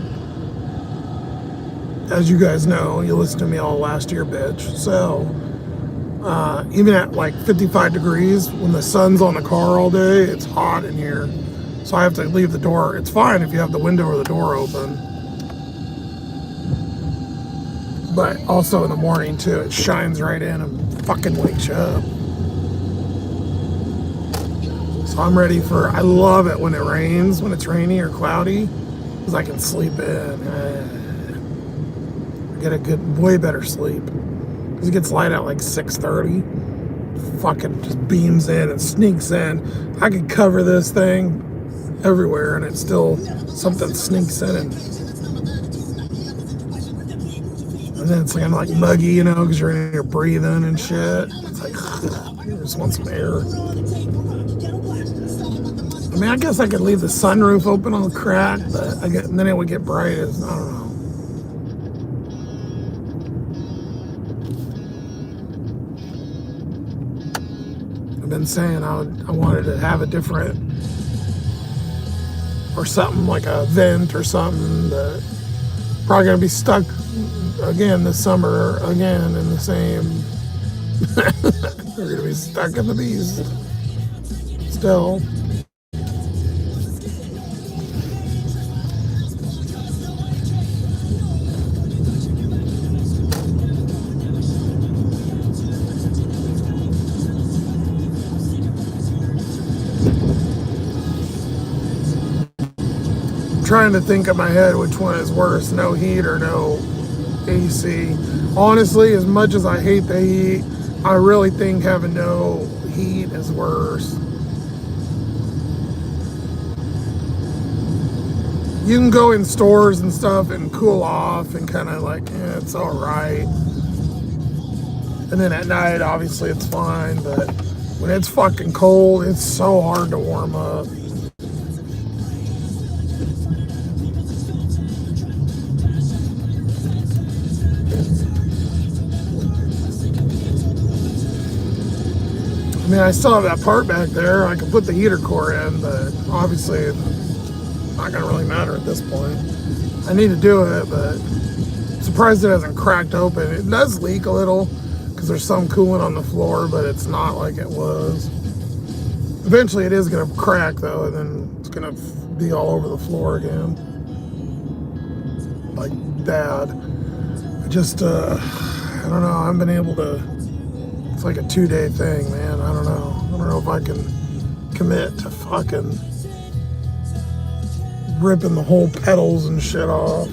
As you guys know, you listened to me all last year, bitch. So even at like 55 degrees, when the sun's on the car all day, it's hot in here. So I have to leave the door. It's fine if you have the window or the door open. But also in the morning too, it shines right in and fucking wakes you up. So I'm ready for, I love it when it rains, when it's rainy or cloudy. because I can sleep in. I get a good, way better sleep. Because it gets light at like 6:30. Fucking just beams in and sneaks in. I could cover this thing everywhere and it's still something sneaks in. And then it's like muggy, you know, because you're in here breathing and shit. It's like, you just want some air. I mean, I guess I could leave the sunroof open on the crack, but then it would get bright as, I don't know. I've been saying I wanted to have a different, or something like a vent or something, but probably gonna be stuck again this summer again in the same. We're gonna be stuck in the beast still. Trying to think in my head which one is worse, no heat or no AC. Honestly, as much as I hate the heat, I really think having no heat is worse. You can go in stores and stuff and cool off and kind of like, yeah, it's all right. And then at night, obviously it's fine, but when it's fucking cold, it's so hard to warm up. I mean, I still have that part back there. I can put the heater core in, but obviously it's not gonna really matter at this point. I need to do it, but I'm surprised it hasn't cracked open. It does leak a little because there's some coolant on the floor, but it's not like it was. Eventually it is gonna crack though, and then it's gonna be all over the floor again. Like bad. I just, I don't know, I haven't been able to. It's like a 2-day thing, man. I don't know. I don't know if I can commit to fucking ripping the whole pedals and shit off.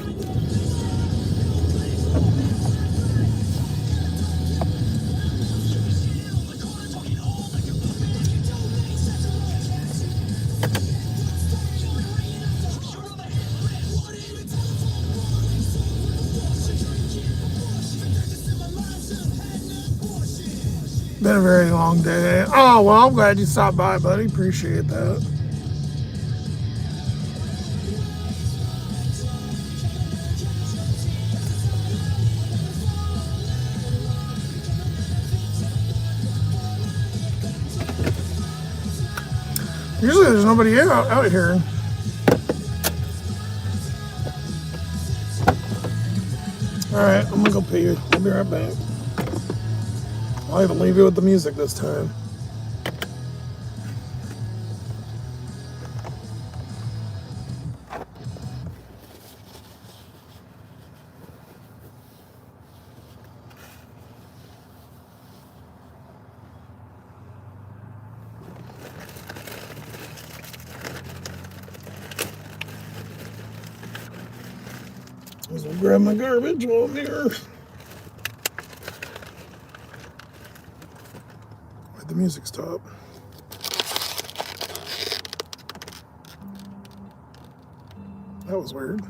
Been a very long day. Oh, well, I'm glad you stopped by, buddy. Appreciate that. Usually there's nobody out here. All right, I'm gonna go pee. I'll be right back. I'll even leave you with the music this time. I'll grab my garbage while I'm here. Where'd the music stop? That was weird.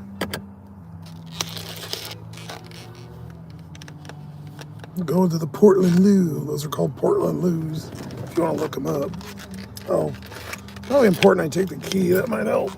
Going to the Portland Loo. Those are called Portland Loos, if you want to look them up. Oh, probably important I take the key. That might help.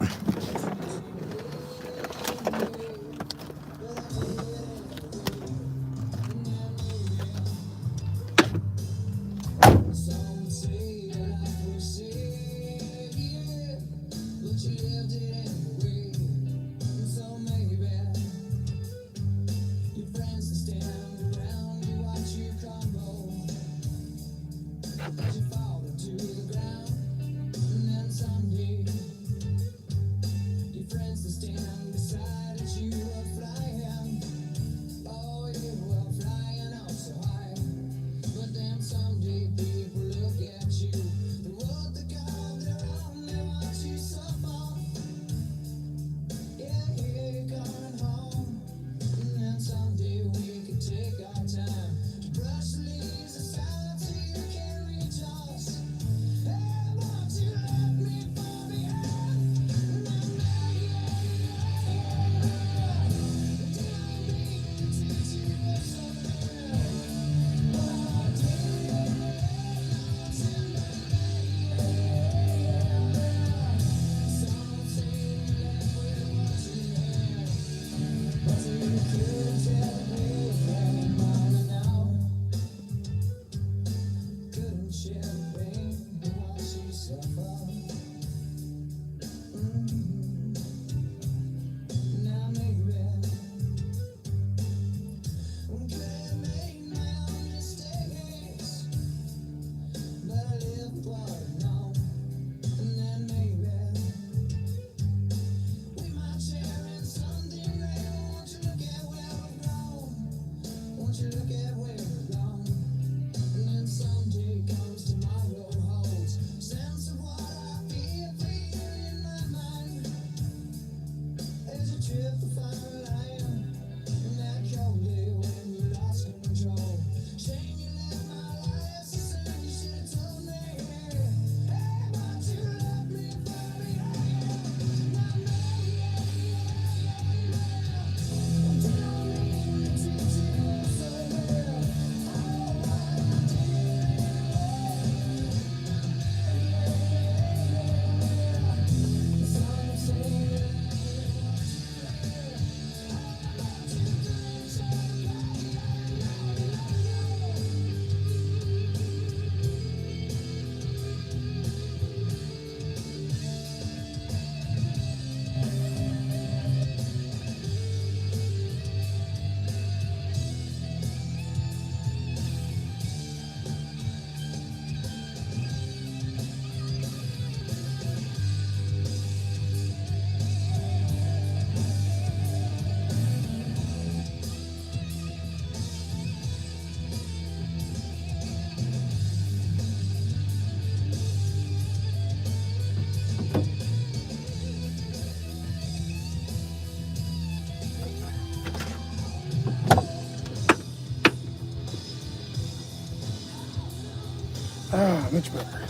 much better.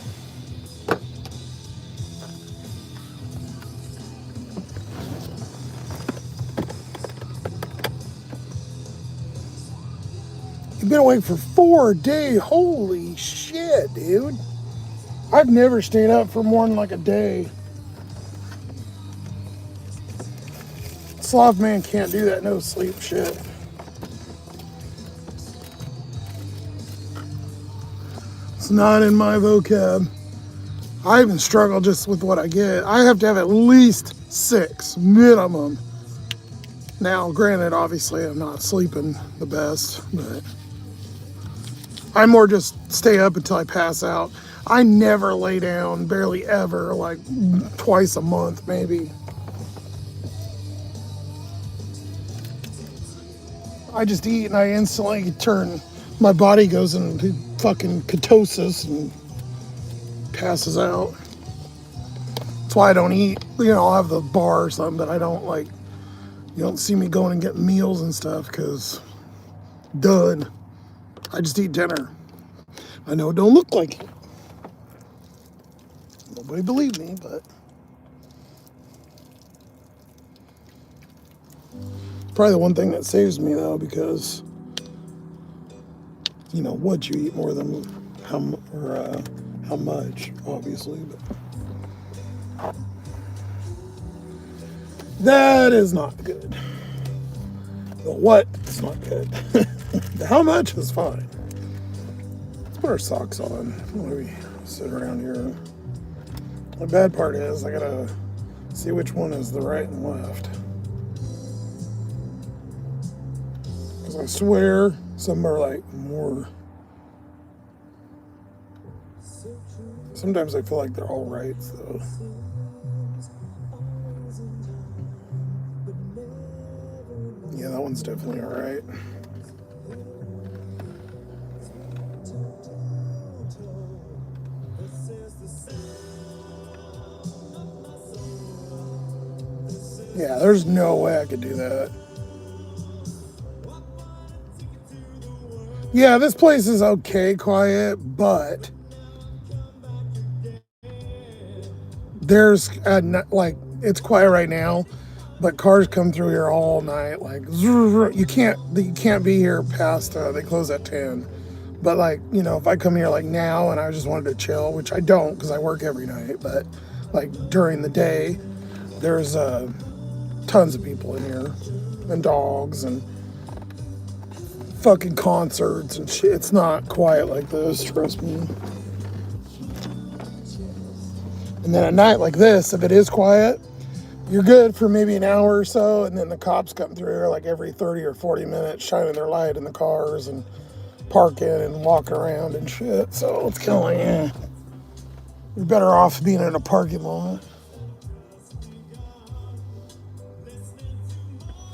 You've been awake for 4 days. Holy shit, dude. I've never stayed up for more than like a day. Sloth-Man can't do that no sleep shit. It's not in my vocab. I even struggle just with what I get. I have to have at least 6 minimum. Now, granted, obviously I'm not sleeping the best, but I more just stay up until I pass out. I never lay down, barely ever, like twice a month maybe. I just eat and I instantly turn, my body goes into fucking ketosis and passes out. That's why I don't eat, I'll have the bar or something, but I don't like, you don't see me going and getting meals and stuff because done. I just eat dinner. I know it don't look like it. Nobody believed me, but probably the one thing that saves me though, because would you eat more than how much, obviously, but that is not good. The what is not good. The how much is fine. Let's put our socks on while we sit around here. The bad part is I gotta see which one is the right and left. Because I swear some are like more. Sometimes I feel like they're all right, so. Yeah, that one's definitely all right. Yeah, there's no way I could do that. Yeah, this place is okay quiet, but there's it's quiet right now, but cars come through here all night. Like you can't be here past they close at 10. But if I come here like now and I just wanted to chill, which I don't because I work every night, but like during the day, there's tons of people in here and dogs and fucking concerts and shit. It's not quiet like this, trust me. And then at night like this, if it is quiet, you're good for maybe an hour or so, and then the cops come through here like every 30 or 40 minutes shining their light in the cars and parking and walking around and shit. So it's kind of like, you're better off being in a parking lot.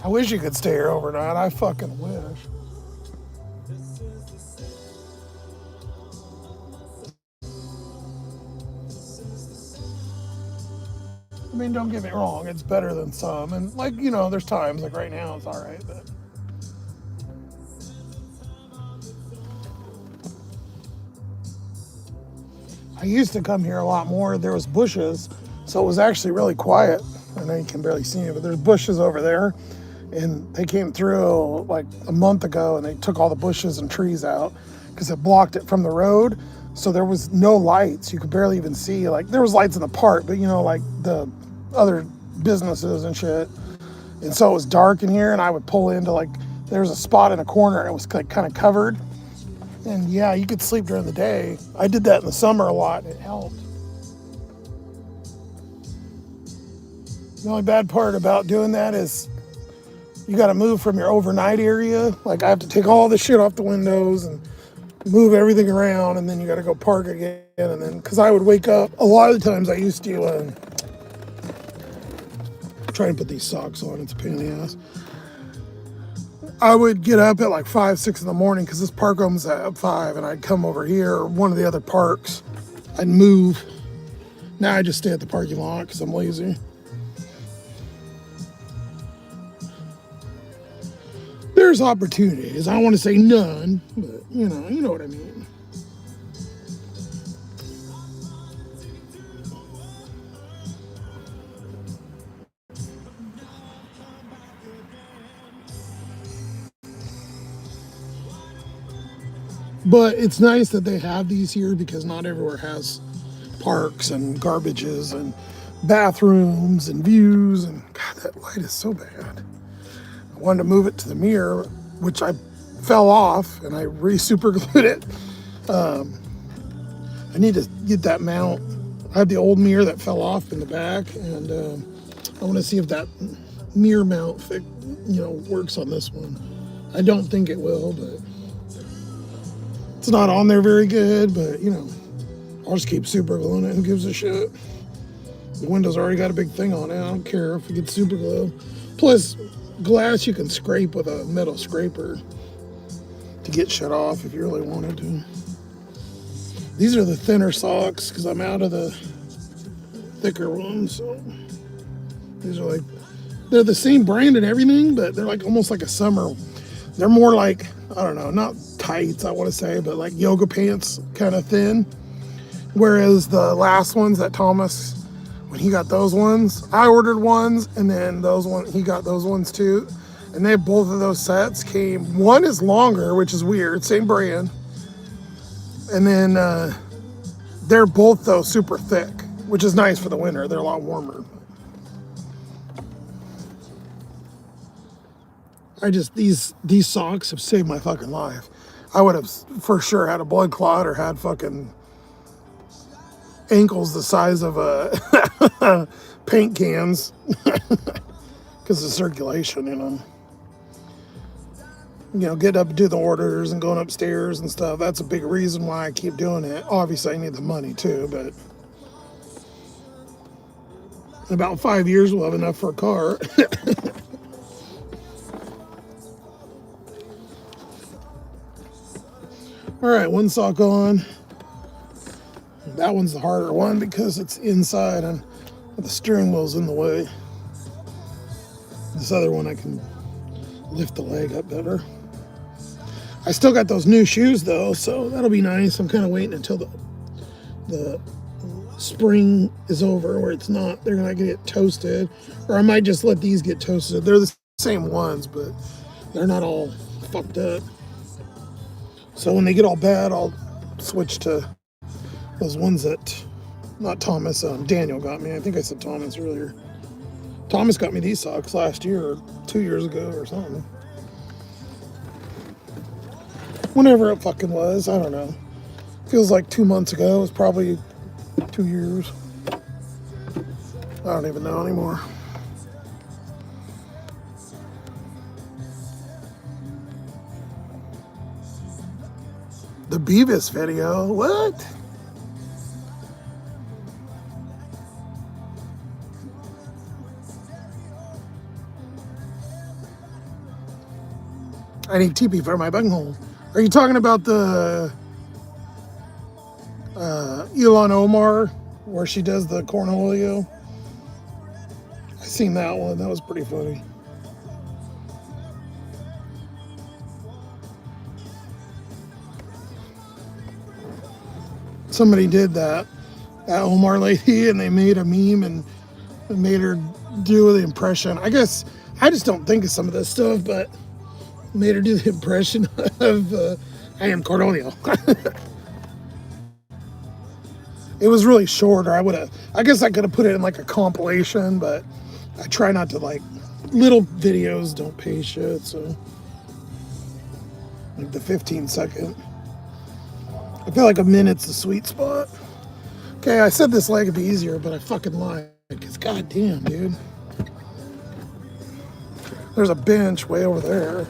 I wish you could stay here overnight. I fucking wish. I mean, don't get me wrong, it's better than some. And there's times like right now it's all right, but I used to come here a lot more. There was bushes, so it was actually really quiet. I know you can barely see me, but there's bushes over there. And they came through like a month ago and they took all the bushes and trees out because it blocked it from the road. So there was no lights. You could barely even see. Like there was lights in the park, but like the other businesses and shit. And so it was dark in here and I would pull into there was a spot in a corner and it was like kind of covered. And yeah, you could sleep during the day. I did that in the summer a lot and it helped. The only bad part about doing that is you got to move from your overnight area. Like I have to take all the shit off the windows and move everything around, and then you got to go park again. And then, because I would wake up, a lot of the times I used to try and put these socks on. It's a pain in the ass. I would get up at like 5, 6 in the morning because this park opens at 5, and I'd come over here or one of the other parks. I'd move. Now I just stay at the parking lot because I'm lazy. There's opportunities. I don't want to say none, but you know what I mean. But it's nice that they have these here because not everywhere has parks and garbages and bathrooms and views. And God, that light is so bad. I wanted to move it to the mirror, which I fell off and I re-super glued it. I need to get that mount. I have the old mirror that fell off in the back, and I want to see if that mirror mount works on this one. I don't think it will, but it's not on there very good. But I'll just keep super gluing it. Who gives a shit? The window's already got a big thing on it. I don't care if it gets super glue. Plus, glass you can scrape with a metal scraper to get shit off if you really wanted to. These are the thinner socks because I'm out of the thicker ones. So these are they're the same brand and everything, but they're like almost like a summer. They're more like, I don't know, not tights, I want to say, but like yoga pants kind of thin. Whereas the last ones that Thomas, when he got those ones, I ordered ones, and then he got those ones too. And both of those sets came, one is longer, which is weird, same brand. And then they're both though super thick, which is nice for the winter. They're a lot warmer. These socks have saved my fucking life. I would have for sure had a blood clot or had fucking ankles the size of paint cans because of circulation, getting up and do the orders and going upstairs and stuff. That's a big reason why I keep doing it. Obviously, I need the money too, but in about 5 years, we'll have enough for a car. All right, one sock on. That one's the harder one because it's inside and the steering wheel's in the way. This other one, I can lift the leg up better. I still got those new shoes though, so that'll be nice. I'm kind of waiting until the spring is over where it's not, they're gonna get toasted, or I might just let these get toasted. They're the same ones, but they're not all fucked up. So when they get all bad, I'll switch to those ones that, not Thomas, Daniel got me. I think I said Thomas earlier. Thomas got me these socks last year or 2 years ago or something. Whenever it fucking was, I don't know. Feels like 2 months ago. It was probably 2 years. I don't even know anymore. The Beavis video, what? I need TP for my bunghole. Are you talking about the Elon Omar, where she does the cornholio? I seen that one. That was pretty funny. Somebody did that Omar lady, and they made a meme and made her do the impression. I guess I just don't think of some of this stuff, but made her do the impression of I am Cornelio. It was really short, or I guess I could have put it in like a compilation, but I try not to, like, little videos don't pay shit, so like the 15-second. I feel like a minute's the sweet spot. Okay, I said this leg would be easier, but I fucking lied, because goddamn, dude. There's a bench way over there.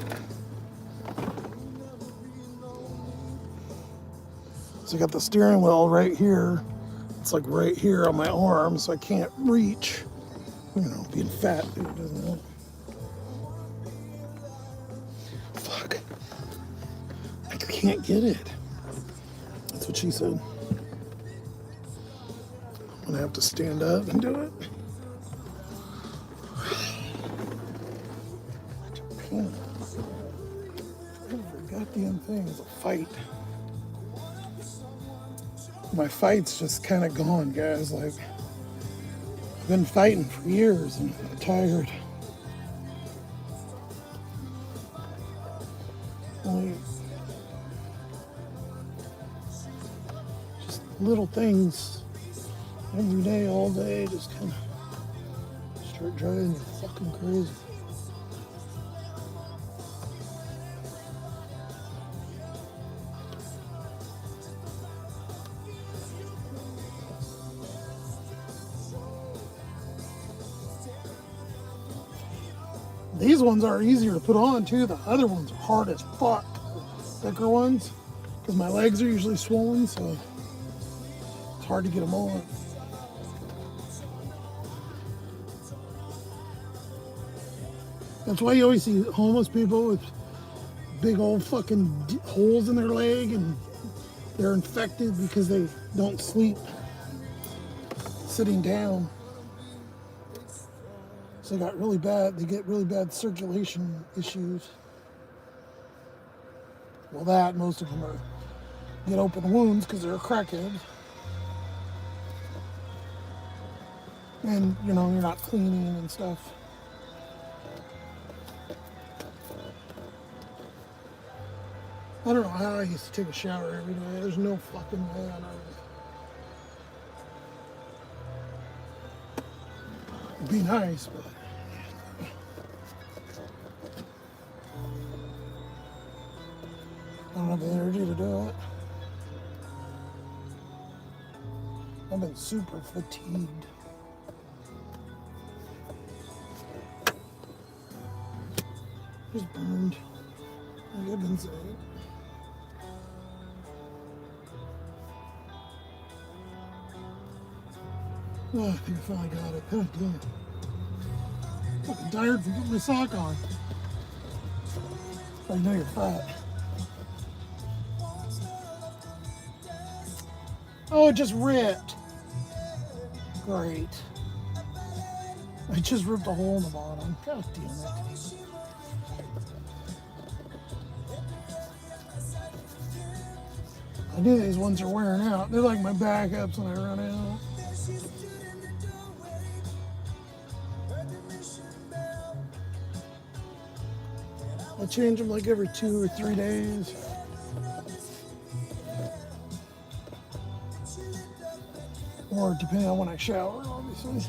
So I got the steering wheel right here. It's like right here on my arm, so I can't reach. Being fat, dude, doesn't it? Fuck. I can't get it. That's what she said. I'm gonna have to stand up and do it. Every goddamn thing is a fight. My fight's just kind of gone, guys. Like, I've been fighting for years and I'm tired. little things every day, all day, just kind of start driving you fucking crazy. These ones are easier to put on too. The other ones are hard as fuck. The thicker ones, because my legs are usually swollen, so it's hard to get them on. That's why you always see homeless people with big old fucking holes in their leg, and they're infected because they don't sleep sitting down. So they get really bad circulation issues. Well, that, most of them get open wounds because they're a crackhead. And, you're not cleaning and stuff. I don't know how I used to take a shower every day. There's no fucking way on earth. It'd be nice, but I don't have the energy to do it. I've been super fatigued. Just burned, like I've been saying. Oh, I think I finally got it. God damn. I'm fucking tired from putting my sock on. I know you're fat. Oh, it just ripped. Great. I just ripped a hole in the bottom. God damn it. I knew these ones are wearing out. They're like my backups when I run out. I change them like every 2 or 3 days. Or depending on when I shower, obviously.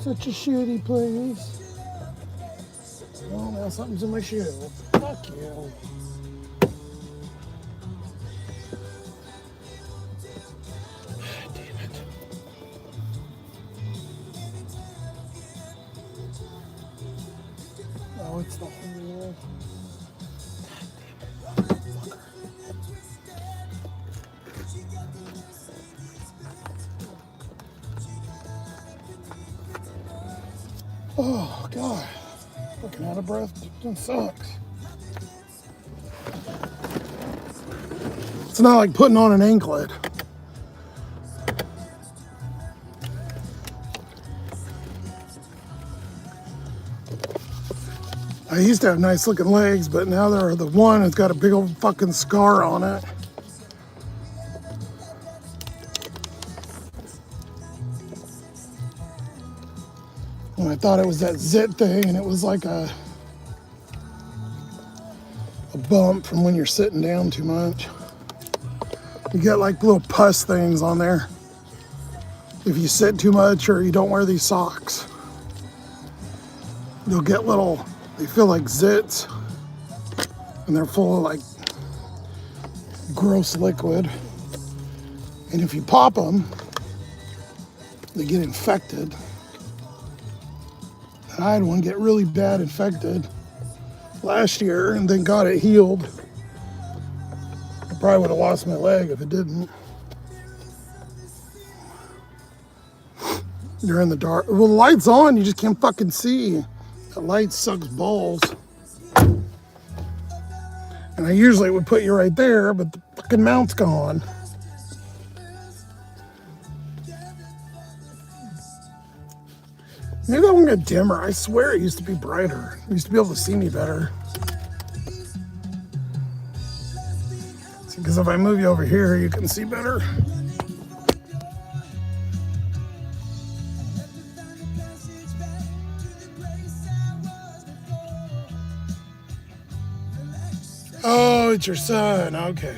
Such a shitty place. Oh, now something's in my shoe. Fuck you. Damn it. Oh, it's the hole. Oh, God. Fucking out of breath. It sucks. It's not like putting on an anklet. I used to have nice looking legs, but now they're the one that's got a big old fucking scar on it. And I thought it was that zit thing, and it was like a bump from when you're sitting down too much. You get like little pus things on there if you sit too much or you don't wear these socks. You'll get little, they feel like zits, and they're full of like gross liquid. And if you pop them, they get infected. And I had one get really bad infected last year and then got it healed. I probably would have lost my leg if it didn't. You're in the dark. Well, the light's on, you just can't fucking see. The light sucks balls. And I usually would put you right there, but the fucking mount's gone. Maybe that one got dimmer. I swear it used to be brighter. You used to be able to see me better. Because if I move you over here, you can see better. Oh, it's your son. Okay.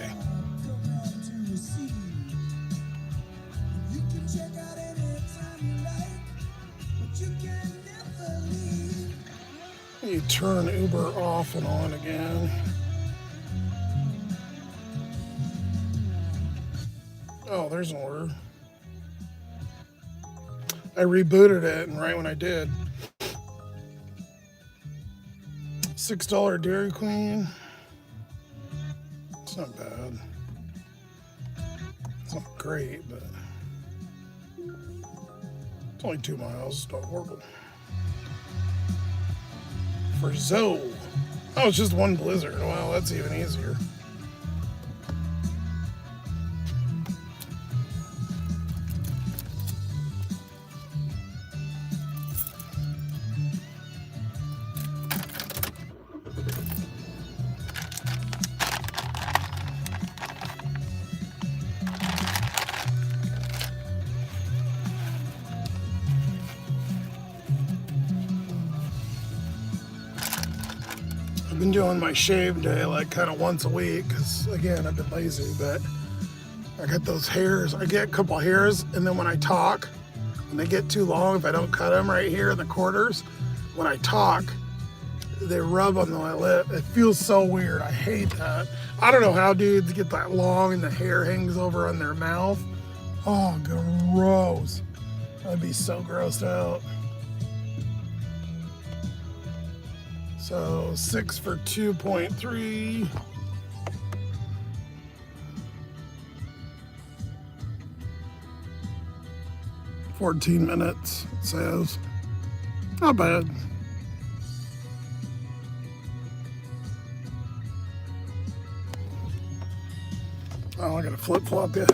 You turn Uber off and on again. Oh, there's an order. I rebooted it, and right when I did, $6 Dairy Queen. It's not bad. It's not great, but it's only 2 miles. It's not horrible. For Zoe. Oh, it's just one blizzard. Wow, that's even easier. I've been doing my shave day like kind of once a week because, again, I've been lazy, but I got those hairs. I get a couple hairs, and then when I talk, when they get too long, if I don't cut them right here in the corners, when I talk, they rub on my lip. It feels so weird. I hate that. I don't know how dudes get that long and the hair hangs over on their mouth. Oh, gross. I'd be so grossed out. So 6 for 2.3. $14 minutes, it says. Not bad. Oh, I gotta flip-flop you.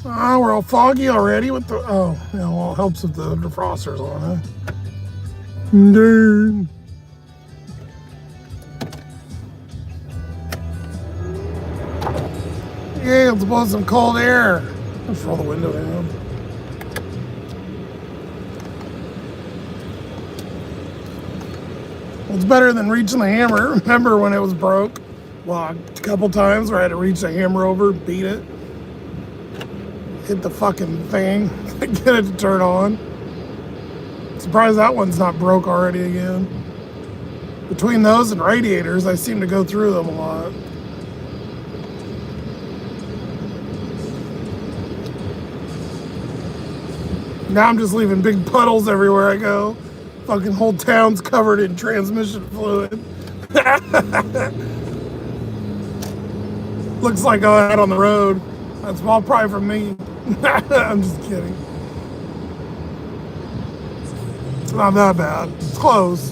Oh, we're all foggy already with the, oh, yeah, well, it helps if the defroster's on, huh? Dang. Yeah, let's blow some cold air. Let's roll the window down. Well, it's better than reaching the hammer. Remember when it was broke? Well, a couple times where I had to reach the hammer over, beat it, hit the fucking thing, get it to turn on. Surprised that one's not broke already again. Between those and radiators, I seem to go through them a lot. Now I'm just leaving big puddles everywhere I go. Fucking whole town's covered in transmission fluid. Looks like I'm out on the road. That's all probably from me. I'm just kidding. It's not that bad. It's close.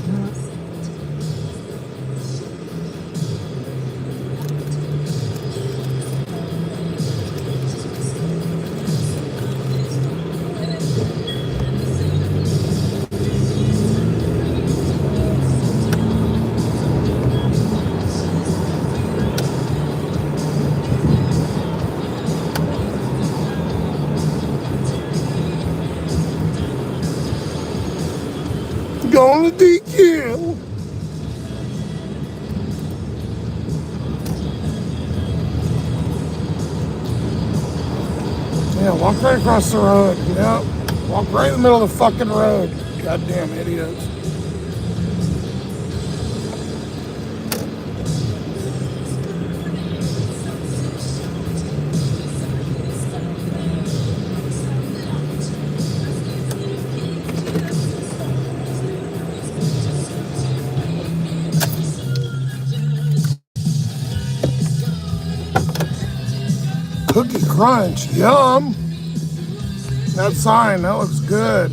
Going to DQ. Yeah, walk right across the road. Yep. Walk right in the middle of the fucking road. Goddamn idiots. Cookie Crunch, yum. That sign, that looks good.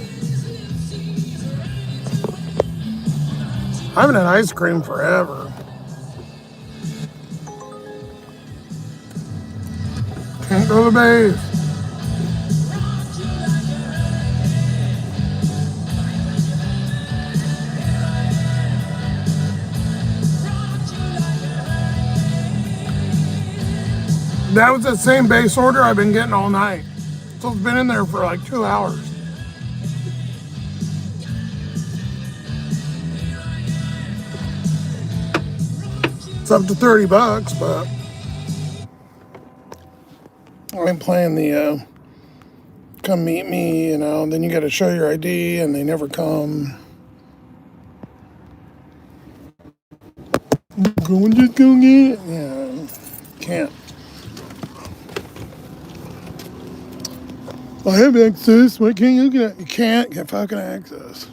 I haven't had ice cream forever. Can't go to the base. That was the same base order I've been getting all night. So it's been in there for like 2 hours. It's up to $30, but I'm playing the come meet me, then you got to show your ID and they never come. Go and just go get it. Yeah, can't. I have access. Why can't you get it? You can't get fucking access.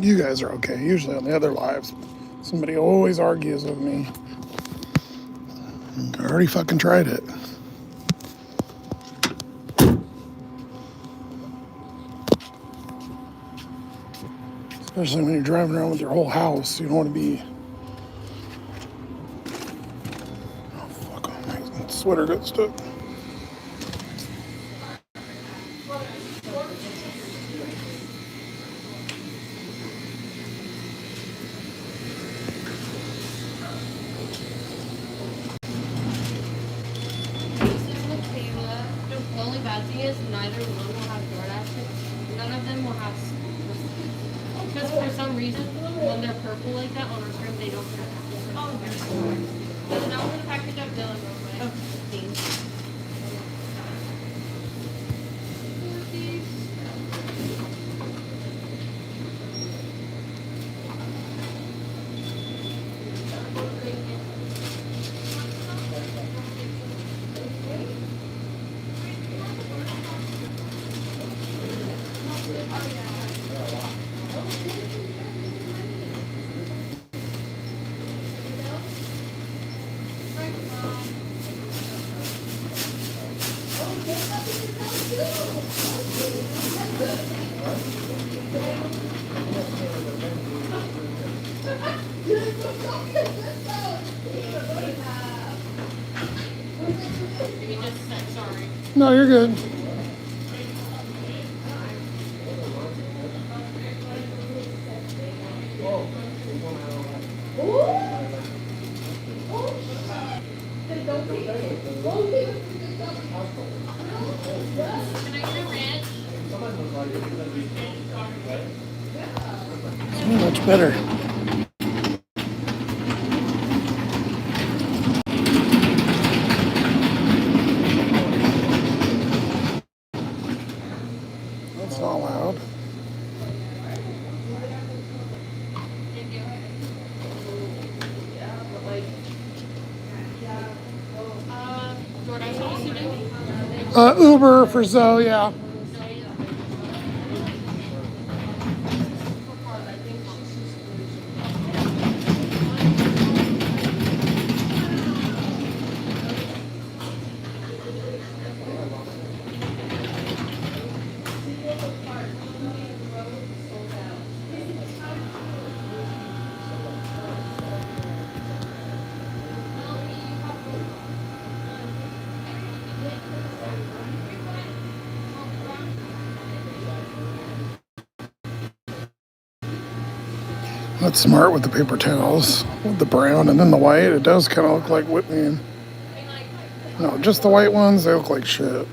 You guys are okay. Usually on the other lives, somebody always argues with me. I already fucking tried it. Especially when you're driving around with your whole house. You don't want to be... Oh, fuck. My sweater got stuck. The only bad thing is neither one will have DoorDash. None of them will have receipts. Because for some reason, when they're purple like that on our screen, they don't have that. Oh, okay. So now we're going to package up Dylan real quick. Okay. Thanks. No, you're good. So much better. That's not loud. Uber for Zoe, yeah. That's smart with the paper towels, with the brown and then the white. It does kind of look like Whitney. No, just the white ones, they look like shit.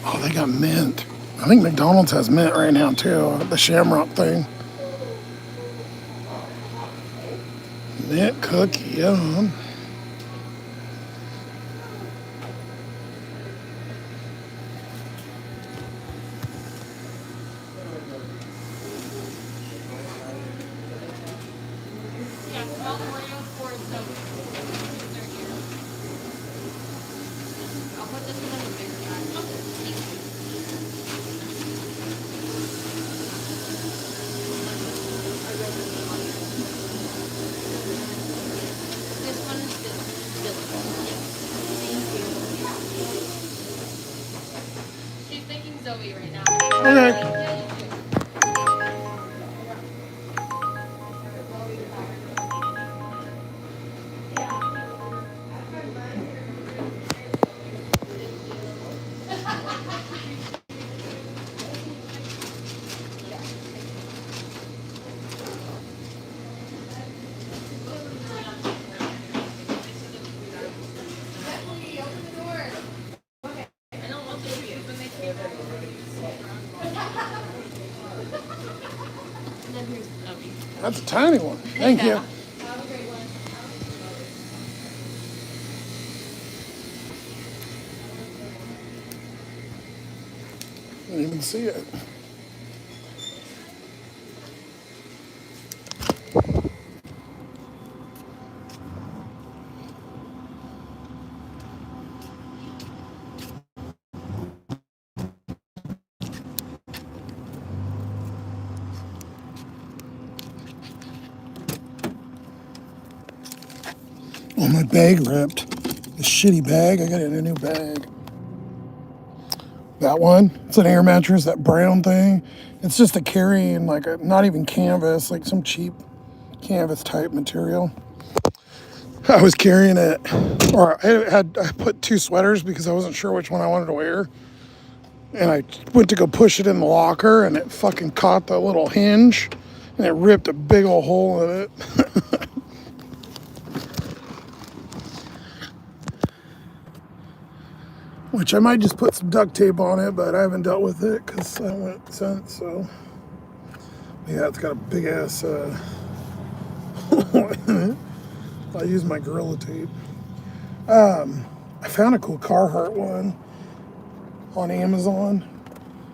Oh, they got mint. I think McDonald's has mint right now too, the Shamrock thing. Mint cookie, yum. Zoe right now. Okay. that's a tiny one. Thank you. Have a great one. Didn't even see it. Oh, my bag ripped. The shitty bag. I got a new bag. That one. It's an air mattress, that brown thing. It's just a carrying, like a, not even canvas, like some cheap canvas type material. I was carrying it, or I put 2 sweaters because I wasn't sure which one I wanted to wear. And I went to go push it in the locker and it fucking caught the little hinge and it ripped a big old hole in it. Which I might just put some duct tape on it, but I haven't dealt with it because I went since, so. Yeah, it's got a big ass hole in it. I'll use my Gorilla Tape. I found a cool Carhartt one on Amazon.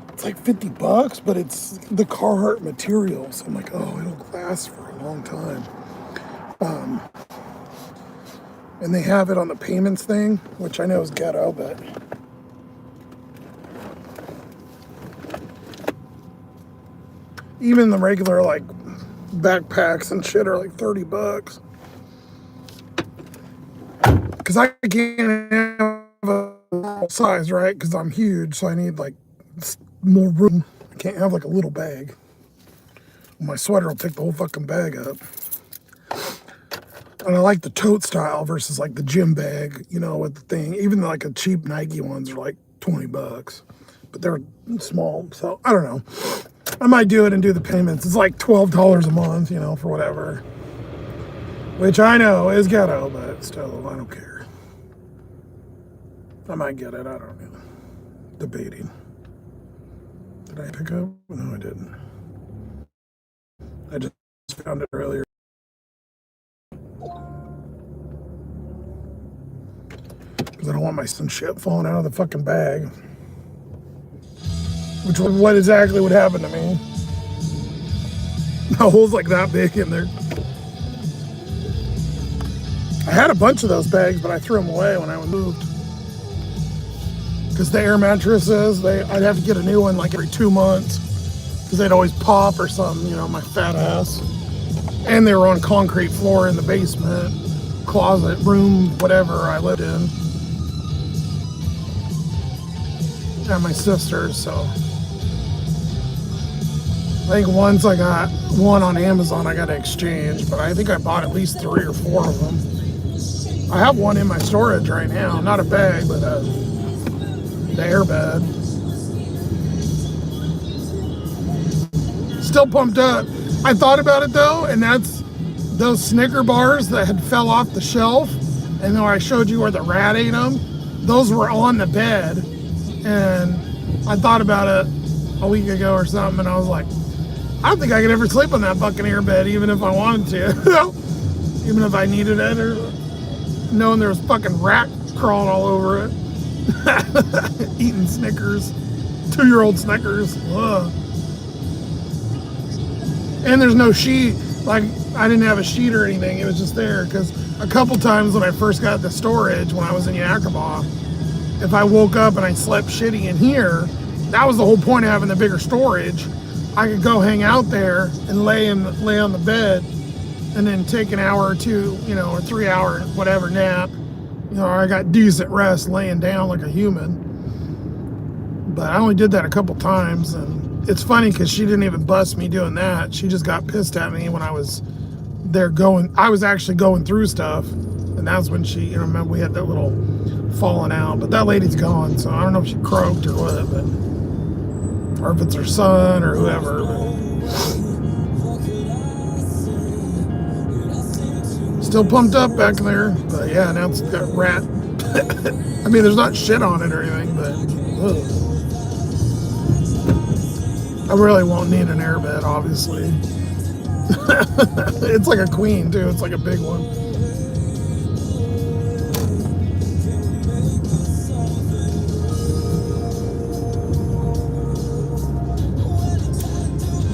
It's like $50, but it's the Carhartt material. So I'm like, oh, it'll last for a long time. And they have it on the payments thing, which I know is ghetto, but even the regular like backpacks and shit are like $30. Because I can't have a normal size, right? Because I'm huge, so I need like more room. I can't have like a little bag. My sweater will take the whole fucking bag up. And I like the tote style versus like the gym bag, you know, with the thing. Even like a cheap Nike ones are like $20, but they're small. So I don't know. I might do it and do the payments. It's like $12 a month, you know, for whatever. Which I know is ghetto, but still, I don't care. I might get it. I don't know. Debating. Did I pick up? No, I didn't. I just found it earlier. Because I don't want my son shit falling out of the fucking bag. Which was what exactly would happen to me. The hole's like that big in there. I had a bunch of those bags, but I threw them away when I moved. Because the air mattresses, I'd have to get a new one like every 2 months. Because they'd always pop or something, you know, my fat ass. And they were on concrete floor in the basement, closet, room, whatever I lived in. And my sisters, so. I think once I got one on Amazon, I got to exchange, but I think I bought at least 3 or 4 of them. I have one in my storage right now, not a bag, but the air bed. Still pumped up. I thought about it though, and that's those Snicker bars that had fell off the shelf, and then I showed you where the rat ate them. Those were on the bed, and I thought about it a week ago or something, and I was like, I don't think I could ever sleep on that fucking air bed, even if I wanted to. Even if I needed it, or knowing there was fucking rat crawling all over it. Eating Snickers. 2-year-old Snickers. Ugh. And there's no sheet. Like, I didn't have a sheet or anything. It was just there. Because a couple times when I first got the storage, when I was in Yakima, if I woke up and I slept shitty in here, that was the whole point of having the bigger storage. I could go hang out there and lay on the bed and then take an hour or 2, you know, or 3-hour, whatever, nap. You know, I got decent rest laying down like a human. But I only did that a couple times, and it's funny because she didn't even bust me doing that. She just got pissed at me when I was there I was actually going through stuff, and that's when she, you know, remember we had that little falling out. But that lady's gone, so I don't know if she croaked or what, or if it's her son or whoever. Still pumped up back there, but yeah, now it's got rat. I mean, there's not shit on it or anything, but ugh. I really won't need an airbed, obviously. It's like a queen too. It's like a big one.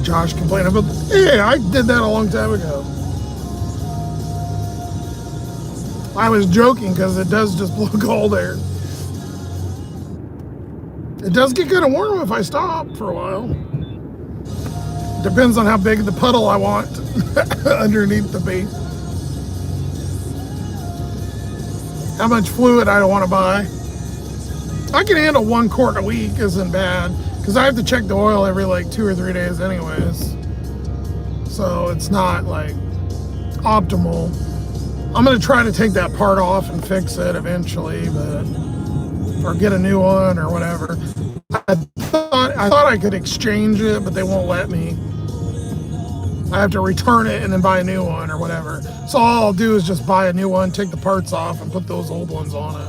Josh complaining about, hey, I did that a long time ago. I was joking because it does just blow cold air. It does get kind of warm if I stop for a while. Depends on how big the puddle I want underneath the bait. How much fluid I want to buy. I can handle 1 quart a week, isn't bad. Because I have to check the oil every like 2 or 3 days anyways. So it's not like optimal. I'm going to try to take that part off and fix it eventually, but or get a new one or whatever. I thought I could exchange it, but they won't let me. I have to return it and then buy a new one or whatever. So all I'll do is just buy a new one, take the parts off, and put those old ones on it.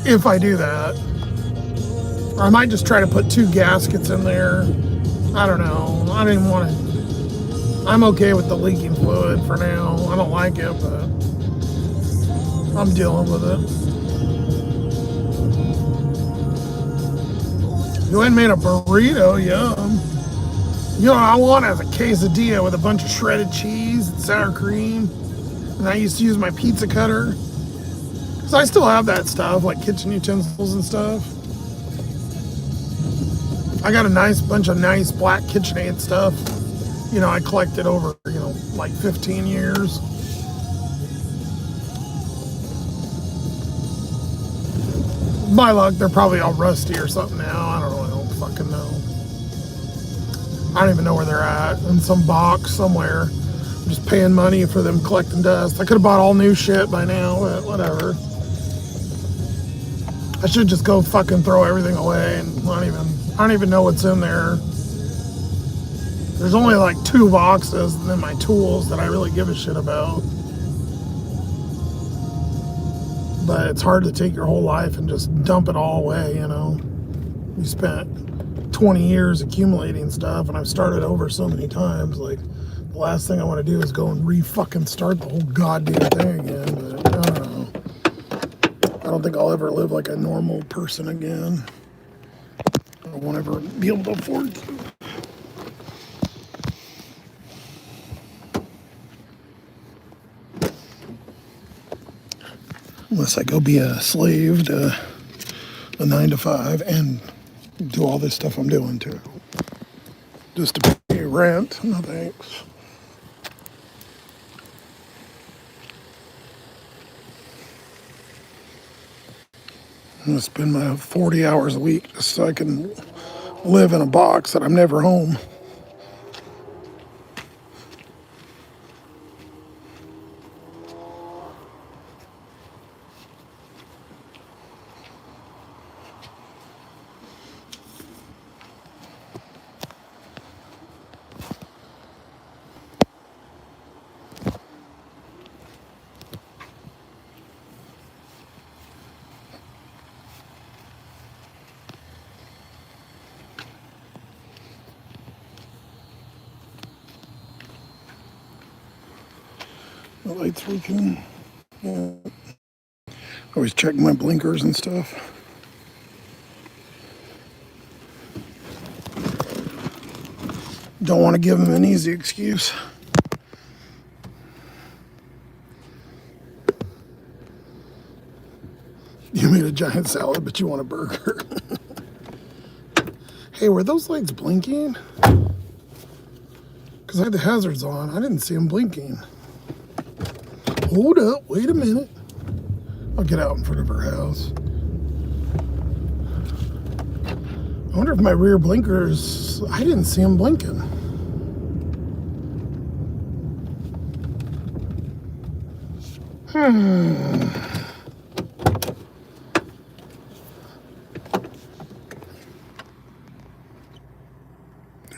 If I do that. Or I might just try to put 2 gaskets in there. I don't know. I don't even want to. I'm okay with the leaking fluid for now. I don't like it, but I'm dealing with it. You went and made a burrito, yum. You know what I want as a quesadilla with a bunch of shredded cheese and sour cream. And I used to use my pizza cutter. Because I still have that stuff, like kitchen utensils and stuff. I got a nice bunch of nice black KitchenAid stuff. You know, I collected over, like 15 years. My luck, they're probably all rusty or something now. I don't know. I don't fucking know. I don't even know where they're at. In some box somewhere. I'm just paying money for them collecting dust. I could have bought all new shit by now, but whatever. I should just go fucking throw everything away and I don't even know what's in there. There's only like 2 boxes and then my tools that I really give a shit about. But it's hard to take your whole life and just dump it all away, You spent 20 years accumulating stuff and I've started over so many times. Like, the last thing I want to do is go and re-fucking start the whole goddamn thing again. But I don't know. I don't think I'll ever live like a normal person again. I won't ever be able to afford to. Unless I go be a slave to a 9 to 5 and do all this stuff I'm doing too. Just to pay rent. No thanks. I'm gonna spend my 40 hours a week just so I can live in a box that I'm never home. The light's working. Yeah. Always check my blinkers and stuff. Don't want to give them an easy excuse. You made a giant salad, but you want a burger. Hey, were those lights blinking? Because I had the hazards on. I didn't see them blinking. Hold up, wait a minute. I'll get out in front of her house. I wonder if my rear blinkers, I didn't see them blinking. There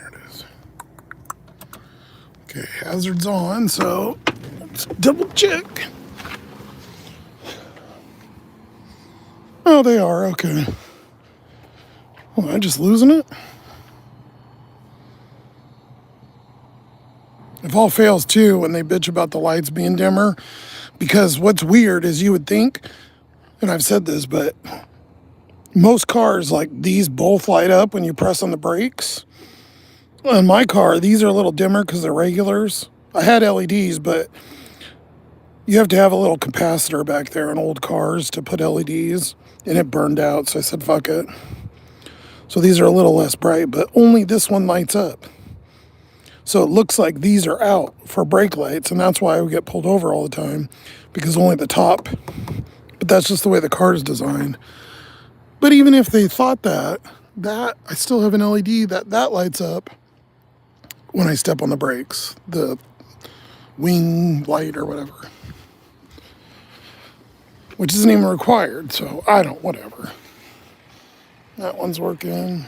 it is. Okay, hazards on, so let's double check. Oh, they are, okay. Am I just losing it? if all fails too, when they bitch about the lights being dimmer, because what's weird is you would think, and I've said this, but most cars like these both light up when you press on the brakes. On my car, these are a little dimmer because they're regulars. I had LEDs, but you have to have a little capacitor back there in old cars to put LEDs, and it burned out, so I said, fuck it. So these are a little less bright, but only this one lights up. So it looks like these are out for brake lights, and that's why we get pulled over all the time, because only the top. But that's just the way the car is designed. But even if they thought that I still have an LED that lights up when I step on the brakes, the wing light or whatever, which isn't even required. So I don't, whatever. That one's working.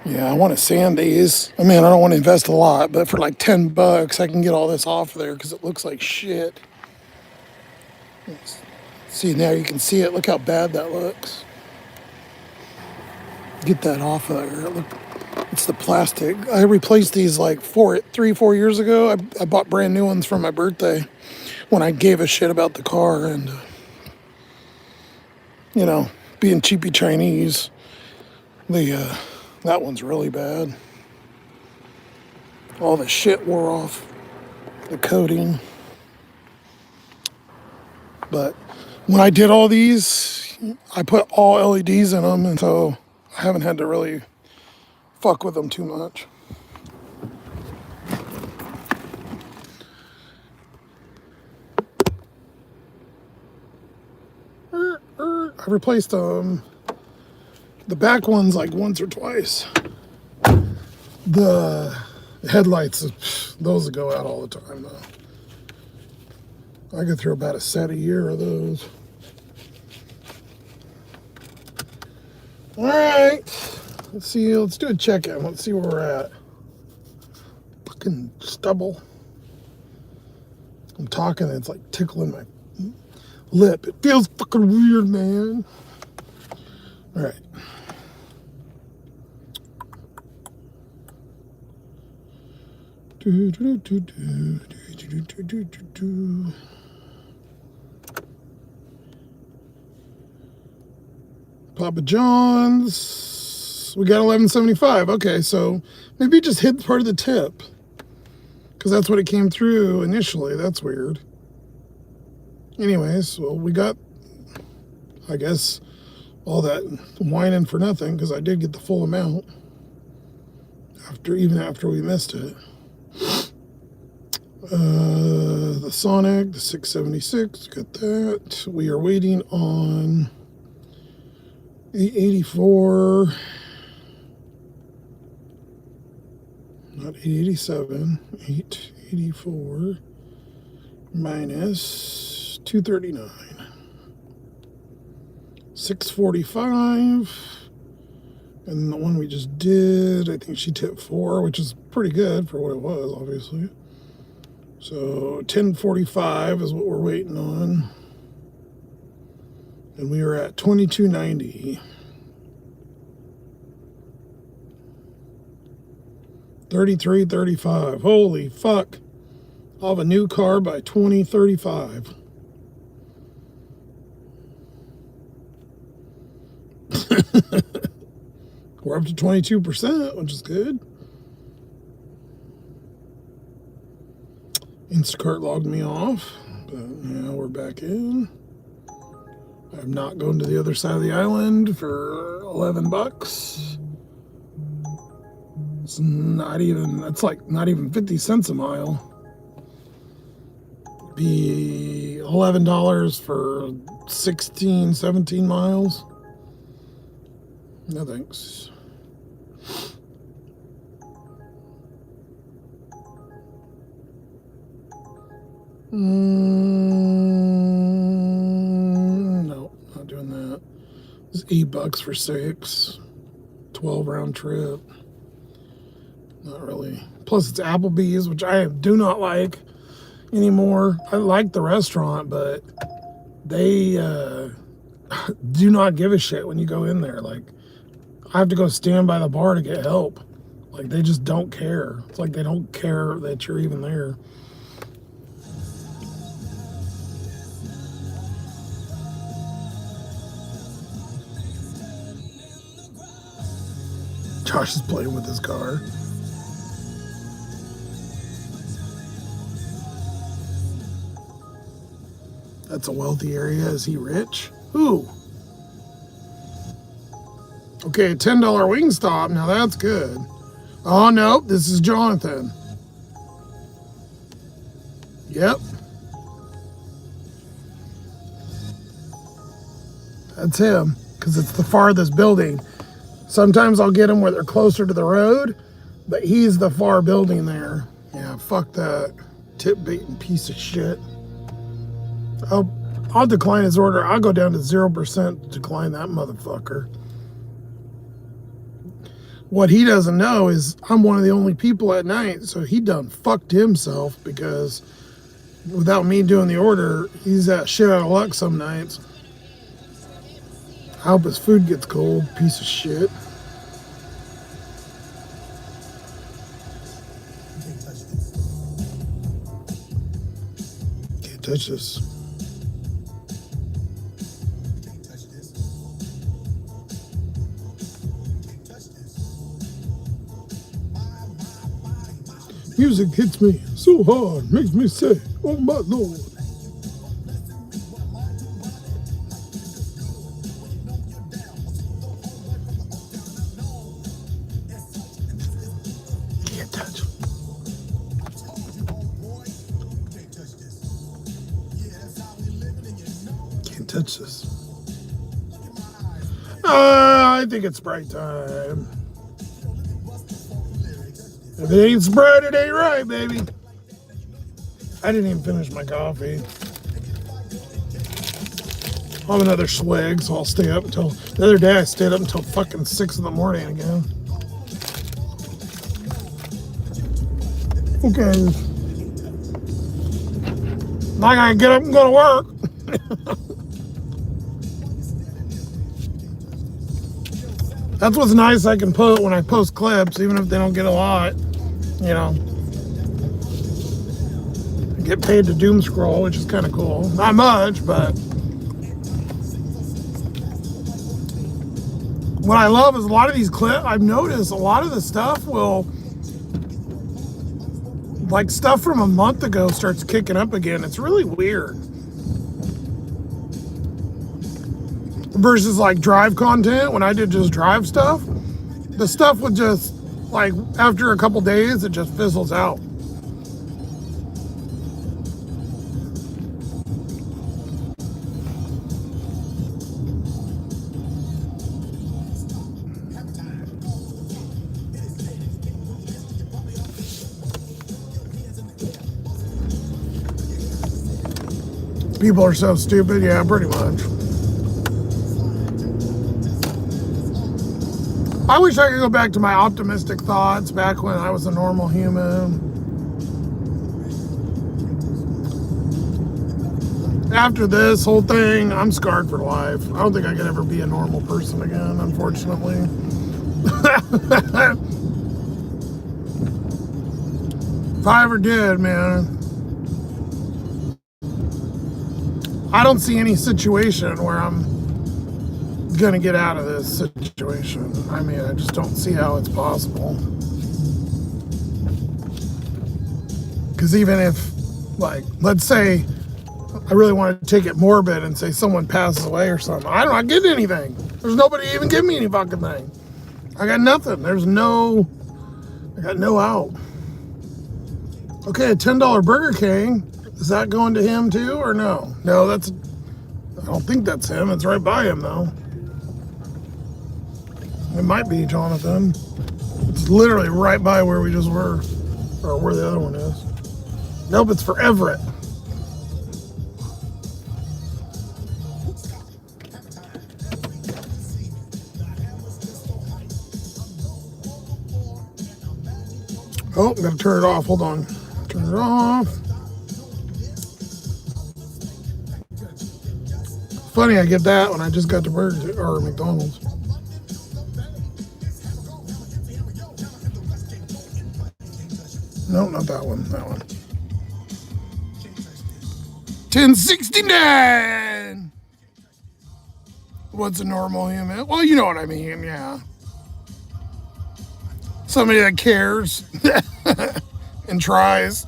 Yeah, I want to sand these. I mean, I don't want to invest a lot, but for like $10, I can get all this off there because it looks like shit. See, now you can see it. Look how bad that looks. Get that off of there. Look, it's the plastic. I replaced these like 3-4 years ago. I bought brand new ones for my birthday when I gave a shit about the car and, you know, being cheapy Chinese. That one's really bad. All the shit wore off the coating. But when I did all these, I put all LEDs in them, and so I haven't had to really fuck with them too much. I replaced them. The back ones like once or twice. The headlights, those go out all the time though. I go through about a set a year of those. All right, let's see. Let's do a check-in. Let's see where we're at. Fucking stubble. I'm talking. It's like tickling my lip. It feels fucking weird, man. All right. Papa John's. We got 1175. Okay, so maybe just hit part of the tip, because that's what it came through initially. That's weird. Anyways, well, we got, I guess, all that whining for nothing, because I did get the full amount even after we missed it. The Sonic, the 676, got that. We are waiting on 884, not 887, 884 minus 239, 645, and the one we just did, I think she tipped 4, which is pretty good for what it was, obviously. So 1045 is what we're waiting on. And we are at 2290. 3335. Holy fuck. I'll have a new car by 2035. We're up to 22%, which is good. Instacart logged me off, but now we're back in. I'm not going to the other side of the island for $11. It's not even, that's like not even 50 cents a mile. Be $11 for 16, 17 miles. No thanks. No, not doing that. It's $8 for 6. 12 round trip. Not really. Plus it's Applebee's, which I do not like anymore. I like the restaurant, but they do not give a shit when you go in there. Like, I have to go stand by the bar to get help. Like they just don't care. It's like they don't care that you're even there. Josh is playing with his car. That's a wealthy area. Is he rich? Who? Okay, $10 Wingstop. Now that's good. Oh, no, this is Jonathan. Yep. That's him, because it's the farthest building. Sometimes I'll get them where they're closer to the road, but he's the far building there. Yeah, fuck that tip-baiting piece of shit. I'll decline his order. I'll go down to 0% to decline that motherfucker. What he doesn't know is I'm one of the only people at night, so he done fucked himself because without me doing the order, he's at shit out of luck some nights. I hope his food gets cold, piece of shit. Can't touch this. Music hits me so hard, makes me say, oh my Lord. Can't touch. Can't touch this. I think it's Sprite time. If it ain't Sprite, it ain't right, baby. I didn't even finish my coffee. I'll have another swig, so I'll stay up until... The other day, I stayed up until fucking 6 in the morning again. Okay. Now I gotta get up and go to work. That's what's nice I can put when I post clips, even if they don't get a lot. You know, I get paid to doom scroll, which is kind of cool. Not much, but what I love is a lot of these clips. I've noticed a lot of the stuff will, like stuff from a month ago starts kicking up again. It's really weird. Versus like drive content, when I did just drive stuff, the stuff would just, like, after a couple days, it just fizzles out. People are so stupid, yeah, pretty much. I wish I could go back to my optimistic thoughts back when I was a normal human. After this whole thing, I'm scarred for life. I don't think I could ever be a normal person again, unfortunately. If I ever did, man, I don't see any situation where I'm gonna get out of this situation. I mean, I just don't see how it's possible. Because even if, like, let's say I really want to take it morbid and say someone passes away or something, I'm not getting anything. There's nobody even giving me any fucking thing. I got nothing. I got no out. Okay, a $10 Burger King. Is that going to him too or no? No, I don't think that's him. It's right by him though. It might be Jonathan. It's literally right by where we just were, or where the other one is. Nope, it's for Everett. Oh, I'm gonna turn it off. Hold on. Turn it off. Funny, I get that when I just got to Burger or McDonald's. No, not that one. That one. 1069. What's a normal human? Well, you know what I mean. Yeah. Somebody that cares and tries.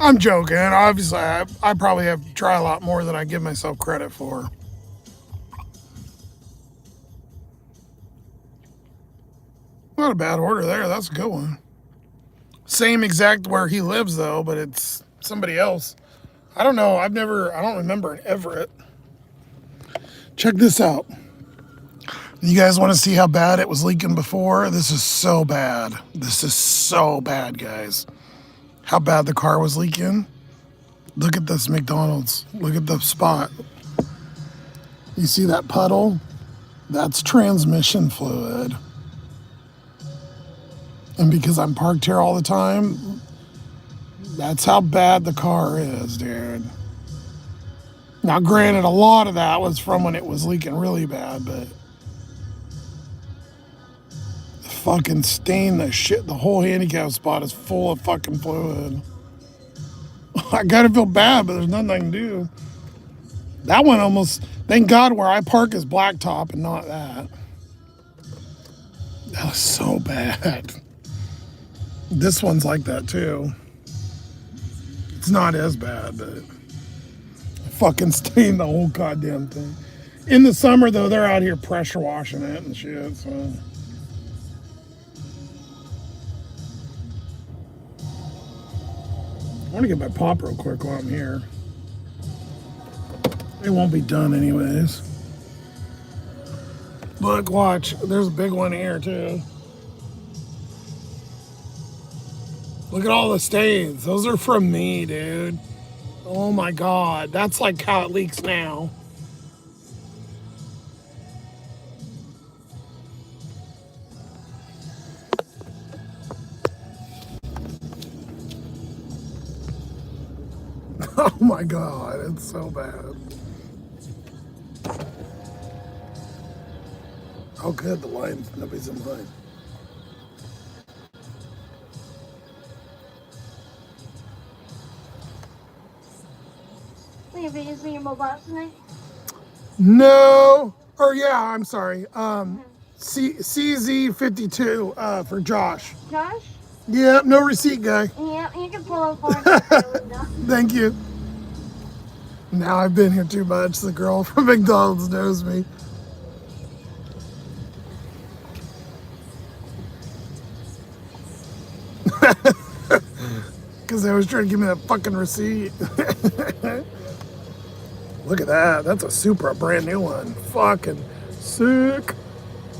I'm joking. Obviously, I probably have to try a lot more than I give myself credit for. Not a bad order there. That's a good one. Same exact where he lives, though, but it's somebody else. I don't know. I don't remember an Everett. Check this out. You guys want to see how bad it was leaking before? This is so bad. This is so bad, guys. How bad the car was leaking. Look at this McDonald's. Look at the spot. You see that puddle? That's transmission fluid. And because I'm parked here all the time, that's how bad the car is, dude. Now, granted, a lot of that was from when it was leaking really bad, but fucking stain the shit. The whole handicap spot is full of fucking fluid. I gotta feel bad, but there's nothing I can do. That one almost, thank God where I park is blacktop and not that. That was so bad. This one's like that too. It's not as bad, but fucking stained the whole goddamn thing. In the summer though, they're out here pressure washing it and shit, so. I want to get my pop real quick while I'm here. It won't be done anyways. Look, watch. There's a big one here too. Look at all the stains. Those are from me, dude. Oh my God. That's like how it leaks now. Oh my God. It's so bad. Oh good, the line. Nobody's in line. Have you using your mobile tonight? No. Or yeah, I'm sorry. CZ52 for Josh. Josh? Yeah, no receipt guy. Yeah, you can pull up for Thank you. Now I've been here too much. The girl from McDonald's knows me. Because they was trying to give me that fucking receipt. Look at that. That's a Supra, brand new one. Fucking sick.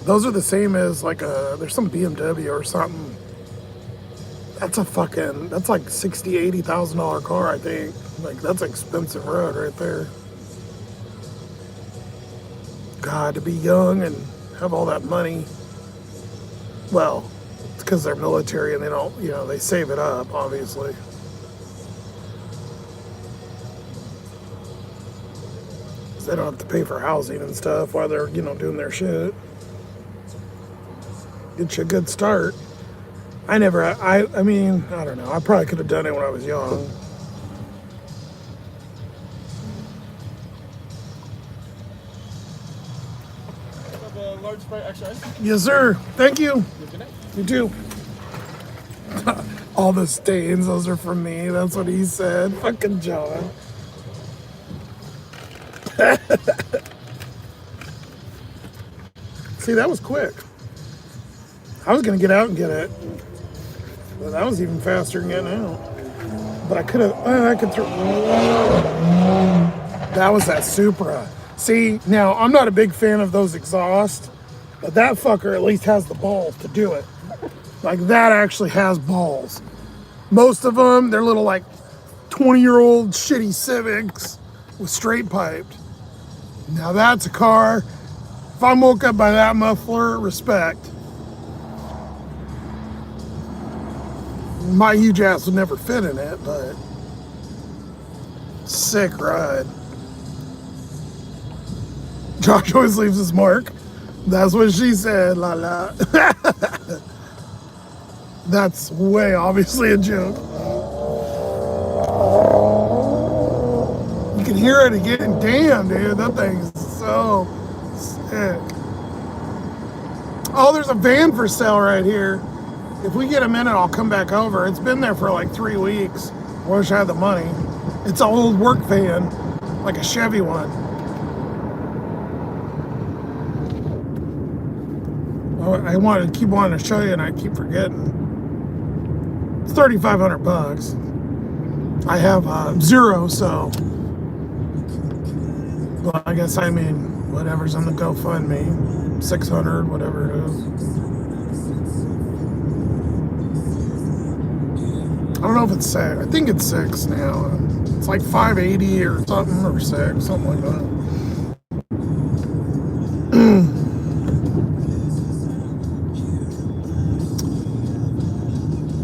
Those are the same as like there's some BMW or something. That's like $60,000, $80,000 car, I think. Like that's an expensive road right there. God, to be young and have all that money. Well, it's because they're military and they don't, they save it up, obviously. They don't have to pay for housing and stuff while they're, doing their shit. Get you a good start. I mean, I don't know. I probably could have done it when I was young. Have a large Sprite extra ice. Yes, sir. Thank you. Good night. You too. All the stains, those are from me. That's what he said. Fucking John. See, that was quick. I was gonna get out and get it. But that was even faster than getting out. But I could have, that was that Supra. See, now I'm not a big fan of those exhausts, but that fucker at least has the balls to do it. Like that actually has balls. Most of them, they're little like 20-year-old shitty Civics with straight piped. Now that's a car. If I'm woke up by that muffler, respect. My huge ass would never fit in it, but sick ride. Josh always leaves his mark. That's what she said, la la. That's way obviously a joke. You can hear it again. Damn, dude, that thing's so sick. Oh, there's a van for sale right here. If we get a minute, I'll come back over. It's been there for like 3 weeks. I wish I had the money. It's an old work van, like a Chevy one. I wanted to keep wanting to show you, and I keep forgetting. It's $3,500. I have zero, so. Well, I guess I mean whatever's on the GoFundMe, 600, whatever it is. I don't know if it's 6. I think it's 6 now. It's like 580 or something, or 6, something like that.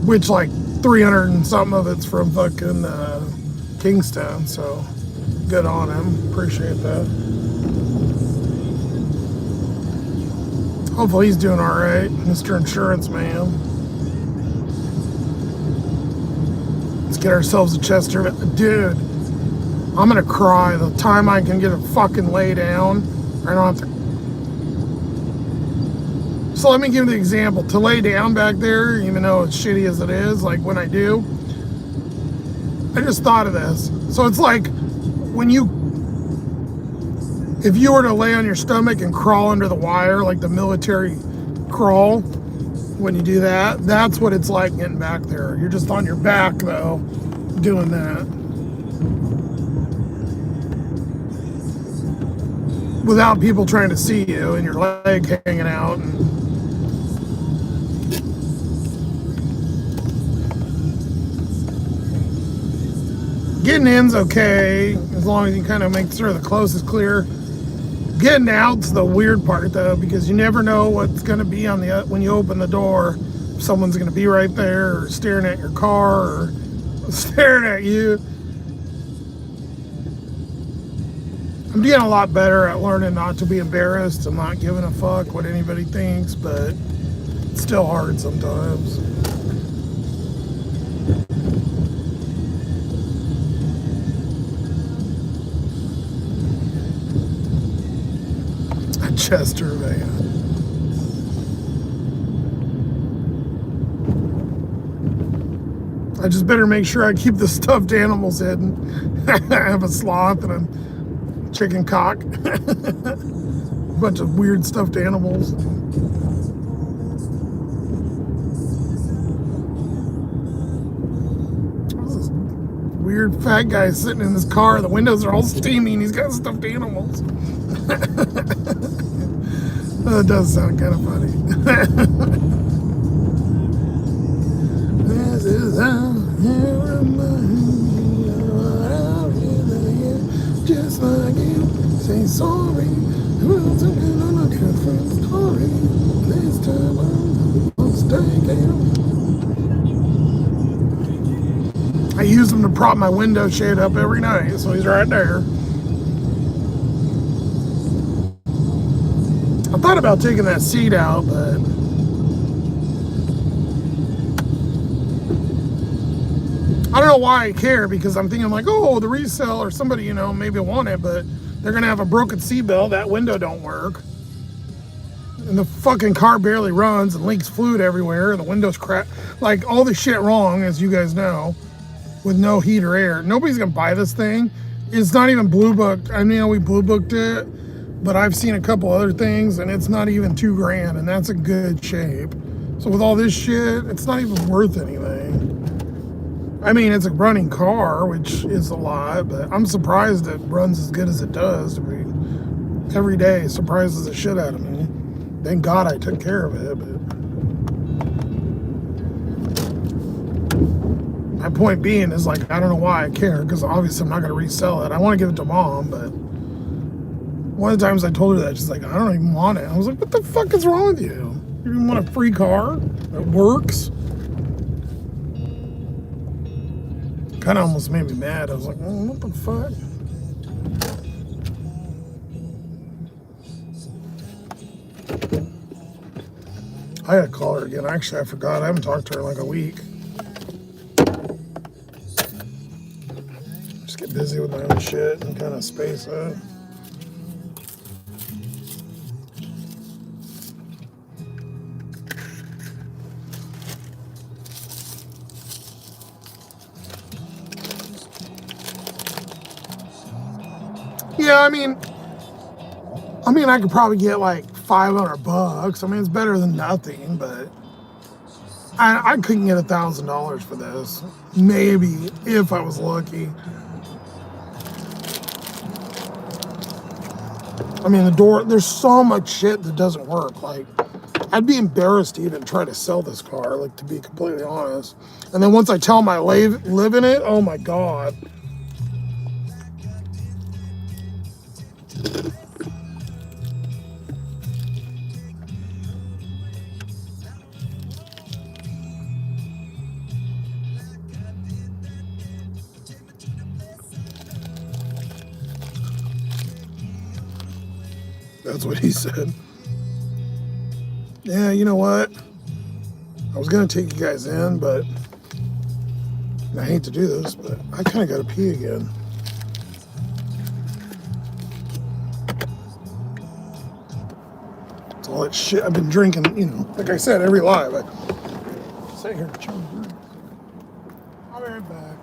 Which, like, 300 and something of it's from fucking Kingston, so good on him. Appreciate that. Hopefully he's doing all right, Mr. Insurance Man. Let's get ourselves a Chester. Dude, I'm gonna cry the time I can get a fucking lay down. I don't have to. So let me give you the example. To lay down back there, even though it's shitty as it is, like when I do, I just thought of this. So it's like when if you were to lay on your stomach and crawl under the wire, like the military crawl, when you do that, that's what it's like getting back there. You're just on your back though, doing that. Without people trying to see you and your leg hanging out. Getting in's okay, as long as you kind of make sure the coast is clear. Getting out's the weird part though, because you never know what's going to be on the when you open the door. If someone's going to be right there, or staring at your car, or staring at you. I'm getting a lot better at learning not to be embarrassed and not giving a fuck what anybody thinks, but it's still hard sometimes. Chester van. I just better make sure I keep the stuffed animals hidden. I have a sloth and a chicken cock. A bunch of weird stuffed animals. There's this weird fat guy sitting in his car. The windows are all steamy and he's got stuffed animals. That does sound kind of funny. This is how you remind me of just like you. Say sorry. About to get on a different story. This time I'm mistaken. I use him to prop my window shade up every night, so he's right there. I thought about taking that seat out, but I don't know why I care, because I'm thinking like, oh, the resale or somebody, you know, maybe want it, but they're gonna have a broken seatbelt, that window don't work, and the fucking car barely runs and leaks fluid everywhere, and the window's cracked, like all the shit wrong, as you guys know, with no heat or air. Nobody's gonna buy this thing. It's not even blue booked. I mean, we blue booked it, but I've seen a couple other things and it's not even $2,000, and that's a good shape. So with all this shit, it's not even worth anything. I mean, it's a running car, which is a lot, but I'm surprised it runs as good as it does. I mean, every day it surprises the shit out of me. Thank God I took care of it, but my point being is, like, I don't know why I care, because obviously I'm not going to resell it. I want to give it to Mom, but one of the times I told her that, she's like, I don't even want it. I was like, what the fuck is wrong with you? You even want a free car that works? Kind of almost made me mad. I was like, oh, what the fuck? I gotta call her again. Actually, I forgot. I haven't talked to her in like a week. Just get busy with my own shit and kind of space out. Yeah, I could probably get like $500. I mean, it's better than nothing, but I couldn't get $1,000 for this. Maybe if I was lucky. I mean, the door, there's so much shit that doesn't work. Like, I'd be embarrassed to even try to sell this car, like, to be completely honest. And then once I tell them I live in it, oh my God. That's what he said. Yeah, you know what? I was gonna take you guys in, but I hate to do this, but I kind of gotta pee again. It's all that shit I've been drinking, like I said, every live. I sit here and chill. I'll be right back.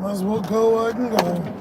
Might as well go, I can go.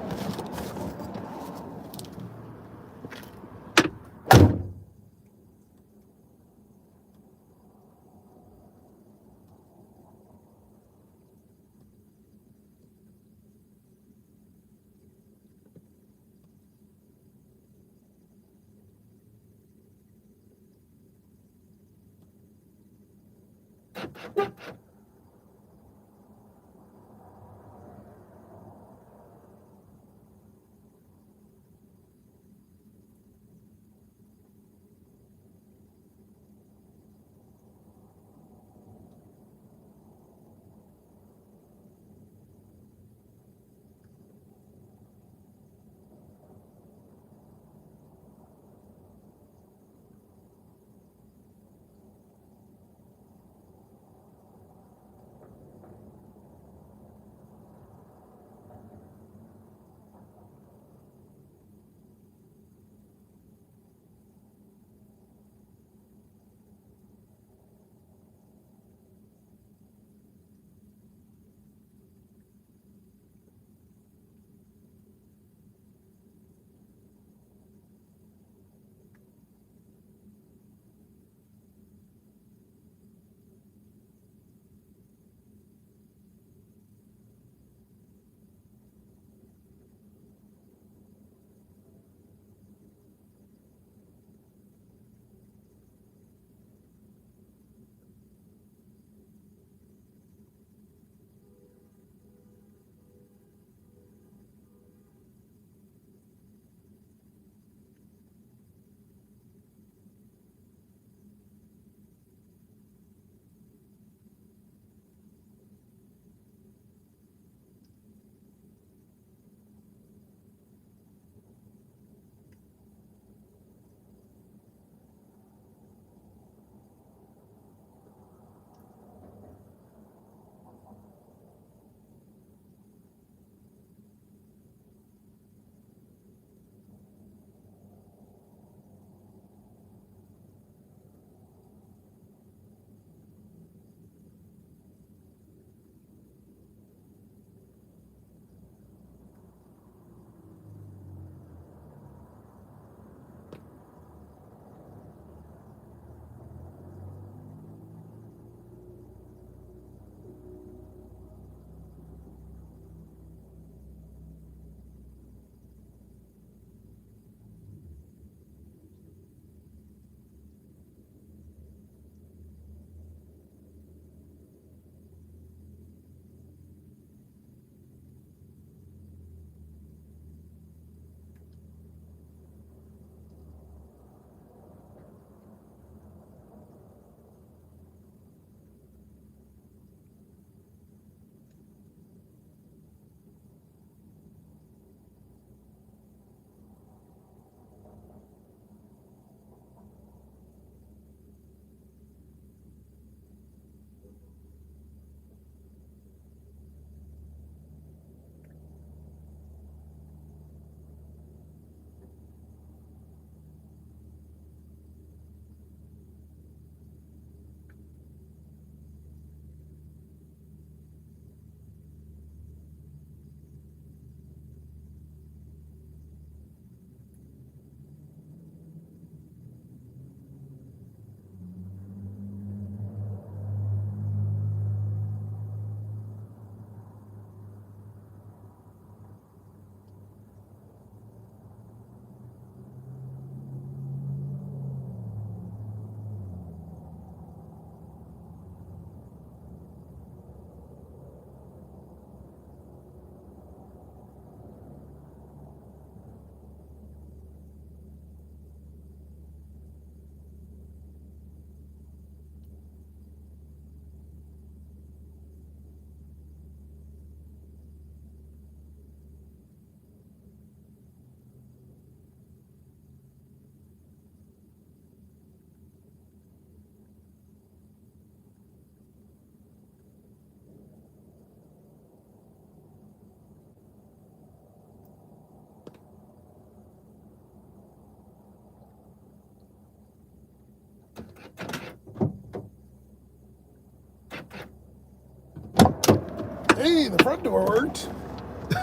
Hey, the front door worked.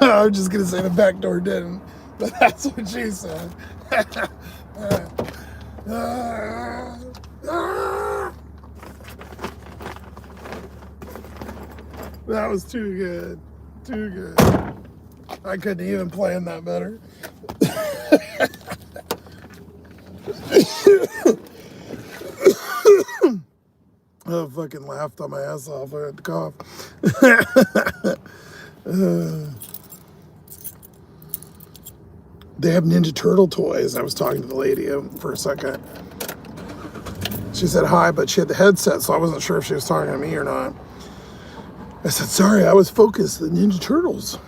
I was just gonna say the back door didn't, but that's what she said. That was too good. Too good. I couldn't even plan that better. I fucking laughed on my ass off. I had to cough. They have Ninja Turtle toys. I was talking to the lady for a second. She said hi, but she had the headset, so I wasn't sure if she was talking to me or not. I said, sorry, I was focused. The Ninja Turtles.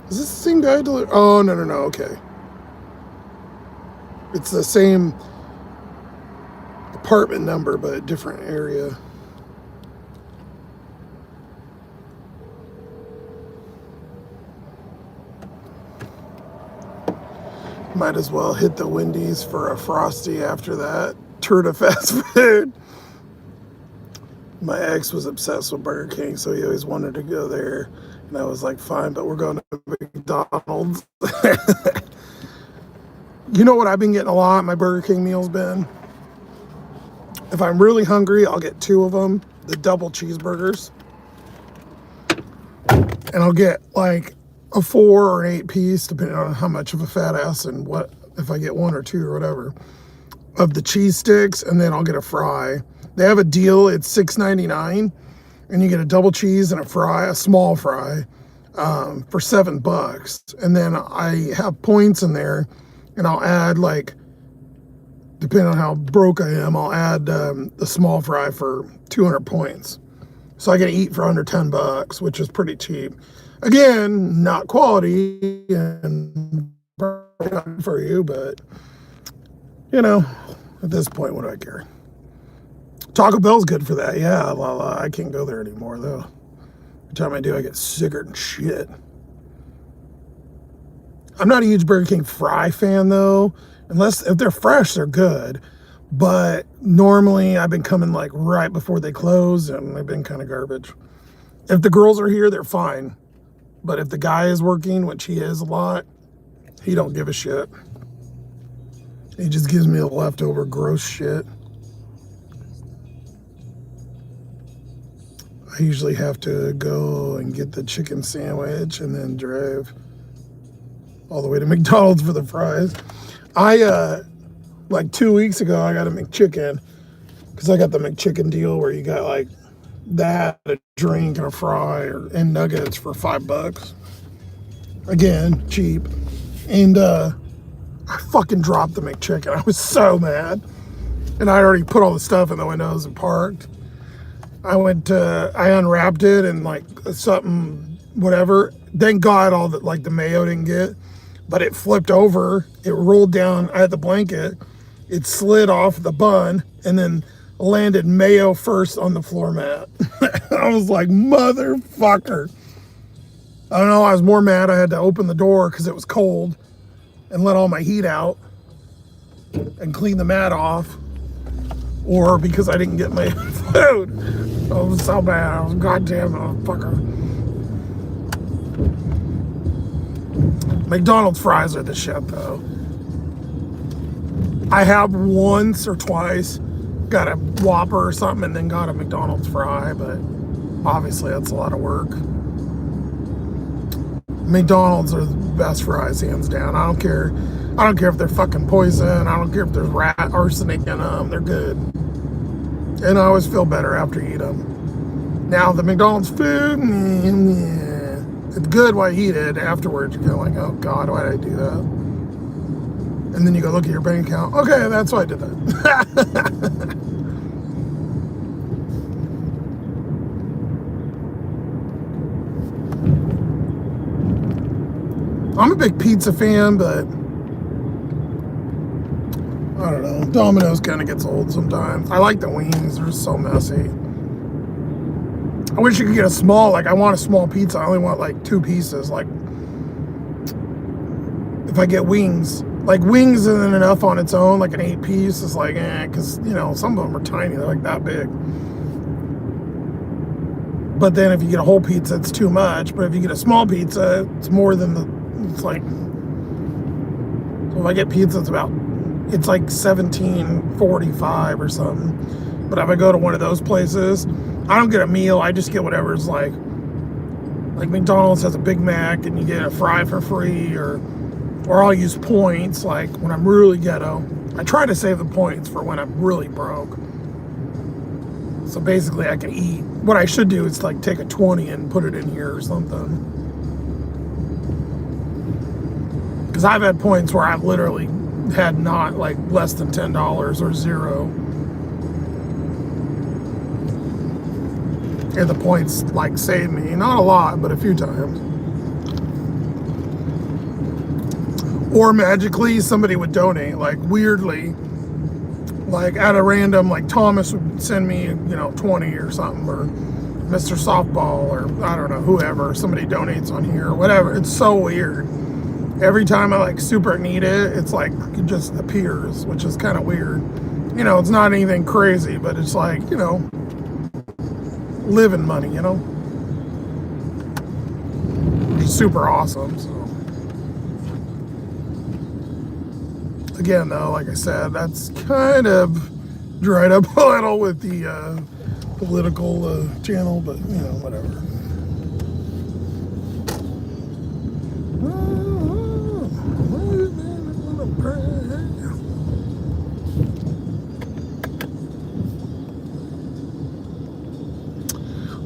Is this the same guy? Oh, no, okay. It's the same apartment number, but a different area. Might as well hit the Wendy's for a Frosty after that. Turd of fast food. My ex was obsessed with Burger King, so he always wanted to go there. And I was like, fine, but we're going to McDonald's. You know what I've been getting a lot? My Burger King meal's been, if I'm really hungry, I'll get 2 of them, the double cheeseburgers. And I'll get like a 4 or an 8 piece, depending on how much of a fat ass and what, if I get 1 or 2 or whatever, of the cheese sticks, and then I'll get a fry. They have a deal, it's $6.99, and you get a double cheese and a fry, a small fry, for $7. And then I have points in there, and I'll add, like, depending on how broke I am, I'll add the small fry for 200 points. So I get to eat for under $10, which is pretty cheap. Again, not quality and probably not for you, but, you know, at this point, what do I care? Taco Bell's good for that. Yeah, I can't go there anymore, though. Every time I do, I get sicker than shit. I'm not a huge Burger King fry fan, though. Unless, if they're fresh, they're good. But normally, I've been coming, like, right before they close, and they've been kind of garbage. If the girls are here, they're fine. But if the guy is working, which he is a lot, he don't give a shit. He just gives me the leftover gross shit. I usually have to go and get the chicken sandwich and then drive all the way to McDonald's for the fries. Like 2 weeks ago, I got a McChicken because I got the McChicken deal where you got like that, a drink and a fry and nuggets for $5. Again, cheap. And I fucking dropped the McChicken. I was so mad. And I already put all the stuff in the windows and parked. I unwrapped it and like something, whatever. Thank God all the, like the mayo didn't get, but it flipped over. It rolled down. I had the blanket. It slid off the bun and then landed mayo first on the floor mat. I was like, motherfucker. I don't know. I was more mad. I had to open the door because it was cold and let all my heat out and clean the mat off. Or because I didn't get my food. I was so bad. I was goddamn motherfucker. McDonald's fries are the shit, though. I have once or twice got a Whopper or something and then got a McDonald's fry, but obviously that's a lot of work. McDonald's are the best fries, hands down. I don't care if they're fucking poison. I don't care if there's arsenic in them. They're good. And I always feel better after you eat them. Now, the McDonald's food, it's good while you eat it. Afterwards, you're like, oh, God, why did I do that? And then you go look at your bank account. Okay, that's why I did that. I'm a big pizza fan, but I don't know. Domino's kind of gets old sometimes. I like the wings. They're so messy. I wish you could get a small, like I want a small pizza. I only want like 2 pieces. Like if I get wings, like wings isn't enough on its own. Like an 8 piece is like, because you know, some of them are tiny. They're like that big. But then if you get a whole pizza, it's too much. But if you get a small pizza, it's more than it's like, so if I get pizza, it's like $17.45 or something. But if I go to one of those places, I don't get a meal. I just get whatever's like McDonald's has a Big Mac and you get a fry for free, or I'll use points like when I'm really ghetto. I try to save the points for when I'm really broke. So basically I can eat. What I should do is like take a 20 and put it in here or something. Because I've had points where I've literally had not like less than $10 or zero. And the points like saved me, not a lot, but a few times. Or magically somebody would donate, like weirdly, like at a random, like Thomas would send me, 20 or something, or Mr. Softball, or I don't know, whoever, somebody donates on here, or whatever. It's so weird. Every time I like super need it, it's like it just appears, which is kind of weird. It's not anything crazy, but it's like, living money, which is super awesome. So again, though, like I said, that's kind of dried up a little with the political channel, but whatever.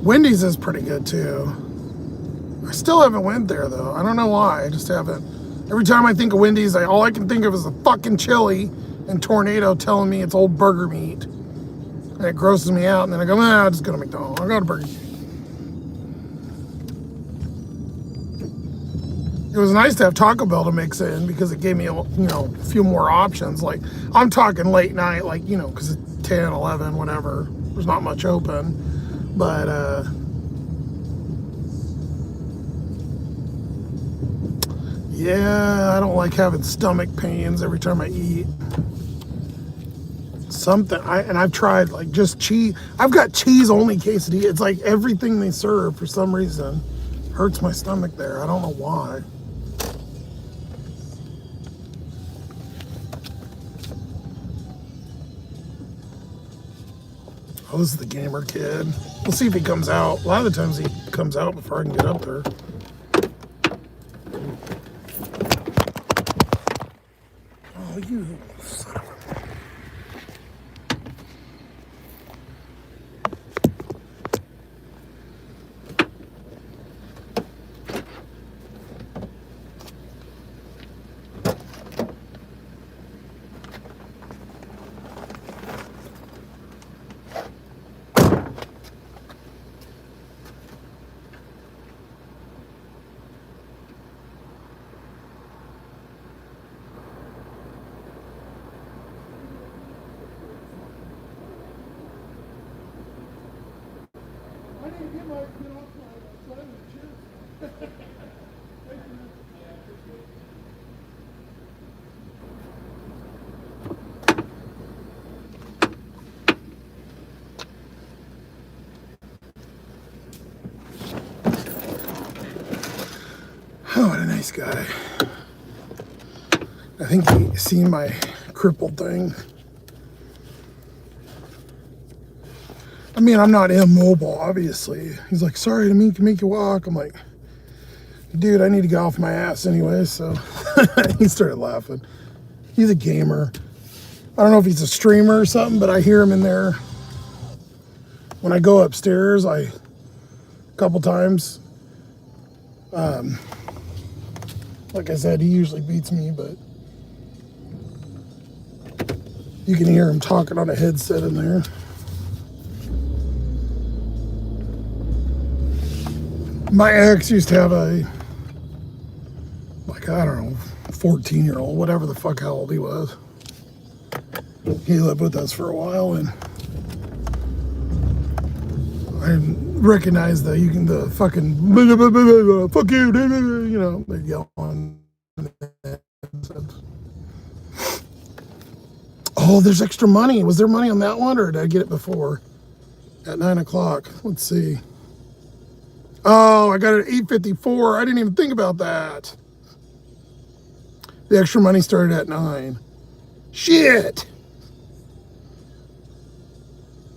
Wendy's is pretty good too. I still haven't went there though. I don't know why. I just haven't. Every time I think of Wendy's, all I can think of is the fucking chili and Tornado telling me it's old burger meat, and it grosses me out. And then I go, I'll just go to McDonald's. I'll go to Burger King. It was nice to have Taco Bell to mix in because it gave me a few more options. Like I'm talking late night, like because it's 10, 11, whatever. There's not much open. But yeah, I don't like having stomach pains every time I eat. I've tried like just cheese. I've got cheese only quesadilla. It's like everything they serve for some reason hurts my stomach there. I don't know why. Oh, this is the gamer kid. We'll see if he comes out. A lot of the times he comes out before I can get up there. Oh, you son of a... Oh, what a nice guy. I think he's seen my crippled thing. I mean, I'm not immobile, obviously. He's like, sorry, I didn't make you walk. I'm like, dude, I need to get off my ass anyway. So he started laughing. He's a gamer. I don't know if he's a streamer or something, but I hear him in there. When I go upstairs, a couple times. Like I said, he usually beats me, but you can hear him talking on a headset in there. My ex used to have I don't know, 14-year-old, whatever the fuck how old he was. He lived with us for a while, and I recognize the fucking fuck you, they yell on. Oh, there's extra money. Was there money on that one, or did I get it before? At 9 o'clock. Let's see. Oh, I got it at 8:54. I didn't even think about that. The extra money started at 9. Shit.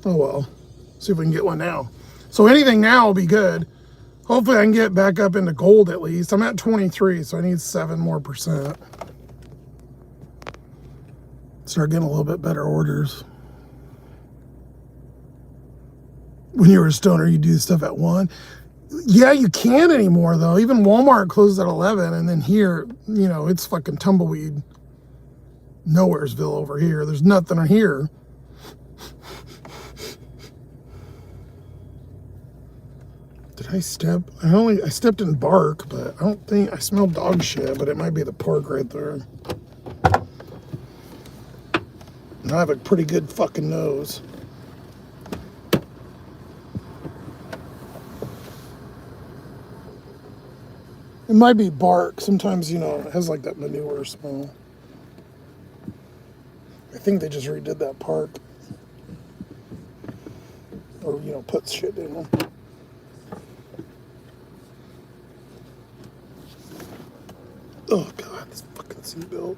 Oh well. See if we can get one now. So anything now will be good. Hopefully I can get back up into gold at least. I'm at 23, so I need 7% more. Start getting a little bit better orders. When you were a stoner, you do stuff at 1. Yeah, you can't anymore though. Even Walmart closes at 11, and then here, you know, it's fucking tumbleweed. Nowheresville over here. There's nothing here. Did I step? I stepped in bark, but I don't think I smelled dog shit, but it might be the pork right there. And I have a pretty good fucking nose. It might be bark. Sometimes, you know, it has like that manure smell. I think they just redid that park. Or, you know, put shit in them. Oh, God, this fucking seatbelt.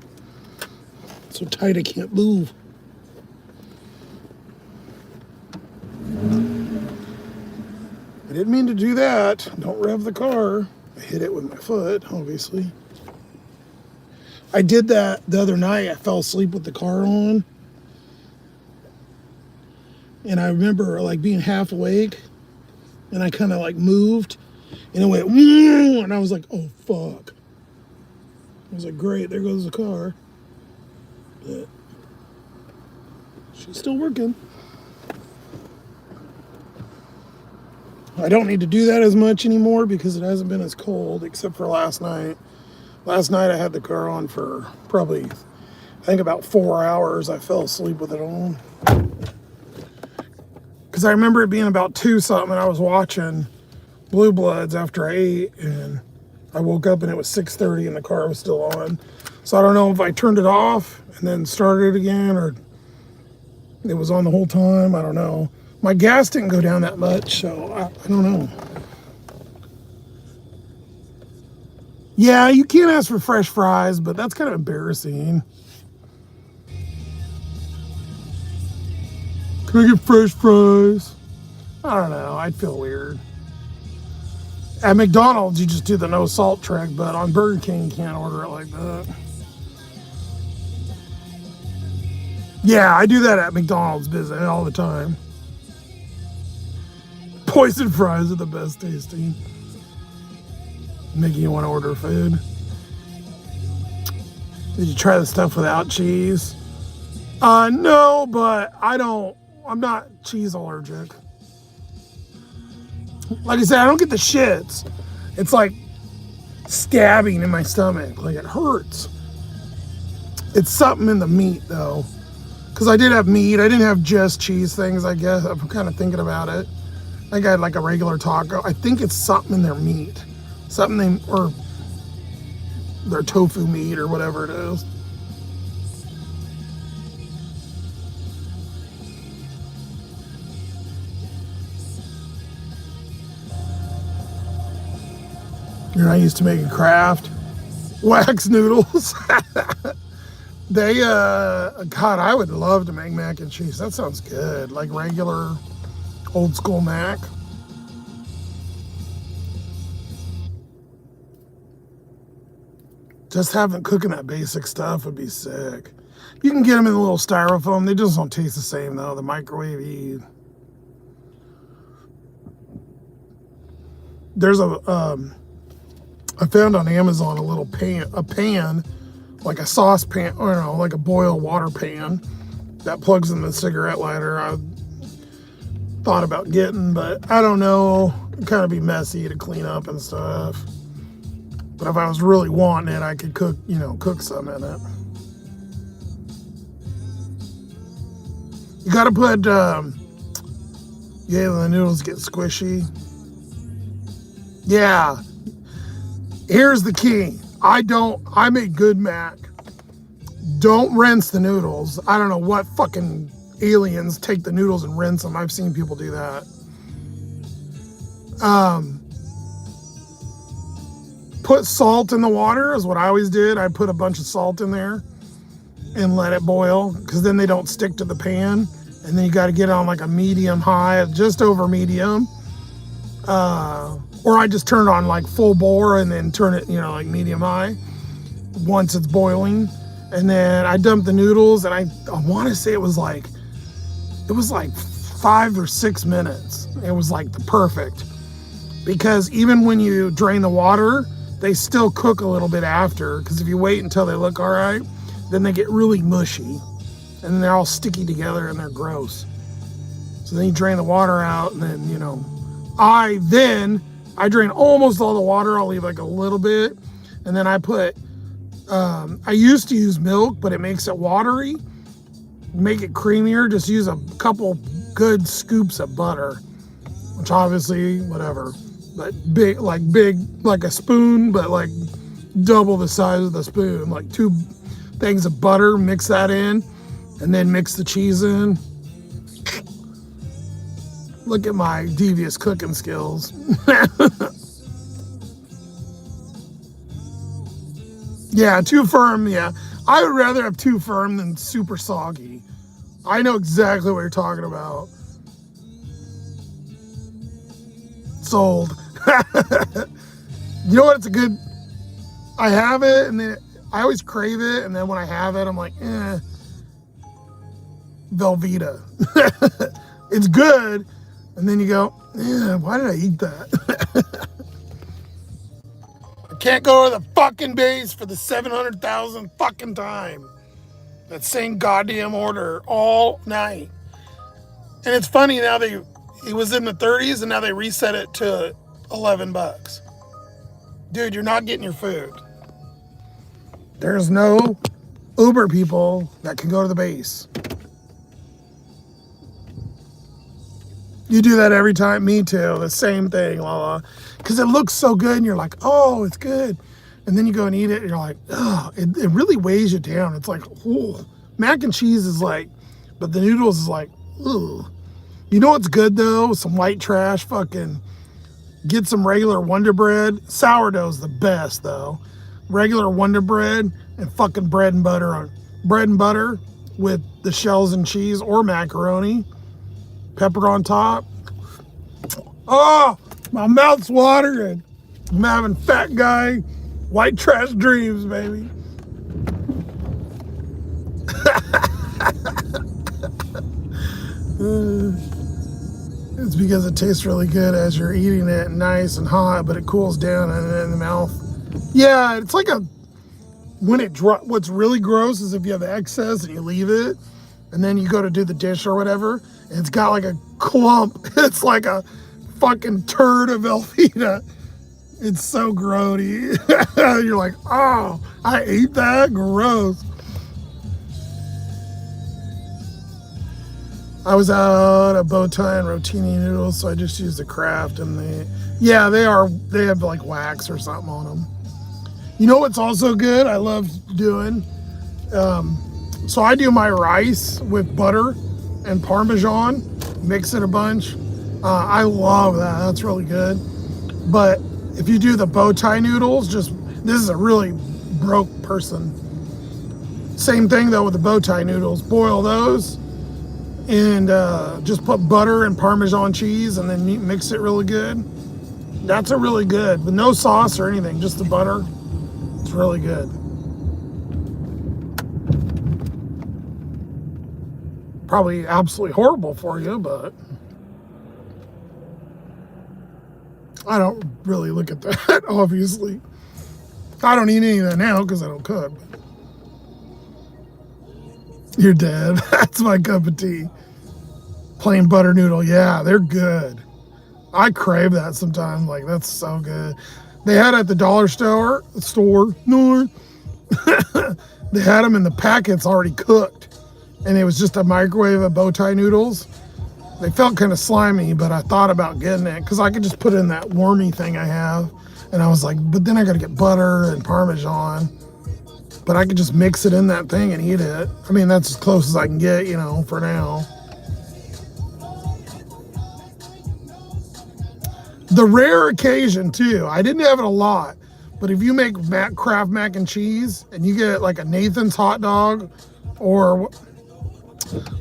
So tight I can't move. I didn't mean to do that. Don't rev the car. I hit it with my foot, obviously. I did that the other night. I fell asleep with the car on. And I remember like being half awake. And I kind of like moved. And it went, and I was like, oh, fuck. I was like, great, there goes the car. But she's still working. I don't need to do that as much anymore because it hasn't been as cold, except for last night. Last night I had the car on for probably, I think about 4 hours. I fell asleep with it on. Because I remember it being about 2 something and I was watching Blue Bloods after I ate, and I woke up and it was 6:30 and the car was still on. So I don't know if I turned it off and then started it again, or it was on the whole time. I don't know. My gas didn't go down that much, so I don't know. Yeah, you can't ask for fresh fries, but that's kind of embarrassing. Can I get fresh fries? I don't know. I'd feel weird. At McDonald's, you just do the no salt trick, but on Burger King, you can't order it like that. Yeah, I do that at McDonald's business all the time. Poison fries are the best tasting. Making you want to order food. Did you try the stuff without cheese? No, but I'm not cheese allergic. Like I said, I don't get the shits. It's like stabbing in my stomach. Like it hurts. It's something in the meat though. Because I did have meat. I didn't have just cheese things, I guess. I'm kind of thinking about it. I think I had like a regular taco. I think it's something in their meat. Or their tofu meat or whatever it is. You're not used to making Kraft wax noodles. God, I would love to make mac and cheese. That sounds good. Like regular old school mac. Just having cooking that basic stuff would be sick. You can get them in a little styrofoam. They just don't taste the same though. The microwave. There's I found on Amazon a little pan, like a saucepan, or no, like a boil water pan that plugs in the cigarette lighter. I thought about getting, but I don't know. It'd kind of be messy to clean up and stuff. But if I was really wanting it, I could cook some in it. You gotta put, the noodles get squishy. Yeah. Here's the key. I make good mac. Don't rinse the noodles. I don't know what fucking aliens take the noodles and rinse them. I've seen people do that. put salt in the water is what I always did. I put a bunch of salt in there and let it boil because then they don't stick to the pan. And then you got to get on like a medium high, just over medium. Or I just turn it on like full bore and then turn it, like medium high once it's boiling. And then I dump the noodles, and I want to say it was like 5 or 6 minutes. It was like the perfect, because even when you drain the water, they still cook a little bit after, because if you wait until they look all right, then they get really mushy and then they're all sticky together and they're gross. So then you drain the water out, and then, I drain almost all the water. I'll leave like a little bit, and then I put, I used to use milk, but it makes it watery. Make it creamier, just use a couple good scoops of butter, which obviously, whatever, but big, like a spoon, but like double the size of the spoon, like 2 things of butter, mix that in, and then mix the cheese in. Look at my devious cooking skills. Yeah, too firm, yeah. I would rather have too firm than super soggy. I know exactly what you're talking about. Sold. You know what? It's a good... I have it, and then I always crave it, and then when I have it, I'm like, Velveeta. It's good, and then you go, why did I eat that? I can't go to the fucking base for the 700,000th fucking time. That same goddamn order all night. And it's funny now, it was in the 30s and now they reset it to $11. Dude, you're not getting your food. There's no Uber people that can go to the base. You do that every time. Me too. The same thing, Lala. Because it looks so good and you're like, oh, it's good. And then you go and eat it and you're like, oh, it really weighs you down. It's like, oh, mac and cheese is like, but the noodles is like, ooh. You know what's good though? Some white trash, fucking get some regular Wonder Bread. Sourdough's the best though. Regular Wonder Bread and fucking bread and butter with the shells and cheese, or macaroni, pepper on top. Oh, my mouth's watering. I'm having fat guy white trash dreams, baby. It's because it tastes really good as you're eating it, nice and hot, but it cools down in the mouth. Yeah, it's like what's really gross is if you have excess and you leave it, and then you go to do the dish or whatever, and it's got like a clump. It's like a fucking turd of Velveeta. It's so grody. You're like, oh, I ate that? Gross. I was out of bow tie and rotini noodles, so I just used the Kraft, and they have like wax or something on them. You know what's also good? I love doing, so I do my rice with butter and Parmesan, mix it a bunch. I love that. That's really good. But if you do the bow tie noodles, this is a really broke person. Same thing though with the bow tie noodles. Boil those and just put butter and Parmesan cheese and then mix it really good. That's a really good, with no sauce or anything, just the butter. It's really good. Probably absolutely horrible for you, but I don't really look at that, obviously. I don't eat any of that now because I don't cook. You're dead. That's my cup of tea. Plain butter noodle. Yeah, they're good. I crave that sometimes. Like, that's so good. They had it at the dollar store. No. They had them in the packets already cooked. And it was just a microwave of bow tie noodles. They felt kind of slimy, but I thought about getting it because I could just put it in that wormy thing I have. And I was like, but then I got to get butter and Parmesan. But I could just mix it in that thing and eat it. I mean, that's as close as I can get, for now. The rare occasion, too. I didn't have it a lot. But if you make Kraft mac and cheese and you get like a Nathan's hot dog, or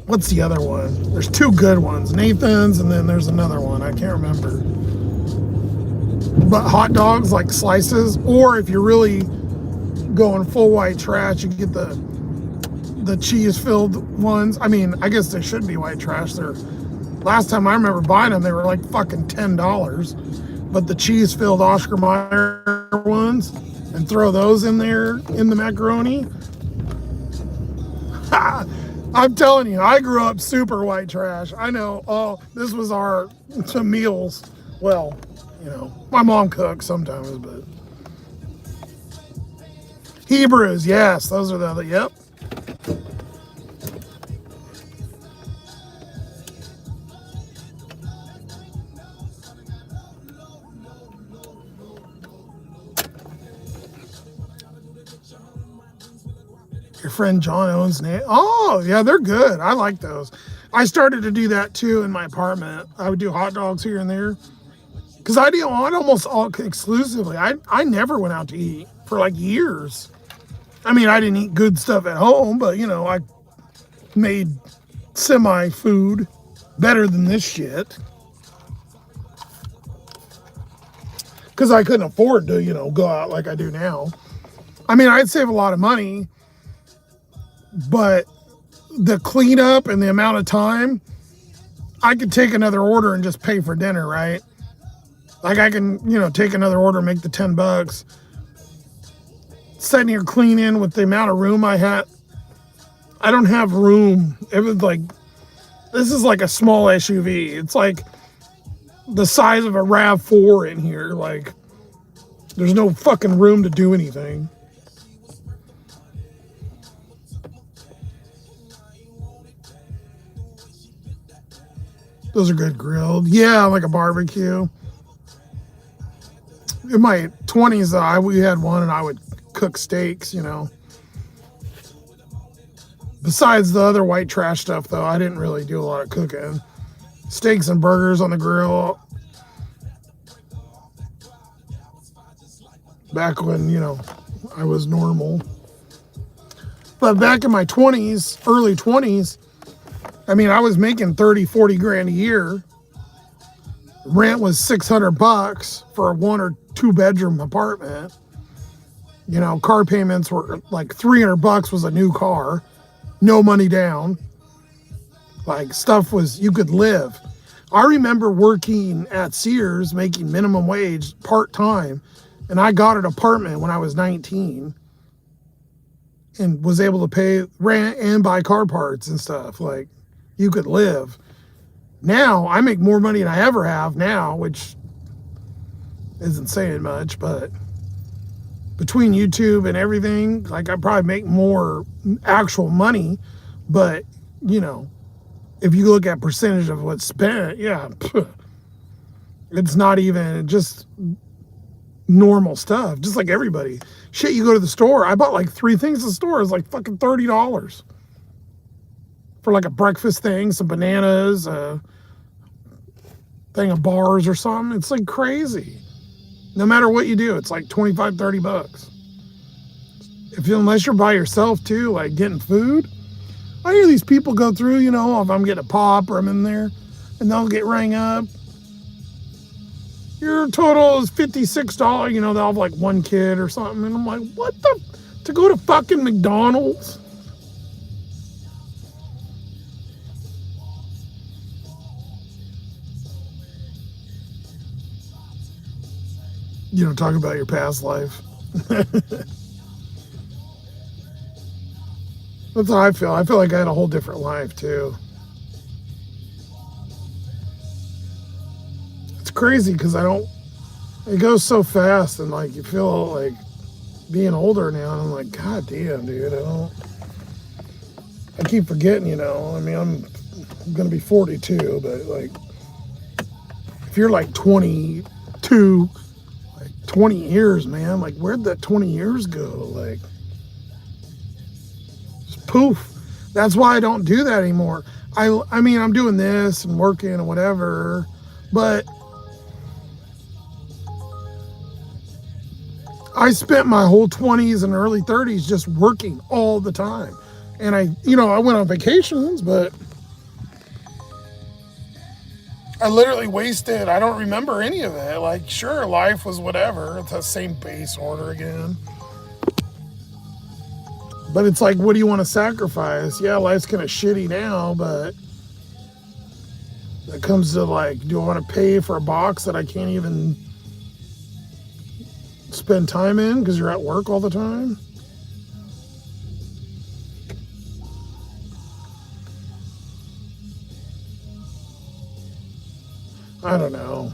what's the other one? There's two good ones, Nathan's, and then there's another one. I can't remember. But hot dogs, like slices, or if you're really going full white trash, you get the cheese-filled ones. I mean, I guess they should be white trash. They're, last time I remember buying them, they were like fucking $10. But the cheese-filled Oscar Mayer ones, and throw those in there in the macaroni. I'm telling you, I grew up super white trash. I know. Oh, this was our meals. Well, you know, my mom cooks sometimes, but Hebrews, yes, those are the other. Yep. Your friend John owns Nate. Oh, yeah, they're good. I like those. I started to do that too in my apartment. I would do hot dogs here and there. Because I do it almost all exclusively. I never went out to eat for like years. I mean, I didn't eat good stuff at home, but you know, I made semi food better than this shit. Because I couldn't afford to, you know, go out like I do now. I mean, I'd save a lot of money, but the cleanup and the amount of time, I could take another order and just pay for dinner, right? Like I can, you know, take another order, make the $10. Sitting here cleaning with the amount of room I had. I don't have room. It was like, this is like a small SUV. It's like the size of a RAV4 in here. Like, there's no fucking room to do anything. Those are good grilled. Yeah, like a barbecue. In my 20s, though, we had one and I would cook steaks, you know. Besides the other white trash stuff, though, I didn't really do a lot of cooking. Steaks and burgers on the grill. Back when, you know, I was normal. But back in my 20s, early 20s, I mean, I was making 30, 40 grand a year. Rent was $600 for a 1 or 2 bedroom apartment. You know, car payments were like $300 was a new car. No money down. Like, stuff was, you could live. I remember working at Sears, making minimum wage part-time, and I got an apartment when I was 19 and was able to pay rent and buy car parts and stuff. Like, you could live. Now, I make more money than I ever have now, which isn't saying much, but between YouTube and everything, like, I probably make more actual money, but, you know, if you look at percentage of what's spent, yeah, it's not even just normal stuff, just like everybody. Shit, you go to the store, I bought like 3 things at the store, it's like fucking $30 for like a breakfast thing, some bananas, a thing of bars or something. It's like crazy. No matter what you do, it's like $25, $30. Unless you're by yourself too, like getting food. I hear these people go through, you know, if I'm getting a pop or I'm in there, and they'll get rang up. Your total is $56, you know, they'll have like 1 kid or something. And I'm like, what the? To go to fucking McDonald's? You know, talk about your past life. That's how I feel. I feel like I had a whole different life too. It's crazy because it goes so fast, and like you feel like being older now, and I'm like, God damn, dude, I keep forgetting, you know. I mean, I'm gonna be 42, but like, if you're like 22, like 20 years, man, like where'd that 20 years go? Like, poof. That's why I don't do that anymore. I mean, I'm doing this and working and whatever, but I spent my whole 20s and early 30s just working all the time. And I went on vacations, but I literally wasted, I don't remember any of it. Like, sure, life was whatever. It's the same base order again. But it's like, what do you want to sacrifice? Yeah, life's kind of shitty now, but it comes to like, do I want to pay for a box that I can't even spend time in because you're at work all the time? I don't know.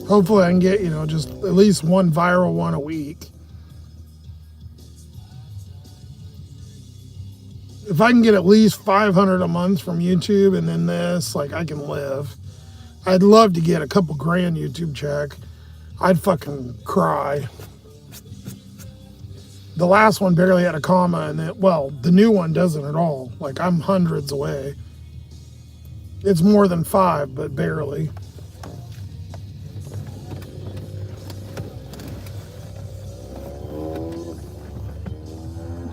Hopefully I can get, just at least one viral one a week. If I can get at least 500 a month from YouTube and then this, like, I can live. I'd love to get a couple grand YouTube check. I'd fucking cry. The last one barely had a comma in it. Well, the new one doesn't at all. Like, I'm hundreds away. It's more than 5, but barely.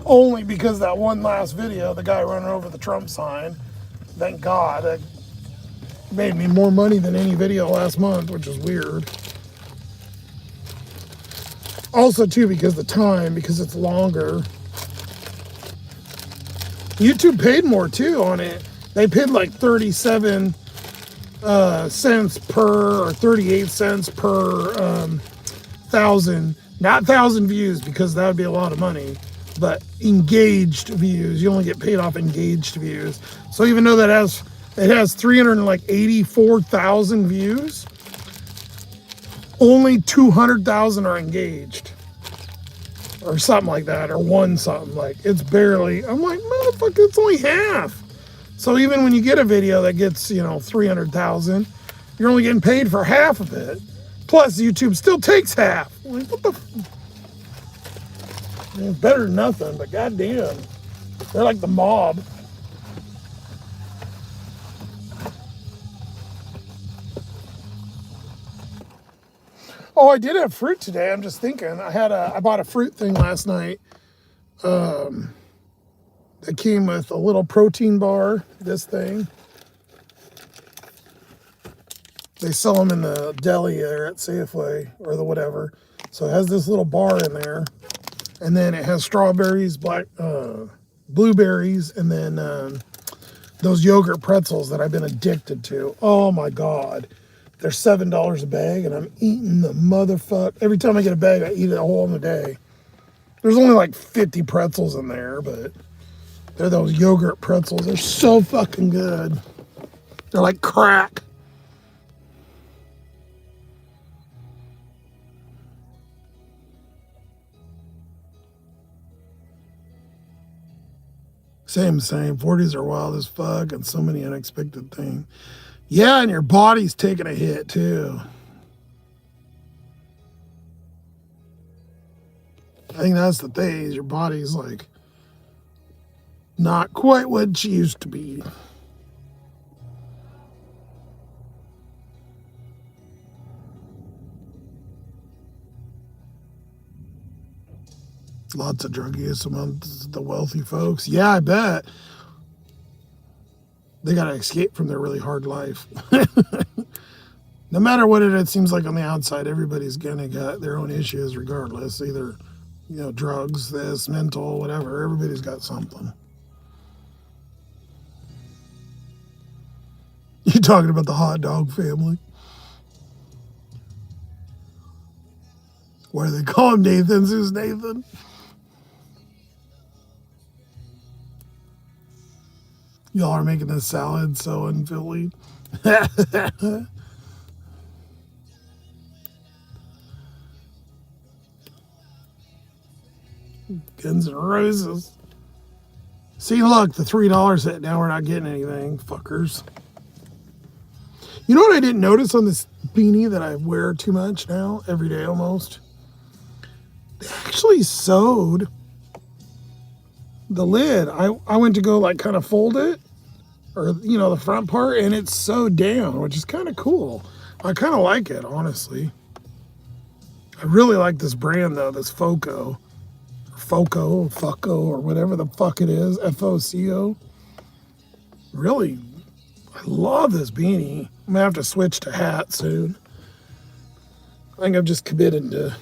Only because that one last video, the guy running over the Trump sign, thank God, it made me more money than any video last month, which is weird. Also, too, because it's longer. YouTube paid more, too, on it. They paid like 37 cents per, or 38 cents per 1,000. Not 1,000 views, because that would be a lot of money. But engaged views. You only get paid off engaged views. So even though it has 384,000 views, only 200,000 are engaged. Or something like that, or one something. Like, it's barely, I'm like, motherfucker, it's only half. So even when you get a video that gets, 300,000, you're only getting paid for half of it. Plus, YouTube still takes half. Like, what the? I mean, it's better than nothing, but goddamn, they're like the mob. Oh, I did have fruit today. I'm just thinking. I bought a fruit thing last night. That came with a little protein bar. This thing. They sell them in the deli there at Safeway or the whatever. So it has this little bar in there, and then it has strawberries, blueberries, and then those yogurt pretzels that I've been addicted to. Oh my God. They're $7 a bag, and I'm eating the motherfucker. Every time I get a bag, I eat it a whole in a day. There's only like 50 pretzels in there, but they're those yogurt pretzels. They're so fucking good. They're like crack. Same. 40s are wild as fuck, and so many unexpected things. Yeah, and your body's taking a hit too. I think that's the thing, is your body's like not quite what she used to be. Lots of drug use among the wealthy folks. Yeah, I bet. They got to escape from their really hard life. No matter what it seems like on the outside, everybody's gonna got their own issues regardless. Either, drugs, this, mental, whatever. Everybody's got something. You talking about the hot dog family? What do they call him? Nathan's? Who's Nathan? Y'all are making this salad so in Philly. Guns N' Roses. See, look, the $3 hit. Now we're not getting anything, fuckers. You know what I didn't notice on this beanie that I wear too much now, every day almost? They actually sewed the lid. I went to go like kind of fold it, or the front part, and it's sewed down, which is kind of cool. I kind of like it, honestly. I really like this brand though, this Foco, or whatever the fuck it is, Foco. Really, I love this beanie. I'm gonna have to switch to hat soon. I think I've just committed to.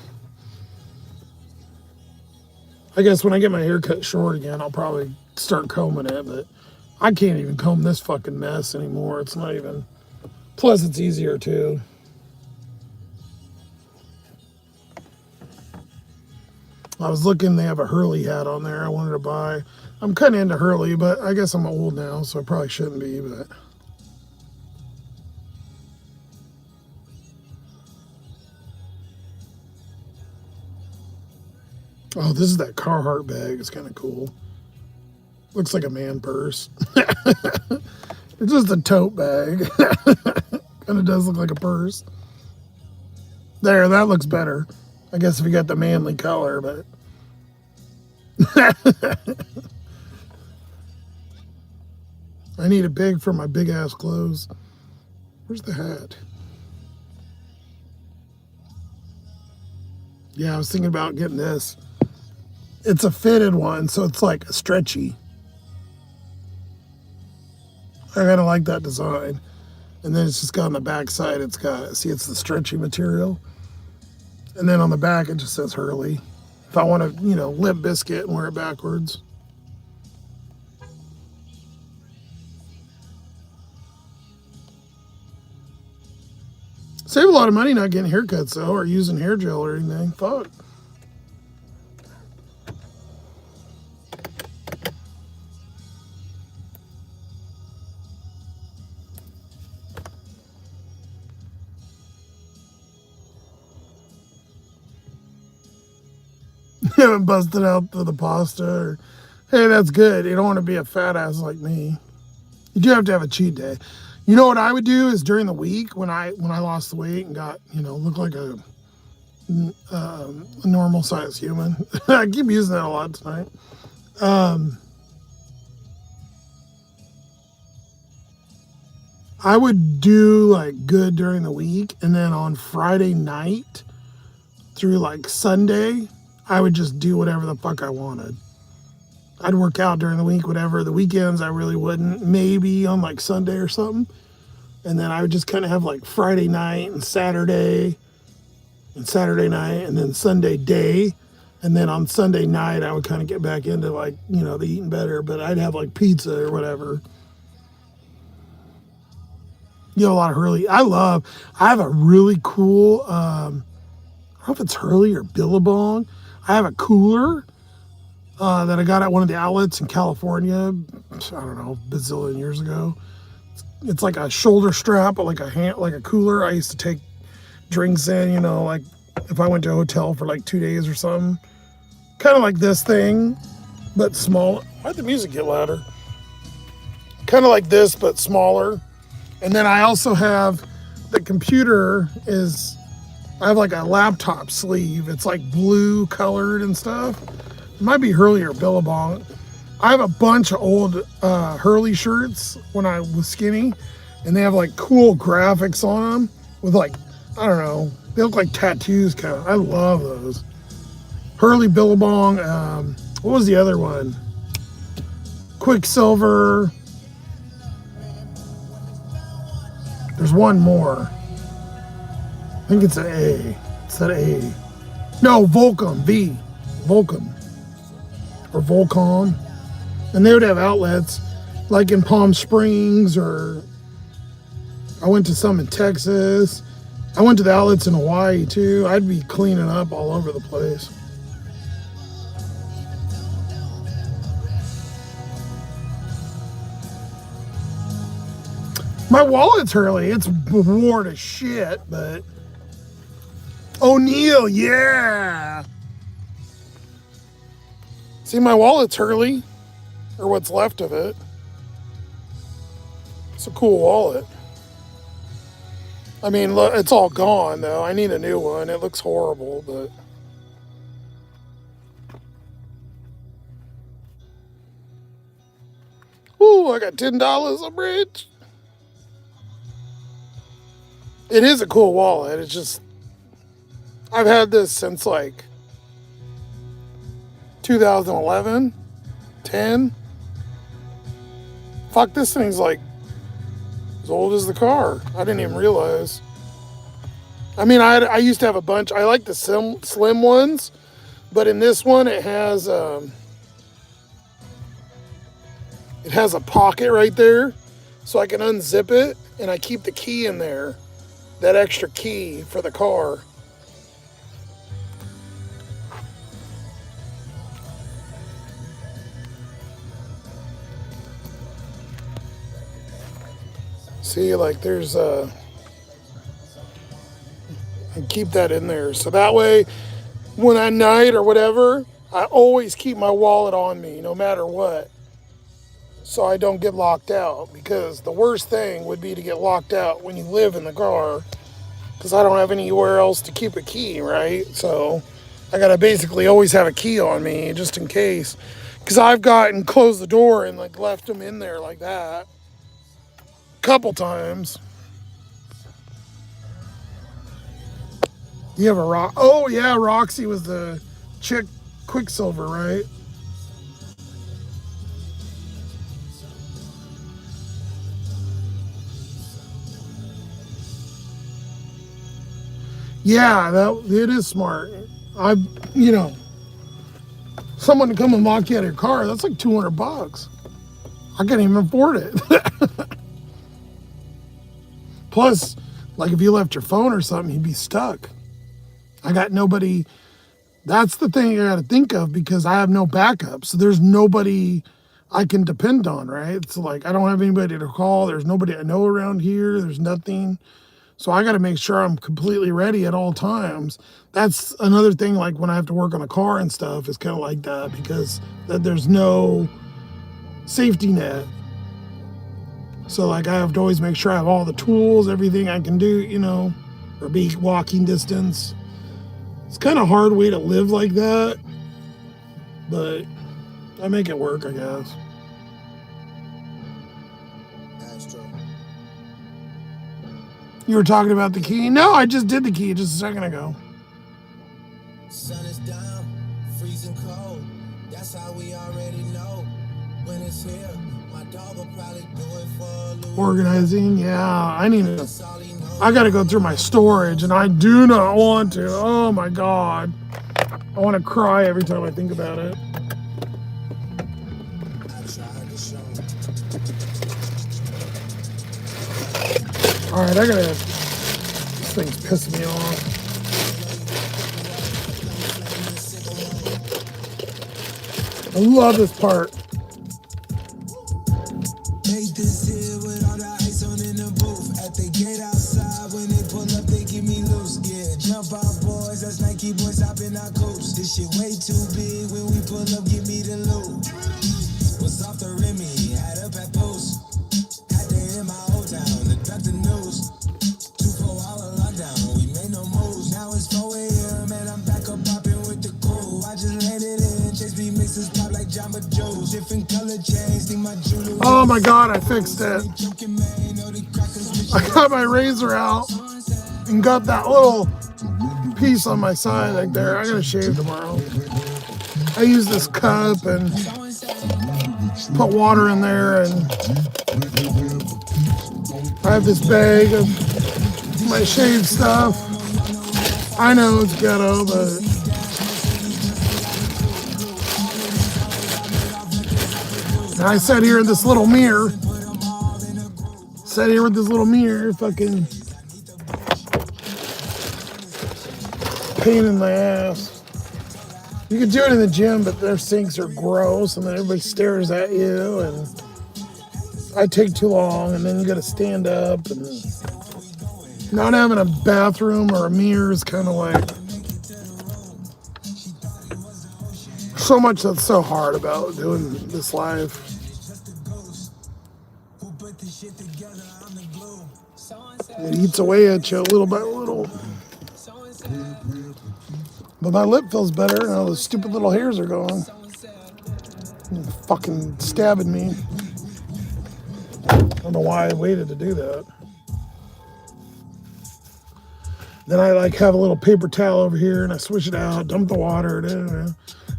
I guess when I get my hair cut short again, I'll probably start combing it, but I can't even comb this fucking mess anymore. It's not even. Plus, it's easier too. I was looking, they have a Hurley hat on there I wanted to buy. I'm kind of into Hurley, but I guess I'm old now, so I probably shouldn't be, but. Oh, this is that Carhartt bag. It's kind of cool. Looks like a man purse. It's just a tote bag. Kind of does look like a purse. There, that looks better. I guess if you got the manly color, but. I need a big for my big ass clothes. Where's the hat? Yeah, I was thinking about getting this. It's a fitted one, so it's like a stretchy. I kind of like that design. And then it's just got on the back side, it's got, see, it's the stretchy material. And then on the back, it just says Hurley. If I want to, Limp Biscuit and wear it backwards. Save a lot of money not getting haircuts, though, or using hair gel or anything. Fuck. You haven't busted out the pasta or, hey, that's good. You don't want to be a fat ass like me. You do have to have a cheat day. You know what I would do is during the week when I lost the weight and got, looked like a normal sized human. I keep using that a lot tonight. I would do like good during the week, and then on Friday night through like Sunday, I would just do whatever the fuck I wanted. I'd work out during the week, whatever. The weekends, I really wouldn't. Maybe on like Sunday or something. And then I would just kind of have like Friday night and Saturday night, and then Sunday day. And then on Sunday night, I would kind of get back into like, the eating better. But I'd have like pizza or whatever. A lot of Hurley. I have a really cool, I don't know if it's Hurley or Billabong. I have a cooler that I got at one of the outlets in California, I don't know, a bazillion years ago. It's like a shoulder strap, but like a cooler. I used to take drinks in, like if I went to a hotel for like 2 days or something. Kind of like this thing, but small. Why'd the music get louder? Kind of like this, but smaller. And then I also have the computer I have like a laptop sleeve. It's like blue colored and stuff. It might be Hurley or Billabong. I have a bunch of old Hurley shirts when I was skinny, and they have like cool graphics on them with like, I don't know, they look like tattoos kind of. I love those. Hurley, Billabong, what was the other one? Quicksilver. There's one more. I think it's an A. It's that A. No, Volcom, V. Volcom. Or Volcom. And they would have outlets like in Palm Springs, or I went to some in Texas. I went to the outlets in Hawaii too. I'd be cleaning up all over the place. My wallet's Hurley. It's worn as shit, but O'Neill, yeah. See, my wallet's Hurley, or what's left of it. It's a cool wallet. I mean, look, it's all gone though. I need a new one. It looks horrible, but. Ooh, I got $10. I'm rich. It is a cool wallet. It's just, I've had this since like 2011, 10. Fuck, this thing's like as old as the car. I didn't even realize. I mean, I used to have a bunch. I like the slim ones, but in this one, it has a pocket right there, so I can unzip it, and I keep the key in there, that extra key for the car. See, like there's I keep that in there, so that way, when at night or whatever, I always keep my wallet on me, no matter what, so I don't get locked out. Because the worst thing would be to get locked out when you live in the car, because I don't have anywhere else to keep a key, right? So I gotta basically always have a key on me just in case. Because I've gotten closed the door and like left them in there like that a couple times. You have a rock? Oh yeah, Roxy was the chick Quicksilver, right? Yeah, it is smart. You know, someone to come and lock you out of your car, that's like $200. I can't even afford it. Plus, like if you left your phone or something, you'd be stuck. I got nobody. That's the thing I got to think of, because I have no backup. So there's nobody I can depend on, right? It's like I don't have anybody to call. There's nobody I know around here. There's nothing. So I got to make sure I'm completely ready at all times. That's another thing, like when I have to work on a car and stuff, it's kind of like that, because there's no safety net. So like I have to always make sure I have all the tools, everything I can do, you know, or be walking distance. It's kind of a hard way to live like that, but I make it work, I guess. You were talking about the key? No, I just did the key just a second ago. Sun is down, freezing cold. That's how we already know when it's here. My dog will probably do it for Organizing, yeah. I got to go through my storage, and I do not want to. Oh my God. I want to cry every time I think about it. All right, this thing's pissing me off. I love this part. this here with all the ice on in the booth. At the gate outside, when they pull up, they give me loose. Yeah, jump out, boys. That's Nike boys hopping our coast. This shit way too big. When we pull up, give me the loot. Was off the Remy, had up at post. Had to hit my old town to drop the news. 2-4-hour lockdown, we made no moves. Now it's 4 a.m. and I'm back up popping with the crew. I just landed in, Chase B mixes pop like Jamba Joe's. Different color chains, think my jewelry. Oh my God, I fixed it. I got my razor out and got that little piece on my side like there. I gotta shave tomorrow. I use this cup and put water in there, and I have this bag of my shave stuff. I know it's ghetto, but and I sat here in this little mirror. Sat here with this little mirror, fucking pain in my ass. You could do it in the gym, but their sinks are gross, and then everybody stares at you, and I take too long, and then you gotta stand up, and not having a bathroom or a mirror is kind of like so much that's so hard about doing this life. It eats away at you little by little. But my lip feels better now. Those stupid little hairs are gone. Fucking stabbing me. I don't know why I waited to do that. Then I like have a little paper towel over here and I swish it out, dump the water.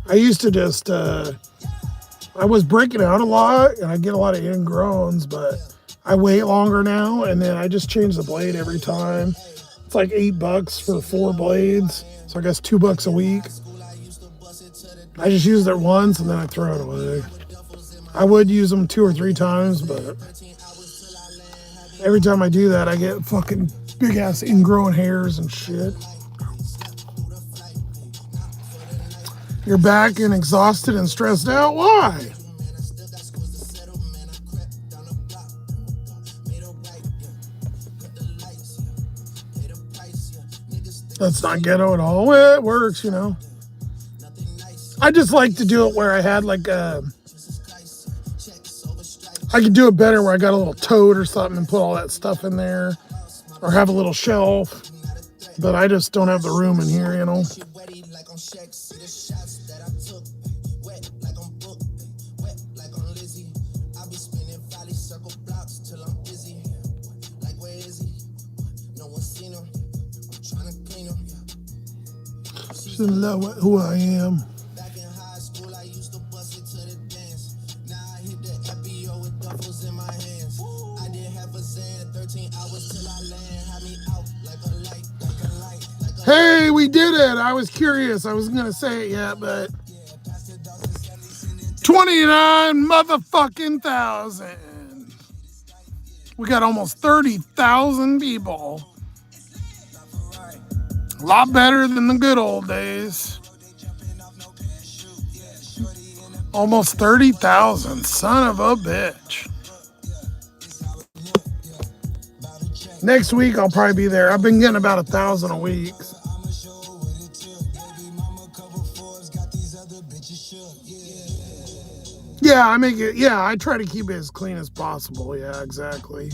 I used to just, I was breaking out a lot and I get a lot of ingrowns, but I wait longer now and then I just change the blade every time. It's like $8 for 4 blades. So I guess $2 a week. I just use it once and then I throw it away. I would use them 2 or 3 times, but every time I do that, I get fucking big ass ingrown hairs and shit. You're back and exhausted and stressed out? Why? That's not ghetto at all. Well, it works, you know. I just like to do it where I had like a... I could do it better where I got a little tote or something and put all that stuff in there. Or have a little shelf. But I just don't have the room in here, you know. She doesn't know who I am. Hey, we did it. I was curious. I wasn't going to say it yet, but 29 motherfucking thousand. We got almost 30,000 people. A lot better than the good old days. Almost 30,000. Son of a bitch. Next week, I'll probably be there. I've been getting about 1,000 a week. Yeah, I make it. Yeah, I try to keep it as clean as possible. Yeah, exactly.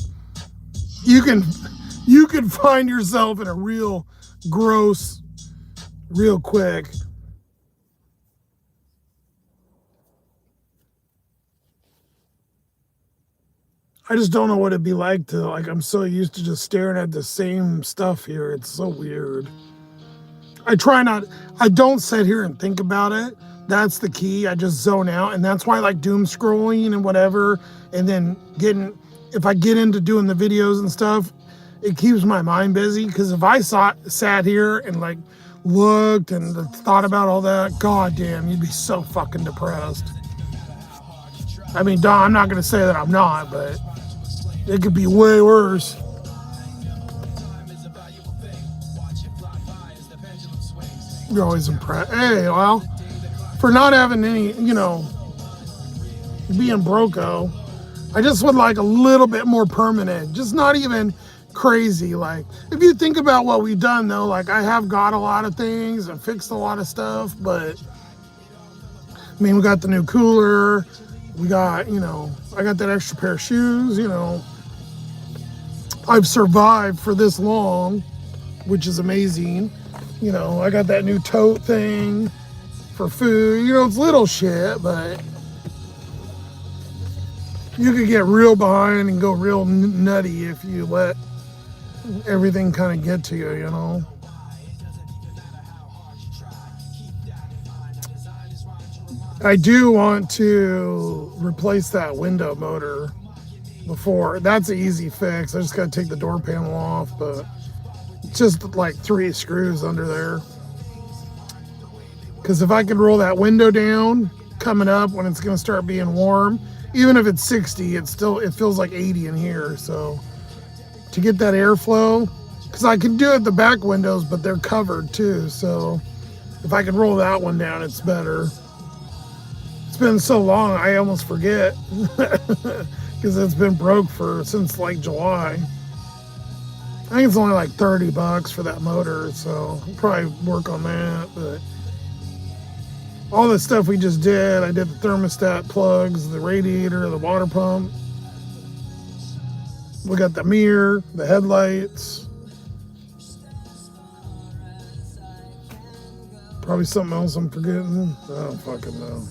You can find yourself in a real gross real quick. I just don't know what it'd be like to, like, I'm so used to just staring at the same stuff here. It's so weird. I don't sit here and think about it. That's the key. I just zone out. And that's why I like doom scrolling and whatever. And then if I get into doing the videos and stuff, it keeps my mind busy. Because if I sat here and like looked and thought about all that, god damn, you'd be so fucking depressed. I mean, I'm not going to say that I'm not, but it could be way worse. You're always impressed. Hey, well, for not having any, being broco, I just would like a little bit more permanent. Just not even crazy. Like, if you think about what we've done, though, like, I have got a lot of things and fixed a lot of stuff, but, I mean, we got the new cooler. We got, I got that extra pair of shoes, I've survived for this long, which is amazing. I got that new tote thing for food. It's little shit, but you could get real behind and go real nutty if you let everything kind of get to you, I do want to replace that window motor before. That's an easy fix. I just got to take the door panel off, but it's just like 3 screws under there. Because if I could roll that window down coming up when it's going to start being warm, even if it's 60, it feels like 80 in here. So to get that airflow, because I can do it the back windows, but they're covered too. So if I could roll that one down, it's better. It's been so long, I almost forget. Because it's been broke since like July. I think it's only like $30 for that motor, so I'll probably work on that. But all the stuff we just did, I did the thermostat plugs, the radiator, the water pump. We got the mirror, the headlights. Probably something else I'm forgetting. I don't fucking know.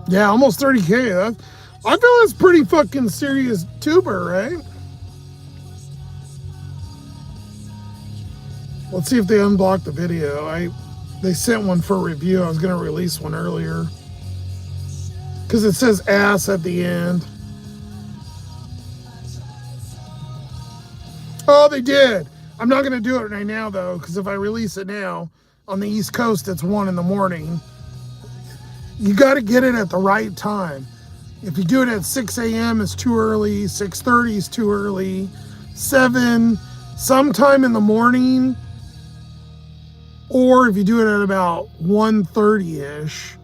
Yeah, almost 30K. I feel it's pretty fucking serious tuber, right? Let's see if they unblock the video. They sent one for review. I was gonna release one earlier. Because it says ass at the end. Oh, they did. I'm not gonna do it right now though, because if I release it now, on the East Coast it's 1 in the morning. You gotta get it at the right time. If you do it at 6 a.m. it's too early, 6:30 is too early, 7, sometime in the morning, or if you do it at about 1:30-ish,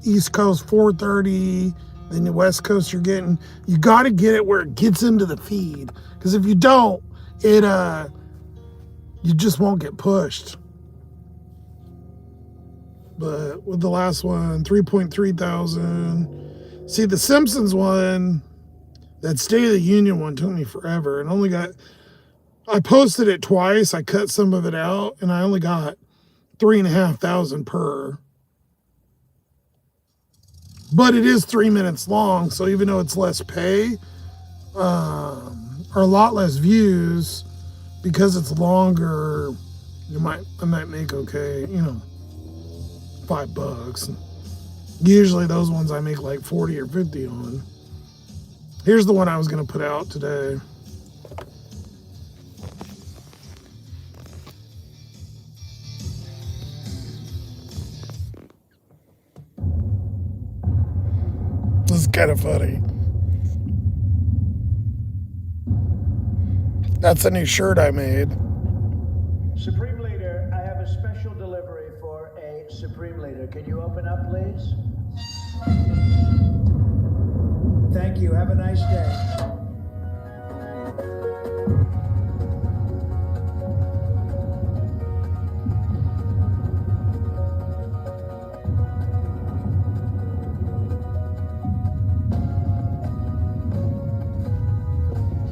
East Coast 4:30, then the West Coast you got to get it where it gets into the feed, because if you don't, you just won't get pushed. But with the last one, 3.3 thousand. See, the Simpsons one, that State of the Union one took me forever, and I posted it twice. I cut some of it out, and I only got 3,500 per. But it is 3 minutes long, so even though it's less pay, or a lot less views, because it's longer, I might make okay, $5. Usually those ones I make like 40 or 50 on. Here's the one I was gonna put out today. This is kind of funny. That's a new shirt I made. Supreme Leader, I have a special delivery for a Supreme Leader. Can you open up, please? Thank you. Have a nice day.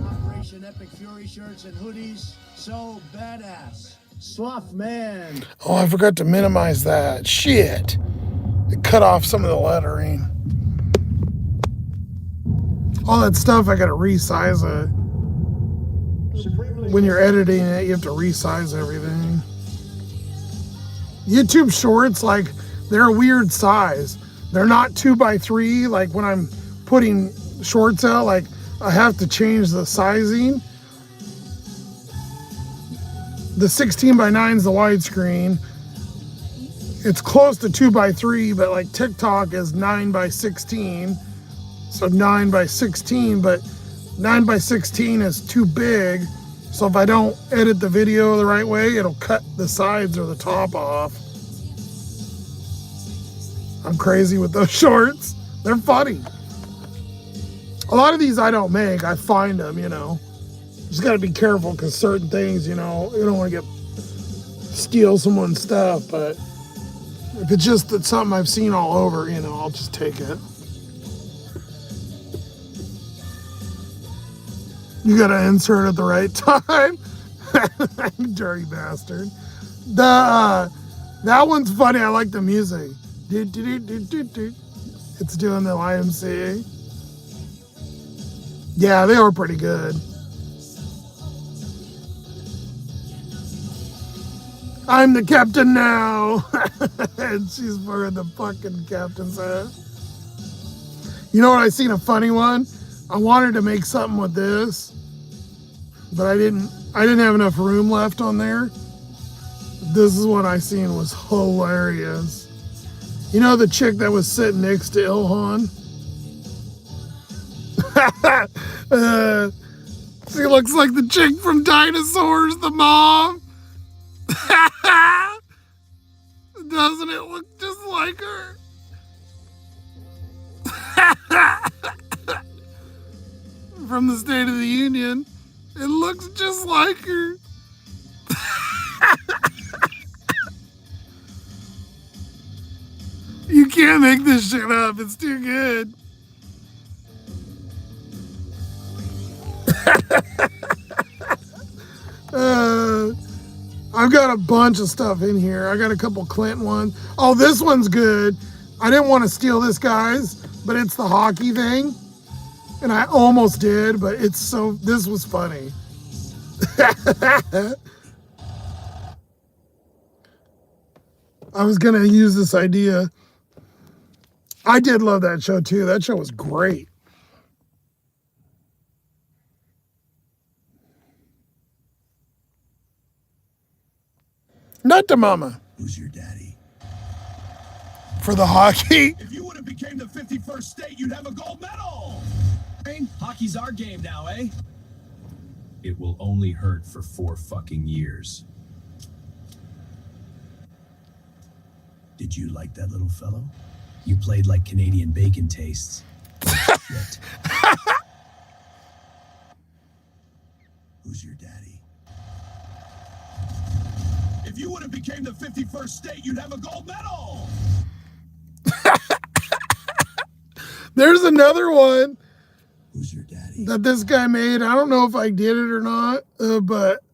Operation Epic Fury shirts and hoodies. So badass. Sloth-Man. Oh, I forgot to minimize that. Shit. It cut off some of the lettering. All that stuff, I gotta resize it. When you're editing it, you have to resize everything. YouTube Shorts, they're a weird size. They're not 2x3, like when I'm putting shorts out, I have to change the sizing. The 16:9 is the widescreen. It's close to 2x3, but TikTok is 9x16. So 9x16, but 9x16 is too big. So if I don't edit the video the right way, it'll cut the sides or the top off. I'm crazy with those shorts. They're funny. A lot of these I don't make. I find them, Just got to be careful because certain things, you don't want to steal someone's stuff. But if it's just something I've seen all over, I'll just take it. You got to insert at the right time. You dirty bastard. That one's funny. I like the music. It's doing the YMCA. Yeah, they are pretty good. I'm the captain now. And she's wearing the fucking captain's hat. You know what? I seen a funny one. I wanted to make something with this, but I didn't have enough room left on there. This is what I seen was hilarious. You know the chick that was sitting next to Ilhan? She looks like the chick from Dinosaurs, the mom. Doesn't it look just like her? From the State of the Union. It looks just like her. You can't make this shit up. It's too good. I've got a bunch of stuff in here. I got a couple Clinton ones. Oh, this one's good. I didn't want to steal this guy's, but it's the hockey thing. And I almost did, but it's so, this was funny. I was going to use this idea. I did love that show too. That show was great. Not the mama. Who's your daddy? For the hockey. If you would have became the 51st state, you'd have a gold medal. Hockey's our game now, eh? It will only hurt for 4 fucking years. Did you like that little fellow? You played like Canadian bacon tastes. Shit. Who's your daddy? If you would have became the 51st state, you'd have a gold medal. There's another one Who's your daddy? that this guy made. I don't know if I did it or not, or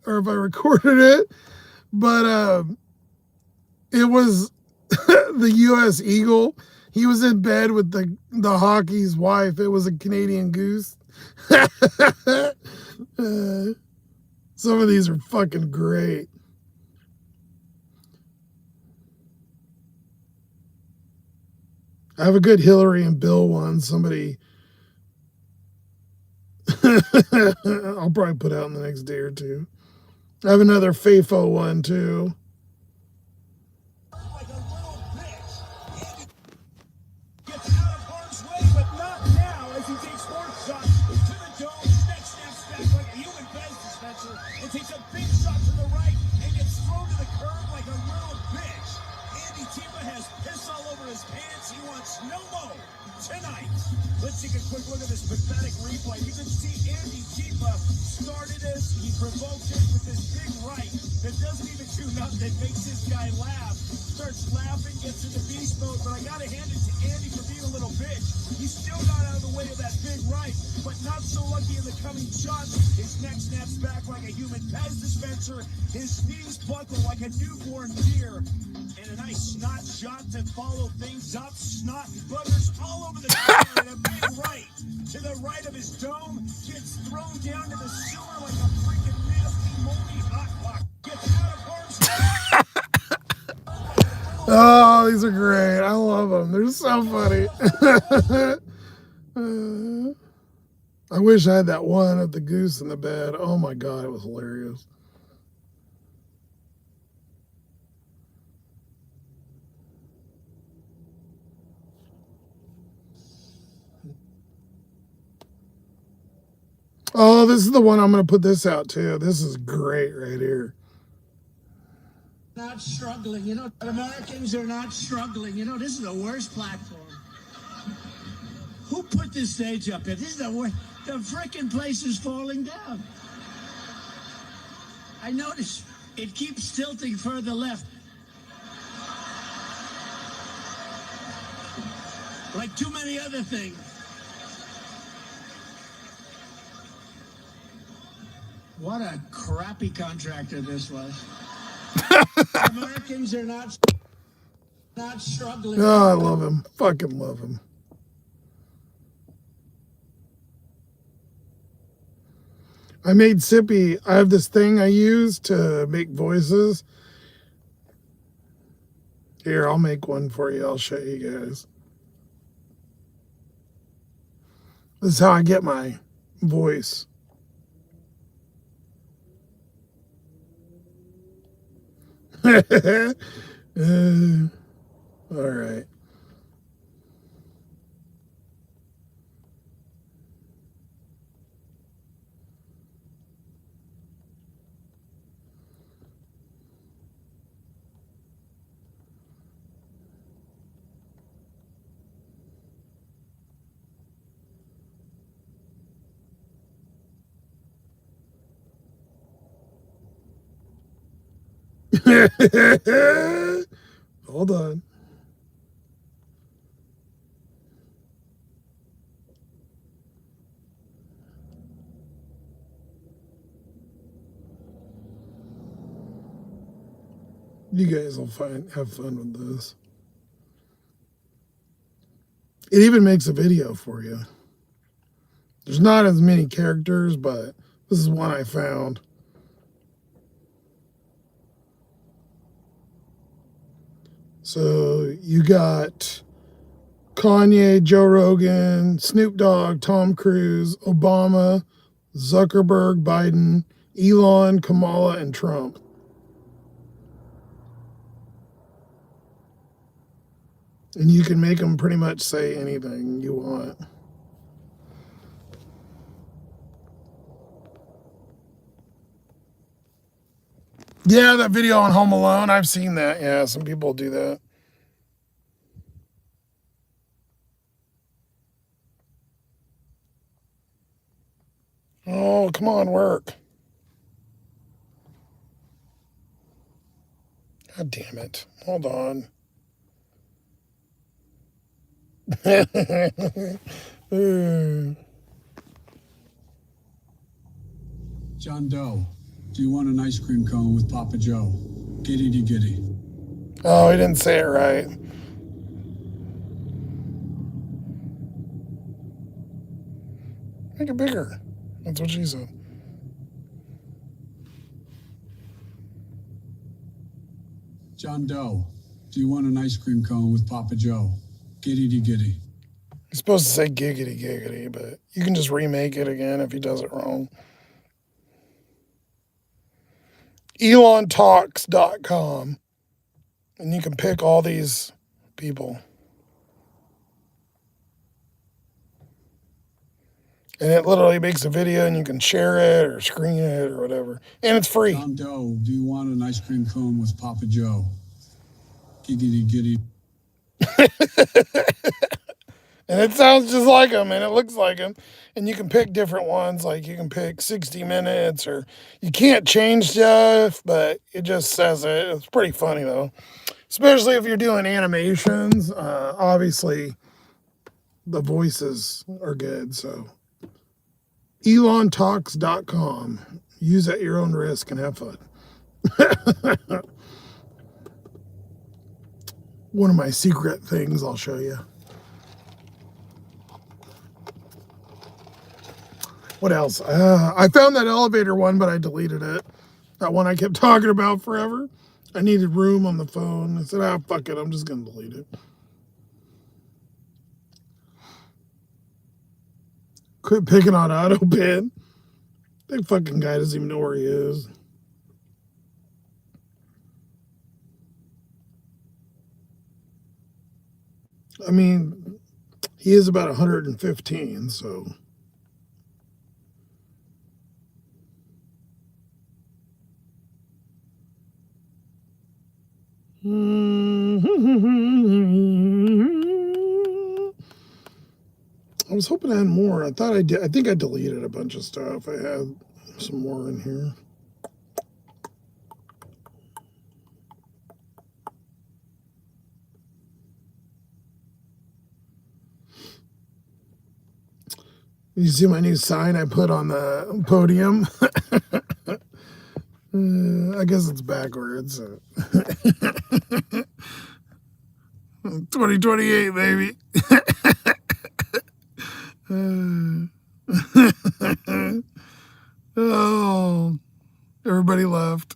if I recorded it, but it was the U.S. Eagle. He was in bed with the hockey's wife. It was a Canadian goose. Some of these are fucking great. I have a good Hillary and Bill one. Somebody I'll probably put out in the next day or two. I have another FAFO one too. Like a little bitch. Gets out of harm's way, but not now as he takes 4 shots to the dome. Next snaps back like a human Bez dispenser and takes a big shot to the right and gets thrown to the curb like a little bitch. Andy Tipa has piss all over his pants. He wants no more tonight. Let's take a quick look at this pathetic replay. You can see Andy Tipa started as he provoked it with this big right that doesn't even do nothing, that makes this guy laugh. Starts laughing, gets into beast mode, but I gotta hand it to Andy for being a little bitch. He still got out of the way of that big right, but not so lucky in the coming shots. His neck snaps back like a human Pez dispenser. His knees buckle like a newborn deer. And a nice snot shot to follow things up. Snot butters all over the ground and a big right to the right of his dome. Gets thrown down to the sewer like a freaking nasty, moldy hot pot. Gets out of harm's way. Oh, these are great. I love them. They're so funny. I wish I had that one of the goose in the bed. Oh my God, it was hilarious. Oh, this is the one I'm going to put this out too. This is great right here. Not struggling, you know. Americans are not struggling. You know, this is the worst platform. Who put this stage up here? This is the worst. The frickin' place is falling down. I notice it keeps tilting further left. Like too many other things. What a crappy contractor this was. Americans are not struggling. Oh, I love him. Fucking love him. I made Sippy. I have this thing I use to make voices. Here, I'll make one for you. I'll show you guys. This is how I get my voice. All right. Hold on. You guys will have fun with this. It even makes a video for you. There's not as many characters, but this is one I found. So you got Kanye, Joe Rogan, Snoop Dogg, Tom Cruise, Obama, Zuckerberg, Biden, Elon, Kamala, and Trump. And you can make them pretty much say anything you want. Yeah, that video on Home Alone, I've seen that. Yeah, some people do that. Oh, come on, work. God damn it. Hold on. John Doe, do you want an ice cream cone with Papa Joe? Giddy giddy. Oh, he didn't say it right. Make it bigger. That's what she said. John Doe, do you want an ice cream cone with Papa Joe? Giddy giddy. He's supposed to say giggity giggity, but you can just remake it again if he does it wrong. ElonTalks.com. And you can pick all these people. And it literally makes a video and you can share it or screen it or whatever. And it's free. John Doe, do you want an ice cream cone with Papa Joe? Giggity giddy. And it sounds just like him and it looks like him. And you can pick different ones, like you can pick 60 minutes or you can't change stuff, but it just says it. It's pretty funny though. Especially if you're doing animations. Obviously, the voices are good, so. ElonTalks.com. Use at your own risk and have fun. One of my secret things I'll show you. What else? I found that elevator one, but I deleted it. That one I kept talking about forever. I needed room on the phone. I said, fuck it. I'm just going to delete it. Quit picking on AutoPin. That fucking guy doesn't even know where he is. I mean, he is about 115, so. I was hoping I had more. I thought I did. I think I deleted a bunch of stuff. I had some more in here. You see my new sign I put on the podium? I guess it's backwards. 2028, baby. Oh, everybody left.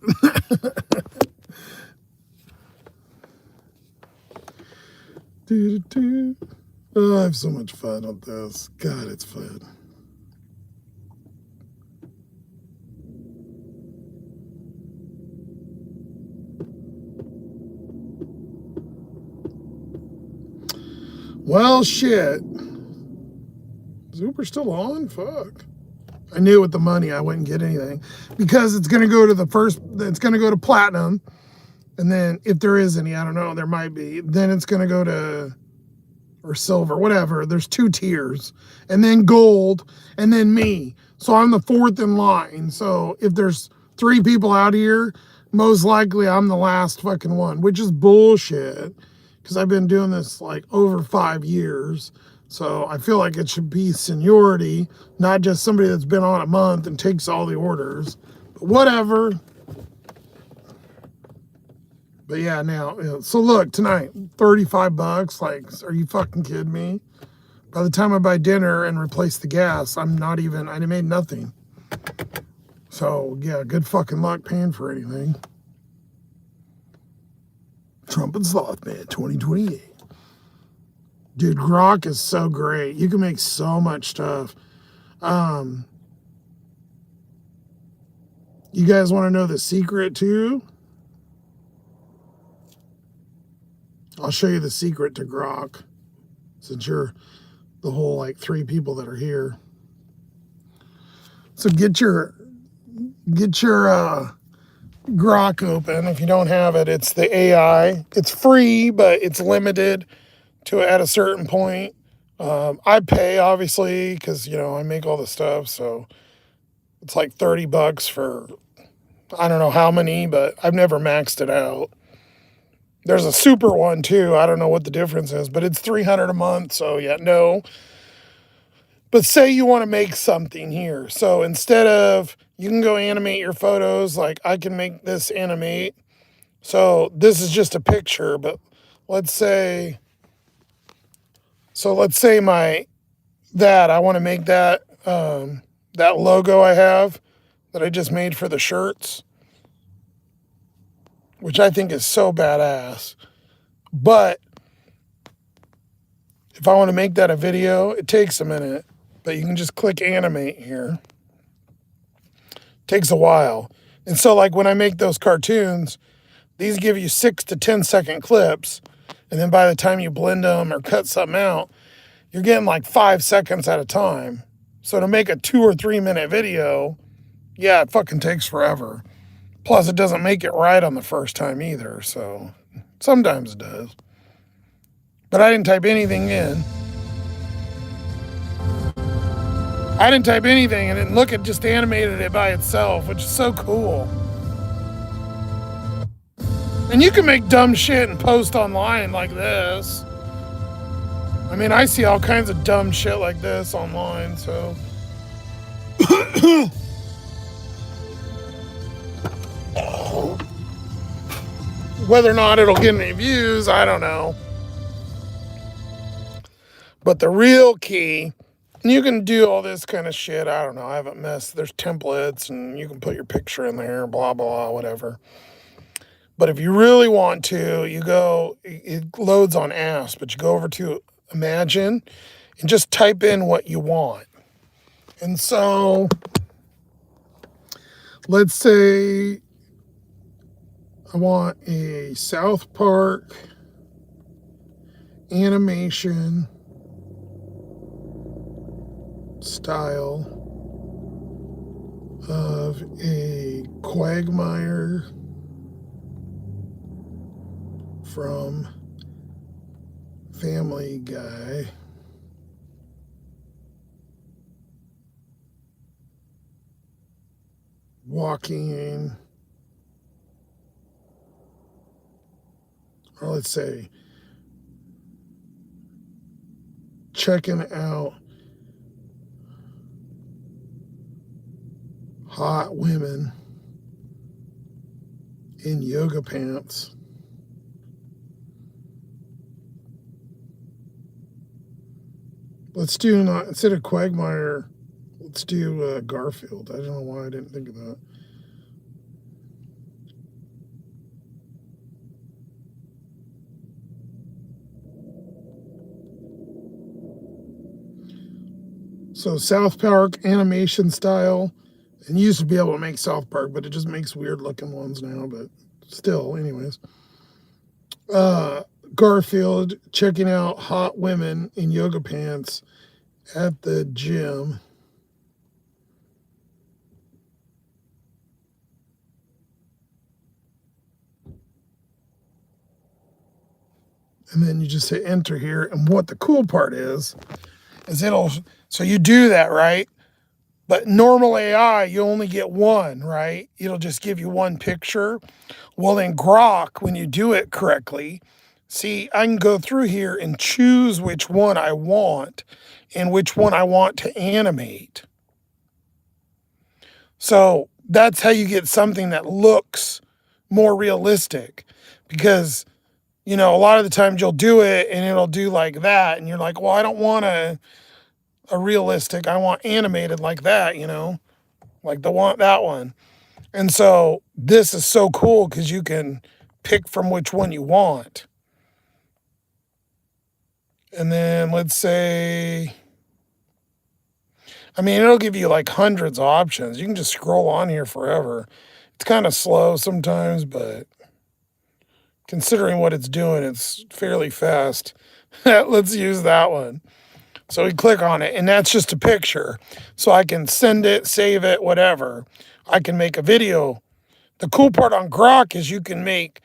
Oh, I have so much fun on this. God, it's fun. Well, shit. Is Uber still on? Fuck. I knew with the money I wouldn't get anything because it's going to go to it's going to go to platinum. And then if there is any, I don't know, there might be. Then it's going to go to, or silver, whatever. There's 2 tiers. And then gold, and then me. So I'm the 4th in line. So if there's 3 people out here, most likely I'm the last fucking one, which is bullshit. Because I've been doing this like over 5 years. So I feel like it should be seniority, not just somebody that's been on a month and takes all the orders. But whatever. But yeah, now, so look, tonight, $35. Like, are you fucking kidding me? By the time I buy dinner and replace the gas, I made nothing. So yeah, good fucking luck paying for anything. Trump and Sloth-Man 2028. Dude, Grok is so great. You can make so much stuff. You guys want to know the secret too? I'll show you the secret to Grok, since you're the whole like 3 people that are here. So get your Grok open. If you don't have it, it's the AI. It's free, but it's limited to at a certain point. I pay obviously because I make all the stuff, so it's like $30 for I don't know how many, but I've never maxed it out. There's a super one too. I don't know what the difference is, but it's $300 a month. So yeah, no. But say you want to make something here. So instead of, you can go animate your photos, like I can make this animate. So this is just a picture, but let's say I want to make that, that logo I have that I just made for the shirts, which I think is so badass. But if I want to make that a video, it takes a minute, but you can just click animate here. Takes a while. And so like when I make those cartoons, these give you 6 to 10 second clips. And then by the time you blend them or cut something out, you're getting like 5 seconds at a time. So to make a 2 or 3 minute video, yeah, it fucking takes forever. Plus it doesn't make it right on the first time either. So sometimes it does. But I didn't type anything in. And then look, it just animated it by itself, which is so cool. And you can make dumb shit and post online like this. I mean, I see all kinds of dumb shit like this online, so. Whether or not it'll get any views, I don't know. But the real key, and you can do all this kind of shit. I don't know. I haven't messed. There's templates and you can put your picture in there, blah, blah, whatever. But if you really want to, it loads on apps, but you go over to Imagine and just type in what you want. And so let's say I want a South Park animation style of a Quagmire from Family Guy walking, or let's say checking out hot women in yoga pants. Let's do, not instead of Quagmire, let's do Garfield. I don't know why I didn't think of that. So South Park animation style. And you used to be able to make South Park, but it just makes weird looking ones now, but still, anyways. Garfield checking out hot women in yoga pants at the gym. And then you just hit enter here. And what the cool part is so you do that, right? But normal AI, you only get one, right? It'll just give you one picture. Well, in Grok, when you do it correctly, see, I can go through here and choose which one I want and which one I want to animate. So that's how you get something that looks more realistic. because, you know, a lot of the times you'll do it and it'll do like that. And you're like, well, I don't want a realistic. I want animated like that, you know, like that one. And so this is so cool because you can pick from which one you want. And then let's say, I mean, it'll give you like hundreds of options. You can just scroll on here forever. It's kind of slow sometimes, but considering what it's doing, it's fairly fast. Let's use that one. So we click on it, and that's just a picture. So I can send it, save it, whatever. I can make a video. The cool part on Grok is you can make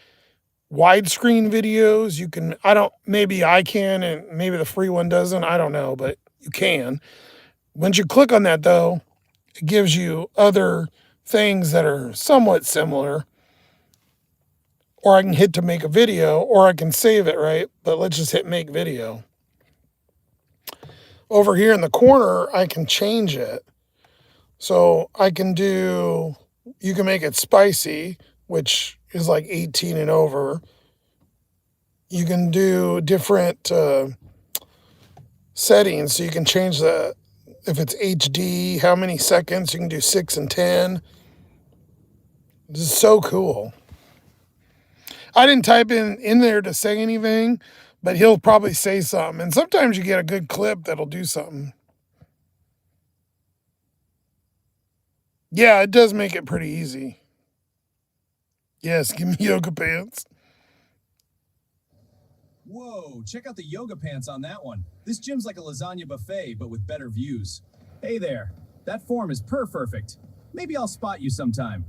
widescreen videos. You can, maybe I can, and maybe the free one doesn't. I don't know, but you can. Once you click on that, though, it gives you other things that are somewhat similar. Or I can hit to make a video, or I can save it, right? But let's just hit make video. Over here in the corner, I can change it. So I can do, you can make it spicy, which is like 18 and over. You can do different settings. So you can change if it's HD, how many seconds. You can do 6 and 10. This is so cool. I didn't type in there to say anything, but he'll probably say something. And sometimes you get a good clip that'll do something. Yeah, it does make it pretty easy. Yes, give me yoga pants. Whoa, check out the yoga pants on that one. This gym's like a lasagna buffet, but with better views. Hey there, that form is perfect. Maybe I'll spot you sometime.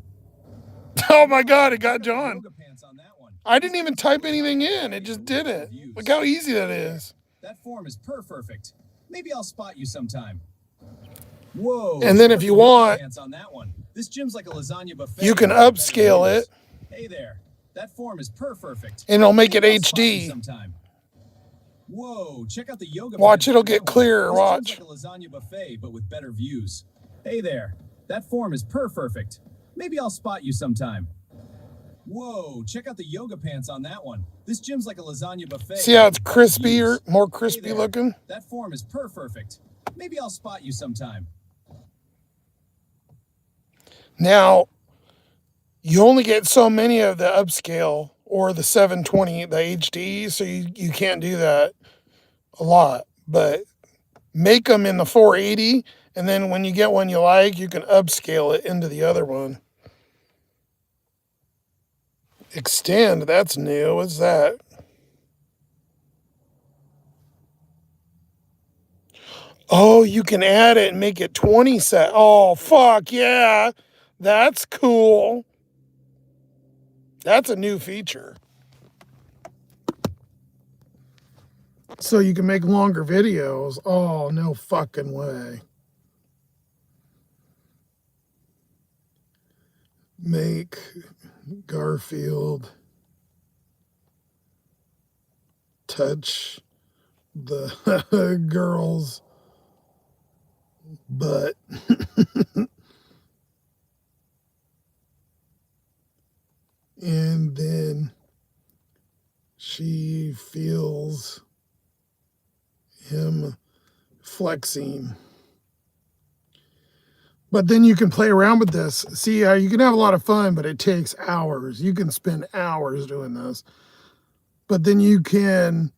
Oh my God, it got John. Yoga pants on that one. I didn't even type anything in. It just did it. Look how easy that is. That form is perfect. Maybe I'll spot you sometime. Whoa. And then if you want, on that one. This gym's like a lasagna buffet. you can upscale it. Hey there. That form is perfect. And it'll make it HD. Whoa, check out the yoga. Watch, it'll get clearer. This watch. Like a lasagna buffet, but with better views. Hey there. That form is perfect. Maybe I'll spot you sometime. Whoa, check out the yoga pants on that one. This gym's like a lasagna buffet. See how it's crispier, more crispy looking? That form is perfect. Maybe I'll spot you sometime. Now, you only get so many of the upscale or the 720, the HD, so you can't do that a lot. But make them in the 480, and then when you get one you like, you can upscale it into the other one. Extend, that's new. What's that? Oh, you can add it and make it 20 set. Oh, fuck yeah. That's cool. That's a new feature. So you can make longer videos. Oh, no fucking way. Make Garfield touch the girl's butt. And then she feels him flexing. But then you can play around with this. See, you can have a lot of fun, but it takes hours. You can spend hours doing this. But then you can,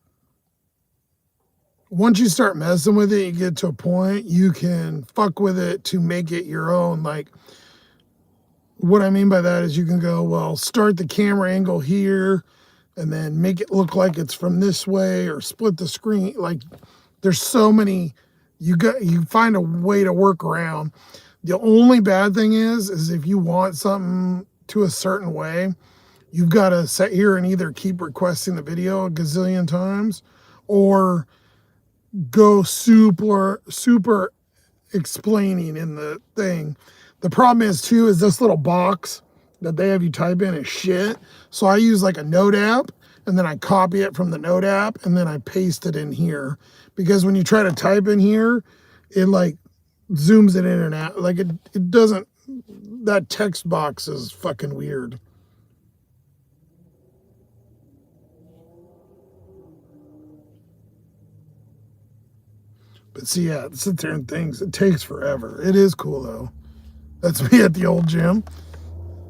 once you start messing with it, you get to a point, you can fuck with it to make it your own. Like, what I mean by that is you can go, well, start the camera angle here and then make it look like it's from this way, or split the screen. Like, there's so many, you find a way to work around. The only bad thing is if you want something to a certain way, you've got to sit here and either keep requesting the video a gazillion times or go super explaining in the thing. The problem is too, is this little box that they have you type in is shit. So I use like a note app, and then I copy it from the note app, and then I paste it in here. Because when you try to type in here, it like zooms it in and out. Like it doesn't, that text box is fucking weird. But see, yeah, sit there and things. It takes forever. It is cool though. That's me at the old gym.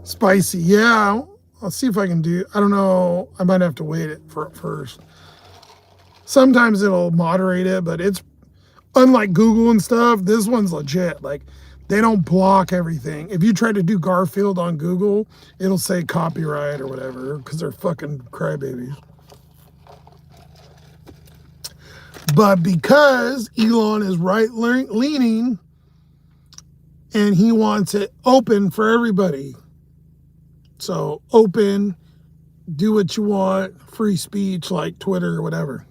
Spicy, yeah. I'll see if I can do. I don't know. I might have to wait it for it first. Sometimes it'll moderate it, but it's unlike Google and stuff. This one's legit. Like they don't block everything. If you try to do Garfield on Google, it'll say copyright or whatever because they're fucking crybabies. But because Elon is right leaning and he wants it open for everybody. So open, do what you want, free speech like Twitter or whatever.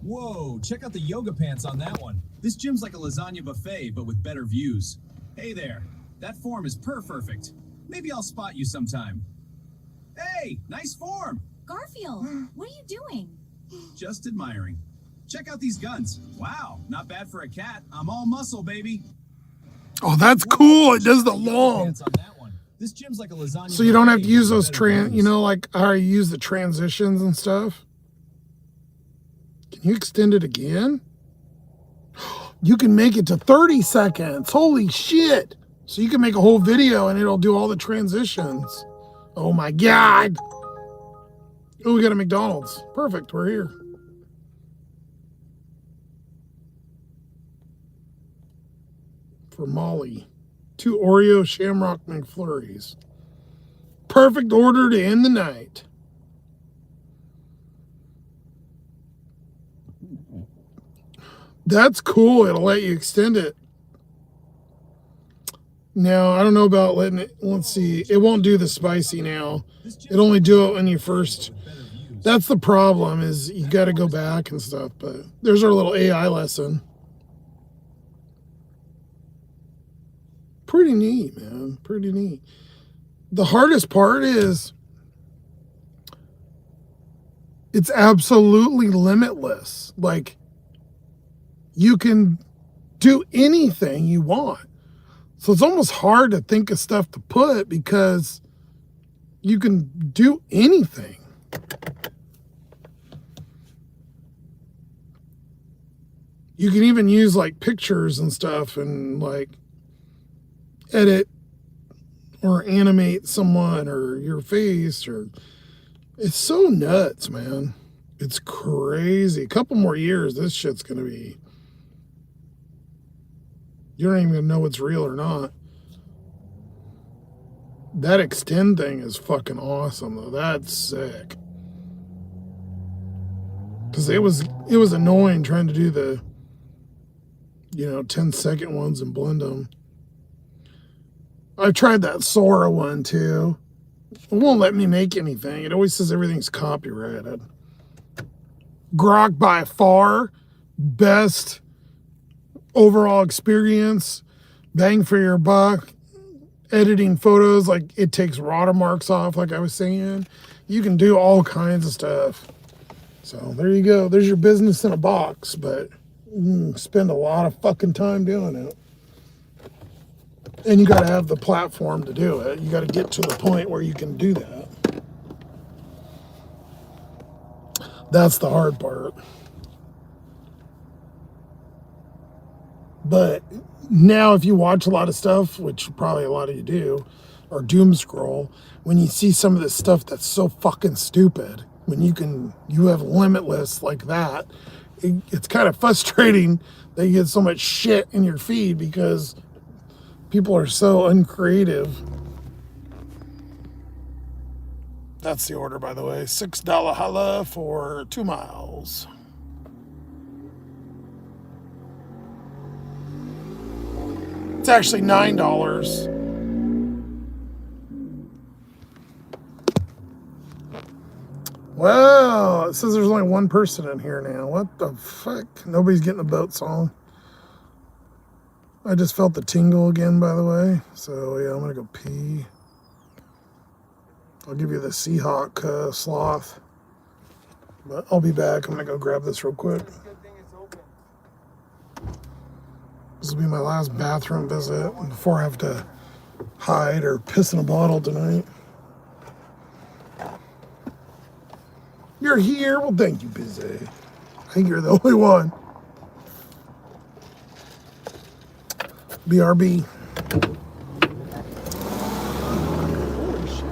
Whoa, check out the yoga pants on that one. This gym's like a lasagna buffet, but with better views. Hey there, that form is perfect. Maybe I'll spot you sometime. Hey, nice form. Garfield, what are you doing? Just admiring. Check out these guns. Wow, not bad for a cat. I'm all muscle, baby. Oh, that's cool. It does the long. On that one. This gym's like a lasagna. So you don't have to use those like how you use the transitions and stuff. Can you extend it again? You can make it to 30 seconds. Holy shit. So you can make a whole video and it'll do all the transitions. Oh my God. Oh, we got a McDonald's. Perfect. We're here. For Molly. 2 Oreo Shamrock McFlurries. Perfect order to end the night. That's cool. It'll let you extend it. Now, I don't know about letting it. Let's see. It won't do the spicy now. It only do it when you first. That's the problem is you got to go back and stuff. But there's our little AI lesson. Pretty neat, man. Pretty neat. The hardest part is it's absolutely limitless. Like you can do anything you want. So it's almost hard to think of stuff to put because you can do anything. You can even use like pictures and stuff and like edit or animate someone or your face or it's so nuts, man. It's crazy. A couple more years, this shit's gonna be, you don't even know it's real or not. That extend thing is fucking awesome though. That's sick. Cause it was annoying trying to do the 10-second ones and blend them. I tried that Sora one too. It won't let me make anything. It always says everything's copyrighted. Grok by far best overall experience, bang for your buck. Editing photos, like it takes watermarks off, like I was saying. You can do all kinds of stuff. So there you go. There's your business in a box, but spend a lot of fucking time doing it. And you got to have the platform to do it. You got to get to the point where you can do that. That's the hard part. But now if you watch a lot of stuff, which probably a lot of you do, or doom scroll, when you see some of this stuff that's so fucking stupid, when you have limitless like that, it's kind of frustrating that you get so much shit in your feed because people are so uncreative. That's the order, by the way. $6 challah for 2 miles. It's actually $9. Well, it says there's only one person in here now. What the fuck? Nobody's getting a boat song. I just felt the tingle again, by the way. So, yeah, I'm going to go pee. I'll give you the Seahawk sloth. But I'll be back. I'm going to go grab this real quick. This will be my last bathroom visit before I have to hide or piss in a bottle tonight. You're here? Well, thank you, Busy. think you're the only one. BRB. Holy shit.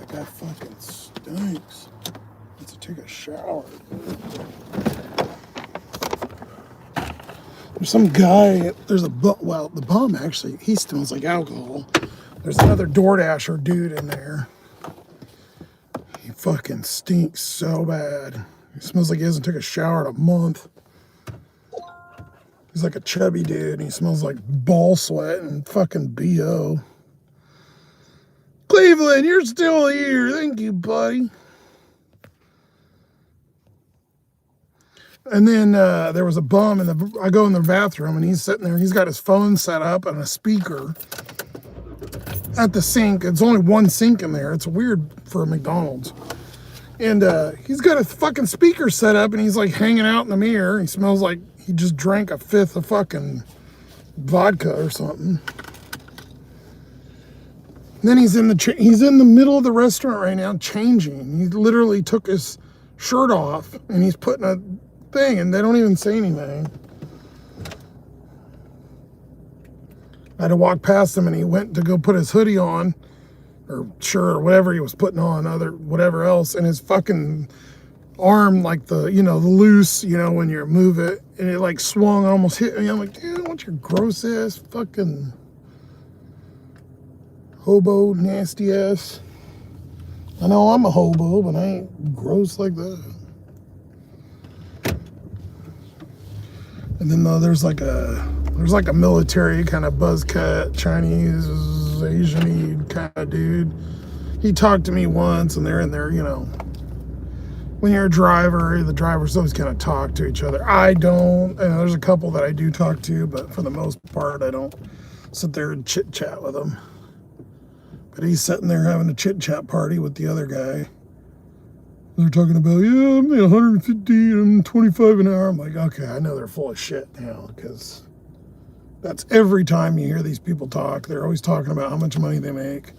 That guy fucking stinks. Let's take a shower. There's some guy, there's a well, the bum actually, he smells like alcohol. There's another DoorDasher dude in there. He fucking stinks so bad. He smells like he hasn't took a shower in a month. He's like a chubby dude, and he smells like ball sweat and fucking BO. Cleveland, you're still here. Thank you, buddy. And then there was a bum, and I go in the bathroom, and he's sitting there. He's got his phone set up and a speaker at the sink. It's only one sink in there. It's weird for a McDonald's. And he's got a fucking speaker set up, and he's like hanging out in the mirror. He smells like he just drank a fifth of fucking vodka or something. And then he's in the middle of the restaurant right now changing. He literally took his shirt off, and he's putting a thing, and they don't even say anything. I had to walk past him, and he went to go put his hoodie on, or shirt, or whatever he was putting on, whatever else, and his fucking arm, like the loose, when you move it, and it like swung, almost hit me. I'm like, dude, what's your gross ass fucking hobo, nasty ass? I know I'm a hobo, but I ain't gross like that. And then there's like a military kind of buzz cut, Chinese, Asian-y kind of dude. He talked to me once, and they're in there, when you're a driver, the drivers always kind of talk to each other. I don't, and there's a couple that I do talk to, but for the most part, I don't sit there and chit-chat with them. But he's sitting there having a chit-chat party with the other guy. They're talking about, yeah, I'm 150 and 25 an hour. I'm like, okay, I know they're full of shit now, because that's every time you hear these people talk. They're always talking about how much money they make,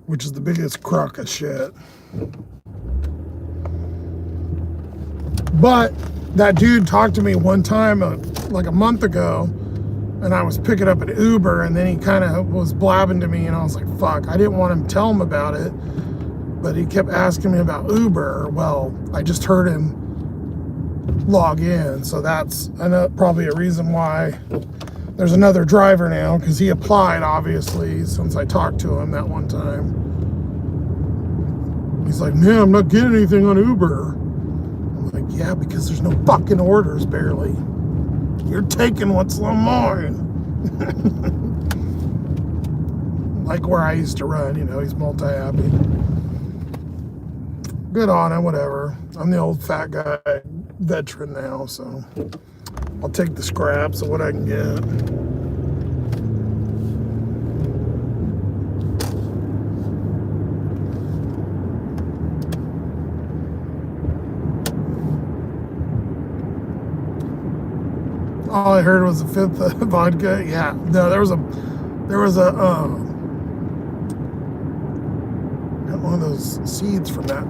which is the biggest crock of shit. But that dude talked to me one time, like a month ago, and I was picking up an Uber, and then he kind of was blabbing to me, and I was like, fuck, I didn't want him to tell him about it. But he kept asking me about Uber. Well, I just heard him log in. So that's probably a reason why there's another driver now, because he applied, obviously, since I talked to him that one time. He's like, man, I'm not getting anything on Uber. I'm like, yeah, because there's no fucking orders, barely. You're taking what's on mine. Like where I used to run, he's multi-happy. Good on him, whatever. I'm the old fat guy veteran now, so I'll take the scraps of what I can get. All I heard was a fifth of vodka. Yeah, no, there was a got one of those seeds from that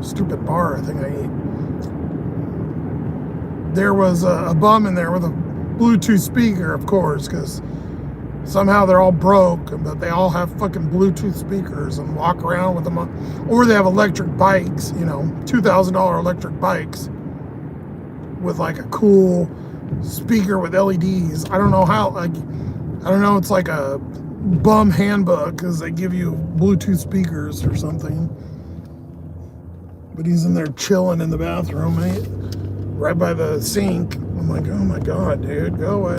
stupid bar I think I ate. There was a bum in there with a Bluetooth speaker, of course, because somehow they're all broke, but they all have fucking Bluetooth speakers and walk around with them on, or they have electric bikes, $2,000 electric bikes with like a cool speaker with LEDs. I don't know how, it's like a bum handbook, because they give you Bluetooth speakers or something. But he's in there chilling in the bathroom, right by the sink. I'm like, oh my God, dude, go away.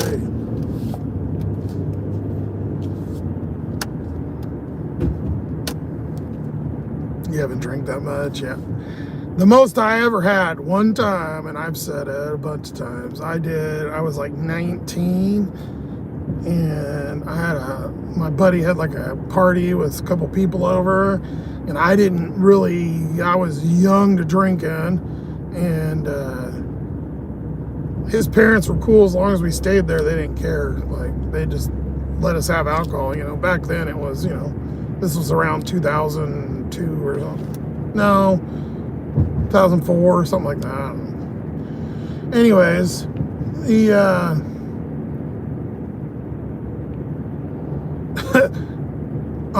You haven't drank that much? Yeah. The most I ever had one time, and I've said it a bunch of times, I was like 19, and my buddy had like a party with a couple people over, and I was young to drinking, and his parents were cool as long as we stayed there. They didn't care. Like, they just let us have alcohol. Back then it was, this was around 2002 or something. No, 2004 or something like that. Anyways,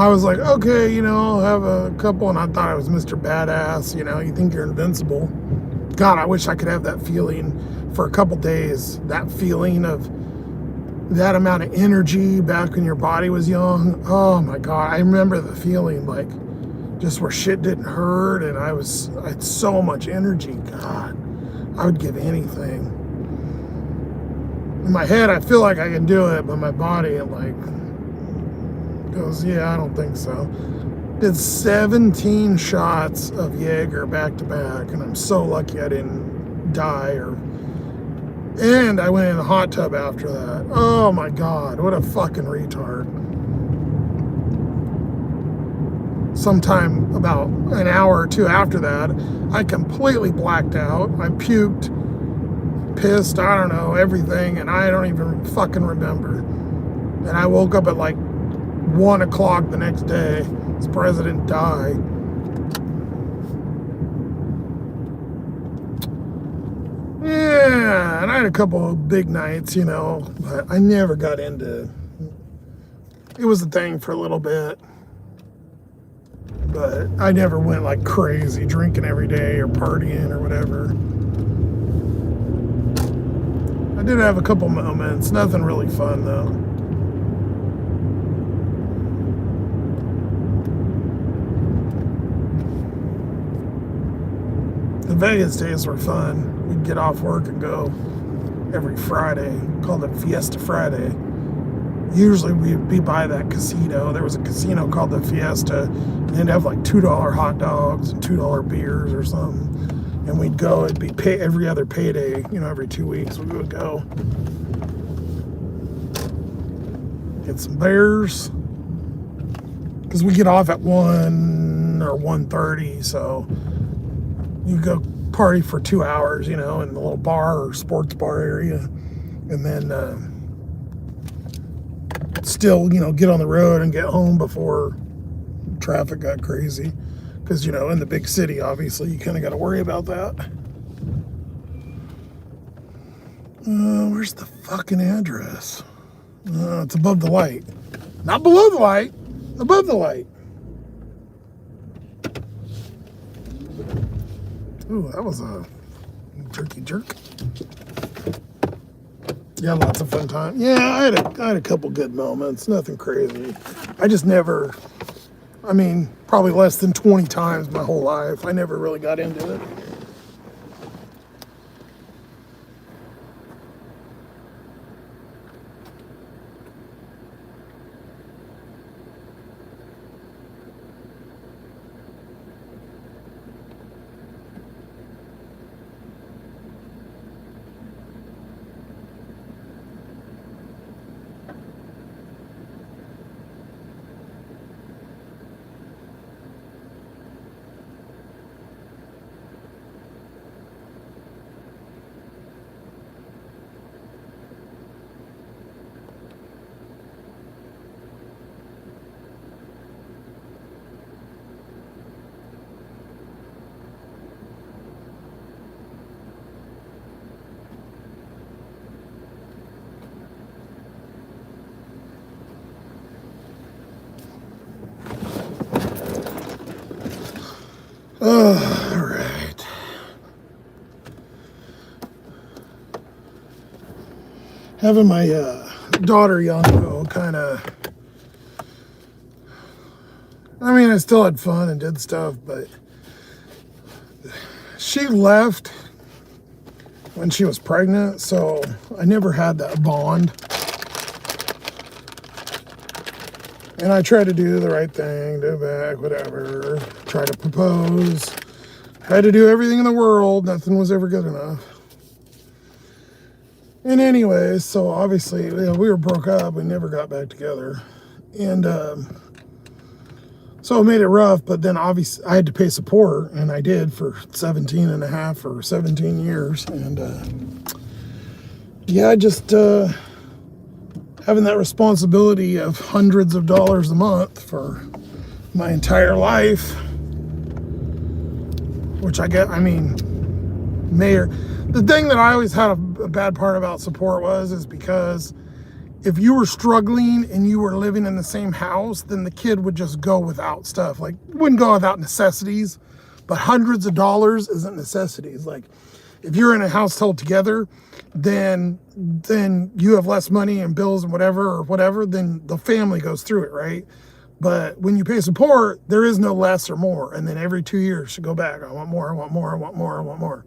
I was like, okay, you know, I'll have a couple, and I thought I was Mr. Badass, you know, you think you're invincible. God, I wish I could have that feeling for a couple days, that feeling of that amount of energy back when your body was young. Oh my God, I remember the feeling like just where shit didn't hurt, and I had so much energy. God, I would give anything. In my head, I feel like I can do it, but my body, it like goes, yeah, I don't think so. Did 17 shots of Jaeger back to back, and I'm so lucky I didn't die. And I went in the hot tub after that. Oh my God, what a fucking retard. Sometime about an hour or two after that, I completely blacked out. I puked, pissed, I don't know, everything, and I don't even fucking remember. And I woke up at like 1 o'clock the next day. This president died. Yeah, and I had a couple of big nights, you know, but I never got into it. It was a thing for a little bit, but I never went like crazy drinking every day or partying or whatever. I did have a couple moments, nothing really fun though. The Vegas days were fun. We'd get off work and go every Friday, called it Fiesta Friday. Usually we'd be by that casino. There was a casino called the Fiesta, and they'd have like $2 hot dogs and $2 beers or something. And we'd go, it'd be every other payday, you know, every 2 weeks we would go. Get some beers. Because we get off at 1 or 1:30, so you go party for 2 hours, you know, in the little bar or sports bar area, and then still, you know, get on the road and get home before traffic got crazy. Because, you know, in the big city, obviously, you kind of got to worry about that. Where's the fucking address? It's above the light. Not below the light, above the light. Ooh, that was a turkey jerk. Yeah, lots of fun time. Yeah, I had a couple good moments. Nothing crazy. I just never, I mean, probably less than 20 times my whole life. I never really got into it. Oh, all right. Having my daughter young, though, kind of, I mean, I still had fun and did stuff, but she left when she was pregnant, so I never had that bond. And I tried to do the right thing, do back, whatever, try to propose. Had to do everything in the world. Nothing was ever good enough. And anyways, so obviously, you know, we were broke up. We never got back together. And so it made it rough, but then obviously I had to pay support, and I did for 17 and a half or 17 years. And yeah, just having that responsibility of hundreds of dollars a month for my entire life, which I get, I mean, the thing that I always had a bad part about support is because if you were struggling and you were living in the same house, then the kid would just go without stuff. Like, wouldn't go without necessities, but hundreds of dollars isn't necessities. Like, if you're in a household together, then you have less money and bills and whatever, then the family goes through it, right? But when you pay support, there is no less or more. And then every 2 years you go back, I want more, I want more, I want more, I want more.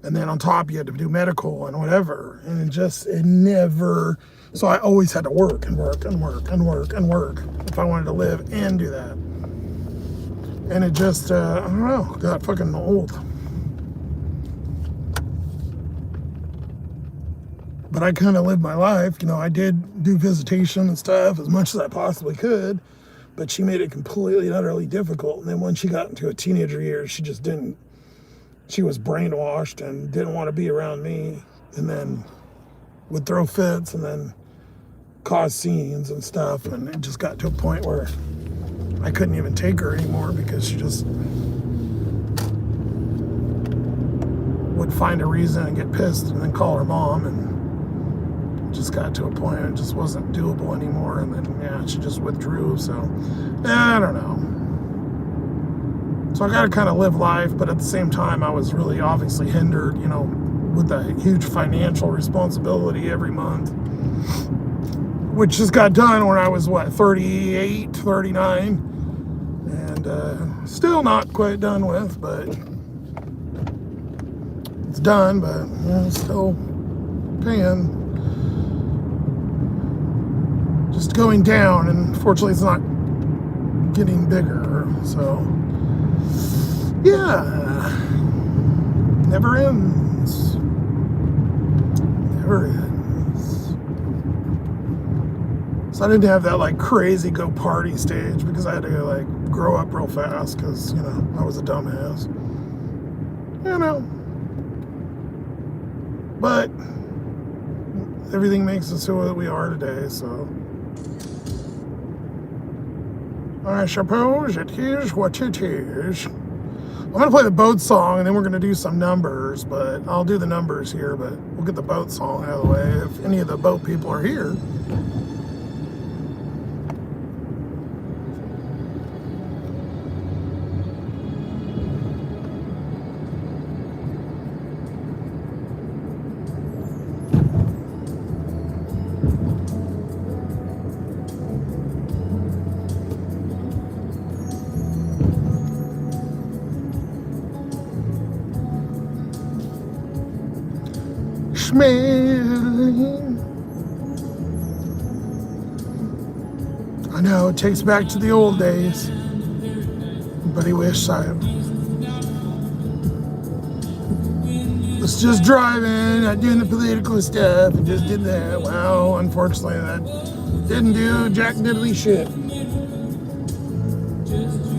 And then on top you had to do medical and whatever. And it never, so I always had to work and work and work and work and work if I wanted to live and do that. And it just, I don't know, got fucking old. But I kind of lived my life. You know, I did do visitation and stuff as much as I possibly could, but she made it completely and utterly difficult. And then when she got into a teenager years, she just didn't, she was brainwashed and didn't want to be around me, and then would throw fits and then cause scenes and stuff. And it just got to a point where I couldn't even take her anymore because she just would find a reason and get pissed and then call her mom, and it just got to a point where it just wasn't doable anymore. And then, yeah, she just withdrew. So, I don't know. So I got to kind of live life, but at the same time, I was really obviously hindered, you know, with a huge financial responsibility every month, which just got done when I was, 38, 39, and still not quite done with, but it's done, but still paying. Just going down, and fortunately it's not getting bigger, so yeah, never ends, never ends. So I didn't have that like crazy go party stage because I had to like grow up real fast because, you know, I was a dumbass, you know, but everything makes us who we are today, so I suppose it is what it is. I'm going to play the boat song and then we're going to do some numbers, but I'll do the numbers here, but we'll get the boat song out of the way if any of the boat people are here. Smelling. I know it takes back to the old days, but he wished I was just driving, not doing the political stuff, and just did that. Well, unfortunately, that didn't do jack diddly shit.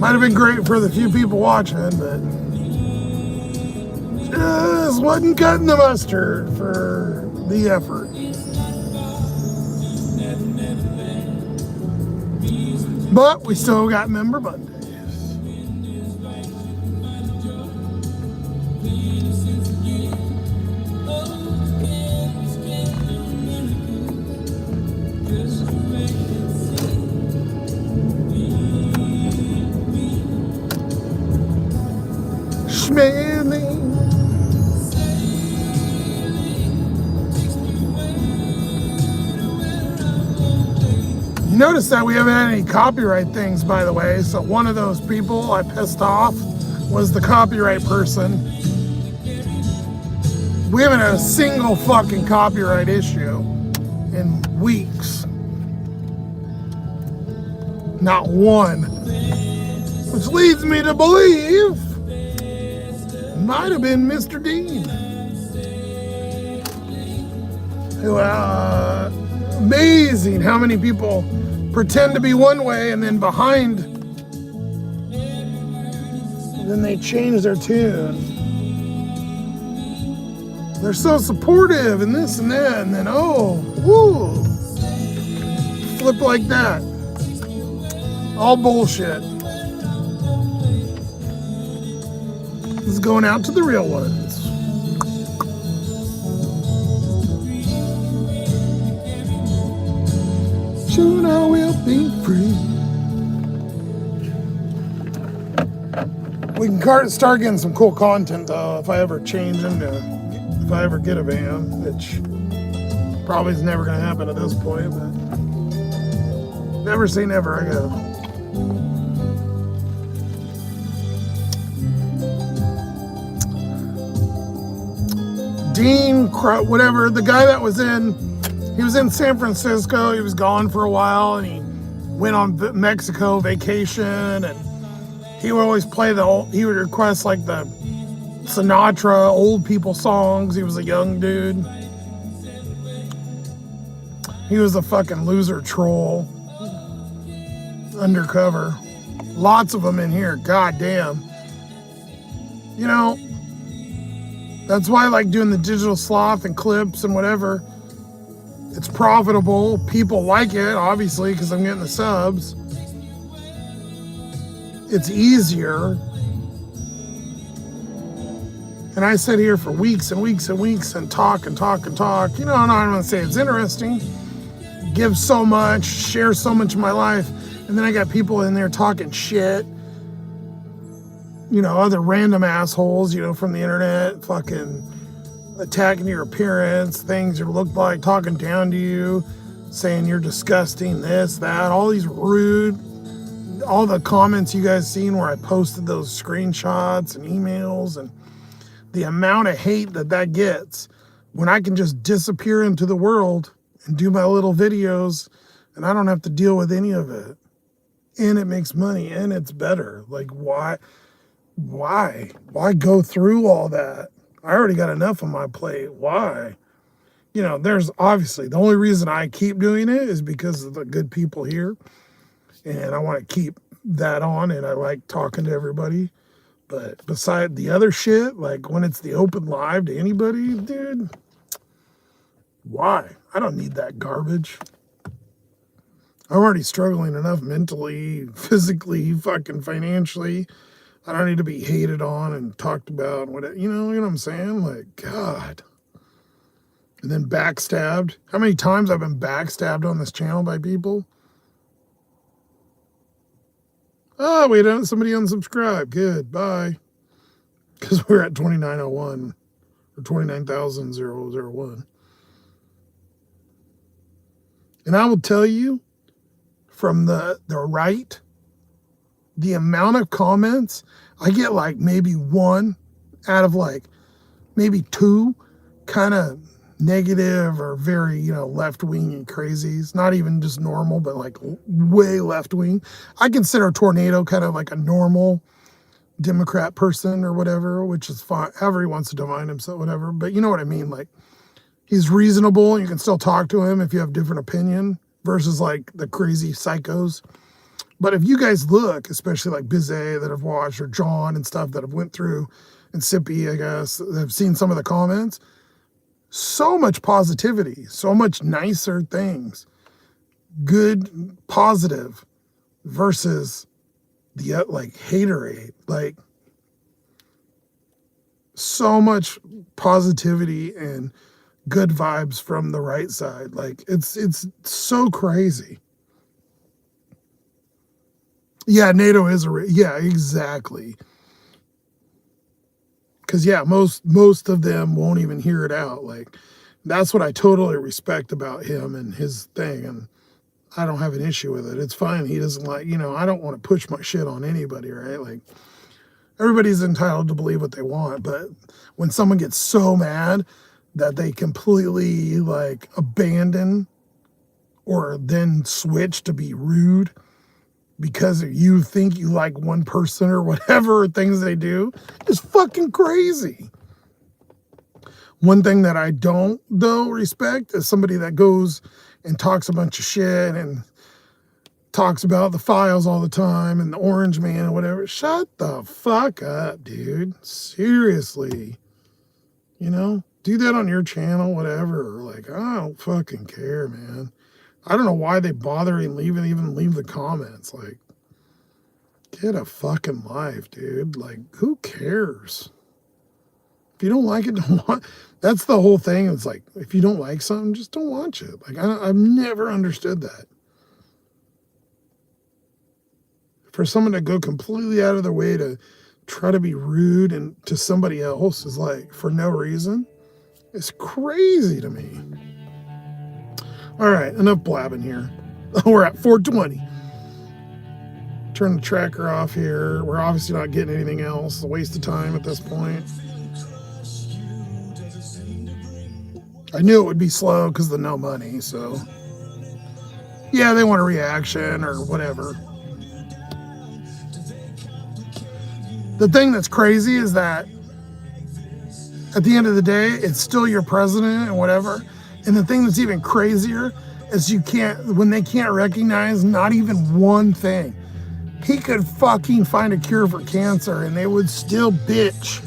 Might have been great for the few people watching, but just wasn't cutting the mustard for the effort. But we still got member Mondays. Smelling. Notice that we haven't had any copyright things, by the way, so one of those people I pissed off was the copyright person. We haven't had a single fucking copyright issue in weeks. Not one. Which leads me to believe it might have been Mr. Dean, who, amazing how many people pretend to be one way and then behind, then they change their tune. They're so supportive and this and that, and then woo, flip like that. All bullshit. This is going out to the real ones. Soon I will be free. We can start getting some cool content though if I ever if I ever get a van, which probably is never going to happen at this point, but never say never, I guess. Dean, whatever, the guy that he was in San Francisco, he was gone for a while, and he went on Mexico vacation, and he would always he would request like the Sinatra old people songs. He was a young dude. He was a fucking loser troll. Undercover. Lots of them in here, goddamn. You know, that's why I like doing the digital sloth and clips and whatever. It's profitable. People like it, obviously, because I'm getting the subs. It's easier. And I sit here for weeks and weeks and weeks and talk and talk and talk. You know, I'm not going to say it's interesting. Give so much, share so much of my life. And then I got people in there talking shit. You know, other random assholes, you know, from the internet, fucking attacking your appearance, things you look like, talking down to you, saying you're disgusting, this, that, all these rude, all the comments you guys seen where I posted those screenshots and emails, and the amount of hate that gets when I can just disappear into the world and do my little videos and I don't have to deal with any of it. And it makes money and it's better. Like, why go through all that? I already got enough on my plate. Why? You know, there's obviously the only reason I keep doing it is because of the good people here. And I want to keep that on, and I like talking to everybody. But beside the other shit, like when it's the open live to anybody, dude, why? I don't need that garbage. I'm already struggling enough mentally, physically, fucking financially. I don't need to be hated on and talked about and whatever. You know what I'm saying? Like, God. And then backstabbed. How many times I've been backstabbed on this channel by people? Oh, wait, somebody unsubscribed. Good, bye. Because we're at 2901 or 29,001. And I will tell you, from the right, the amount of comments, I get like maybe one out of like maybe two kind of negative or very, you know, left-wing and crazies. Not even just normal, but like way left-wing. I consider Tornado kind of like a normal Democrat person or whatever, which is fine. However he wants to define himself, whatever. But you know what I mean? Like, he's reasonable. You can still talk to him if you have different opinion versus like the crazy psychos. But if you guys look, especially like Bizet that have watched, or John and stuff that have went through, and Sippy, I guess, that have seen some of the comments, so much positivity, so much nicer things, good, positive, versus the like haterade, like so much positivity and good vibes from the right side. Like it's so crazy. Yeah, NATO is yeah, exactly. Because yeah, most of them won't even hear it out. Like, that's what I totally respect about him and his thing, and I don't have an issue with it. It's fine. He doesn't like, you know, I don't want to push my shit on anybody, right? Like, everybody's entitled to believe what they want, but when someone gets so mad that they completely like abandon or then switch to be rude because you think you like one person or whatever things they do, is fucking crazy. One thing that I don't, though, respect is somebody that goes and talks a bunch of shit and talks about the files all the time and the Orange Man and whatever. Shut the fuck up, dude. Seriously. You know, do that on your channel, whatever. Like, I don't fucking care, man. I don't know why they bother even leave the comments. Like, get a fucking life, dude. Like, who cares? If you don't like it, don't watch. That's the whole thing. It's like, if you don't like something, just don't watch it. Like, I've never understood that. for someone to go completely out of their way to try to be rude and to somebody else is like for no reason. It's crazy to me. All right, enough blabbing here. We're at 420. Turn the tracker off here. We're obviously not getting anything else. It's a waste of time at this point. I knew it would be slow because of the no money, so yeah, they want a reaction or whatever. The thing that's crazy is that at the end of the day, it's still your president and whatever. And the thing that's even crazier is when they can't recognize not even one thing. He could fucking find a cure for cancer and they would still bitch.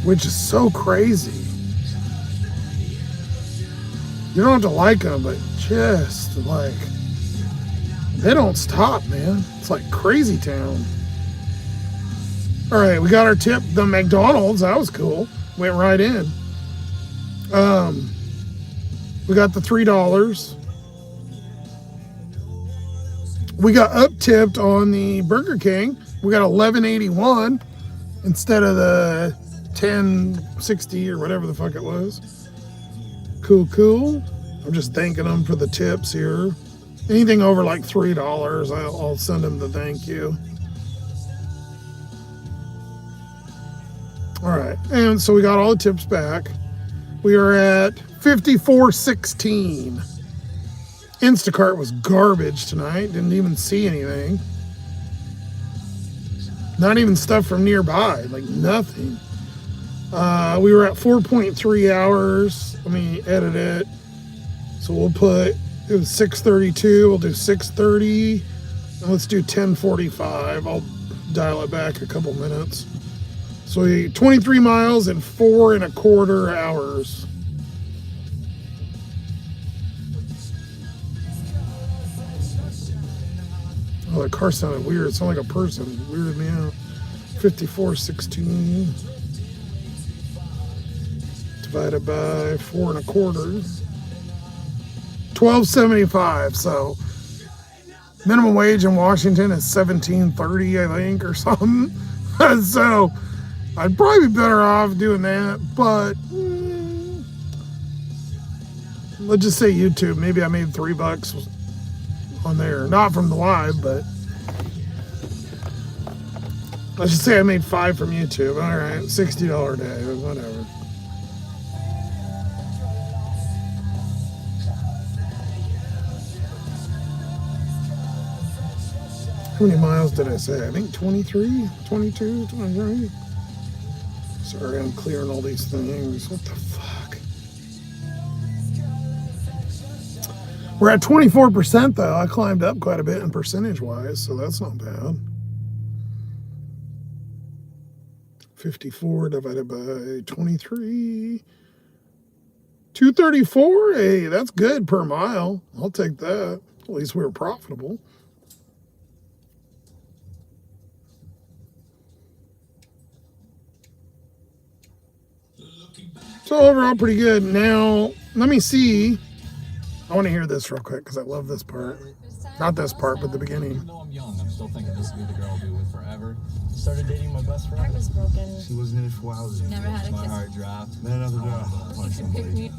Which is so crazy. You don't have to like them, but just like, they don't stop, man. It's like crazy town. All right, we got our tip, the McDonald's. That was cool. Went right in. We got the $3. We got up tipped on the Burger King. We got $11.81 instead of the $10.60 or whatever the fuck it was. Cool. I'm just thanking them for the tips here. Anything over like $3, I'll send them the thank you. All right, and so we got all the tips back. We are at $54.16. Instacart was garbage tonight. Didn't even see anything. Not even stuff from nearby, like nothing. We were at 4.3 hours. Let me edit it. So we'll put, it was 6:32. We'll do 6:30. And let's do 10:45. I'll dial it back a couple minutes. So 23 miles in 4.25 hours. Oh, that car sounded weird. It sounded like a person. It weirded me out. 54.16 divided by 4.25. 12.75. So minimum wage in Washington is $17.30, I think, or something. So I'd probably be better off doing that, but let's just say YouTube. Maybe I made $3 on there, not from the live, but let's just say I made $5 from YouTube. All right, $60 a day, whatever. How many miles did I say? I think 23, 22, 23. Sorry, I'm clearing all these things. What the fuck? We're at 24% though. I climbed up quite a bit in percentage wise, so that's not bad. 54 divided by 23. 234. Hey, that's good per mile. I'll take that. At least we were profitable. So overall, pretty good. Now, let me see. I want to hear this real quick because I love this part. Not this part, but the beginning. Even though I'm young, I'm still thinking this will be the girl I'll be with forever. Started dating my best friend. Heart was broken. She wasn't in it for hours. Never had a kiss. My heart dropped. Then another drop. Punch somebody.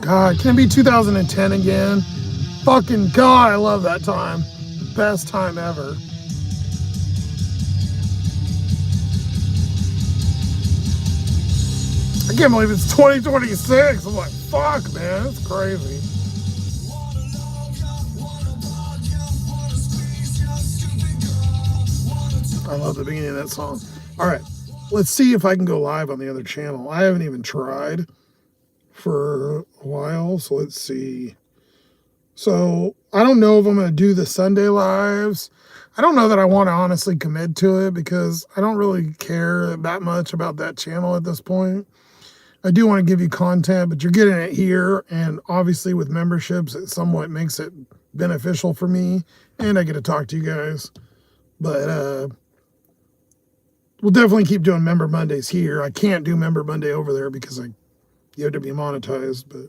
God, can it be 2010 again? Fucking God, I love that time. Best time ever. I can't believe it's 2026. I'm like, fuck, man, it's crazy. I love the beginning of that song. All right, let's see if I can go live on the other channel. I haven't even tried for a while, so let's see. So I don't know if I'm going to do the Sunday lives. I don't know that I want to honestly commit to it because I don't really care that much about that channel at this point. I do want to give you content, but you're getting it here. And obviously with memberships, it somewhat makes it beneficial for me. And I get to talk to you guys. But we'll definitely keep doing Member Mondays here. I can't do Member Monday over there because you have to be monetized. But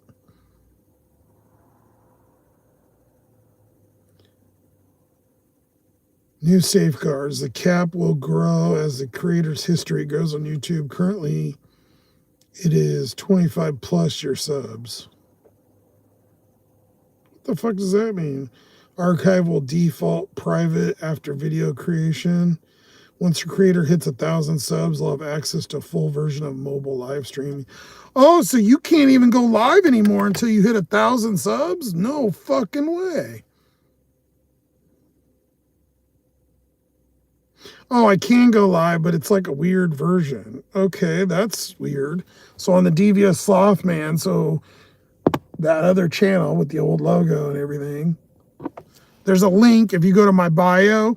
New safeguards. The cap will grow as the creator's history grows on YouTube. Currently, it is 25 plus your subs. What the fuck does that mean? Archive will default private after video creation. Once your creator hits 1,000 subs, they'll have access to a full version of mobile live streaming. Oh, so you can't even go live anymore until you hit 1,000 subs? No fucking way. Oh, I can go live, but it's like a weird version. Okay, that's weird. So on the Devious Sloth-Man, so that other channel with the old logo and everything, there's a link. If you go to my bio,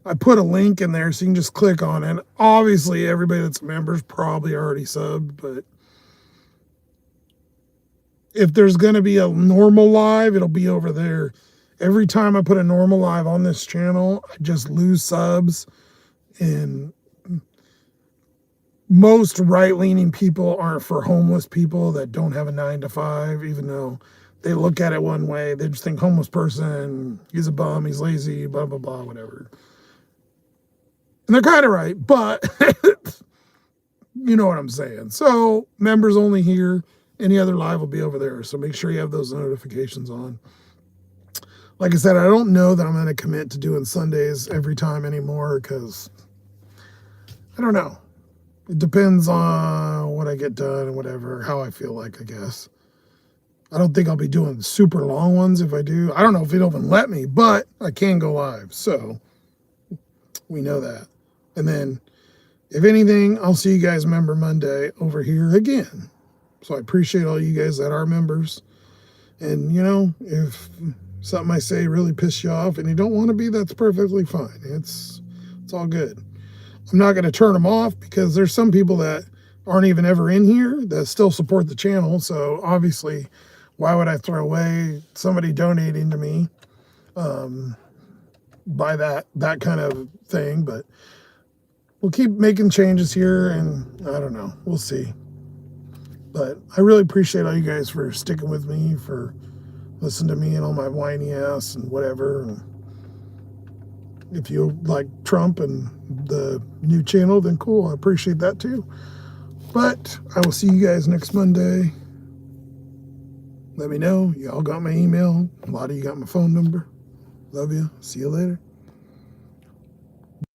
I put a link in there so you can just click on it. Obviously, everybody that's a member is probably already subbed, but if there's going to be a normal live, it'll be over there. Every time I put a normal live on this channel, I just lose subs. And most right-leaning people aren't for homeless people that don't have a 9-to-5, even though they look at it one way. They just think homeless person, he's a bum, he's lazy, blah, blah, blah, whatever. And they're kind of right, but you know what I'm saying. So members only here. Any other live will be over there. So make sure you have those notifications on. Like I said, I don't know that I'm going to commit to doing Sundays every time anymore because I don't know. It depends on what I get done and whatever, how I feel like, I guess. I don't think I'll be doing super long ones if I do. I don't know if it'll even let me, but I can go live. So we know that. And then if anything, I'll see you guys member Monday over here again. So I appreciate all you guys that are members. And, you know, if something I say really pisses you off and you don't want to be, that's perfectly fine. It's all good. I'm not going to turn them off because there's some people that aren't even ever in here that still support the channel. So obviously, why would I throw away somebody donating to me by that kind of thing? But we'll keep making changes here, and I don't know. We'll see. But I really appreciate all you guys for sticking with me, for listening to me and all my whiny ass and whatever. And if you like Trump and the new channel, then cool. I appreciate that too. But I will see you guys next Monday. Let me know. Y'all got my email. A lot of you got my phone number. Love you. See you later.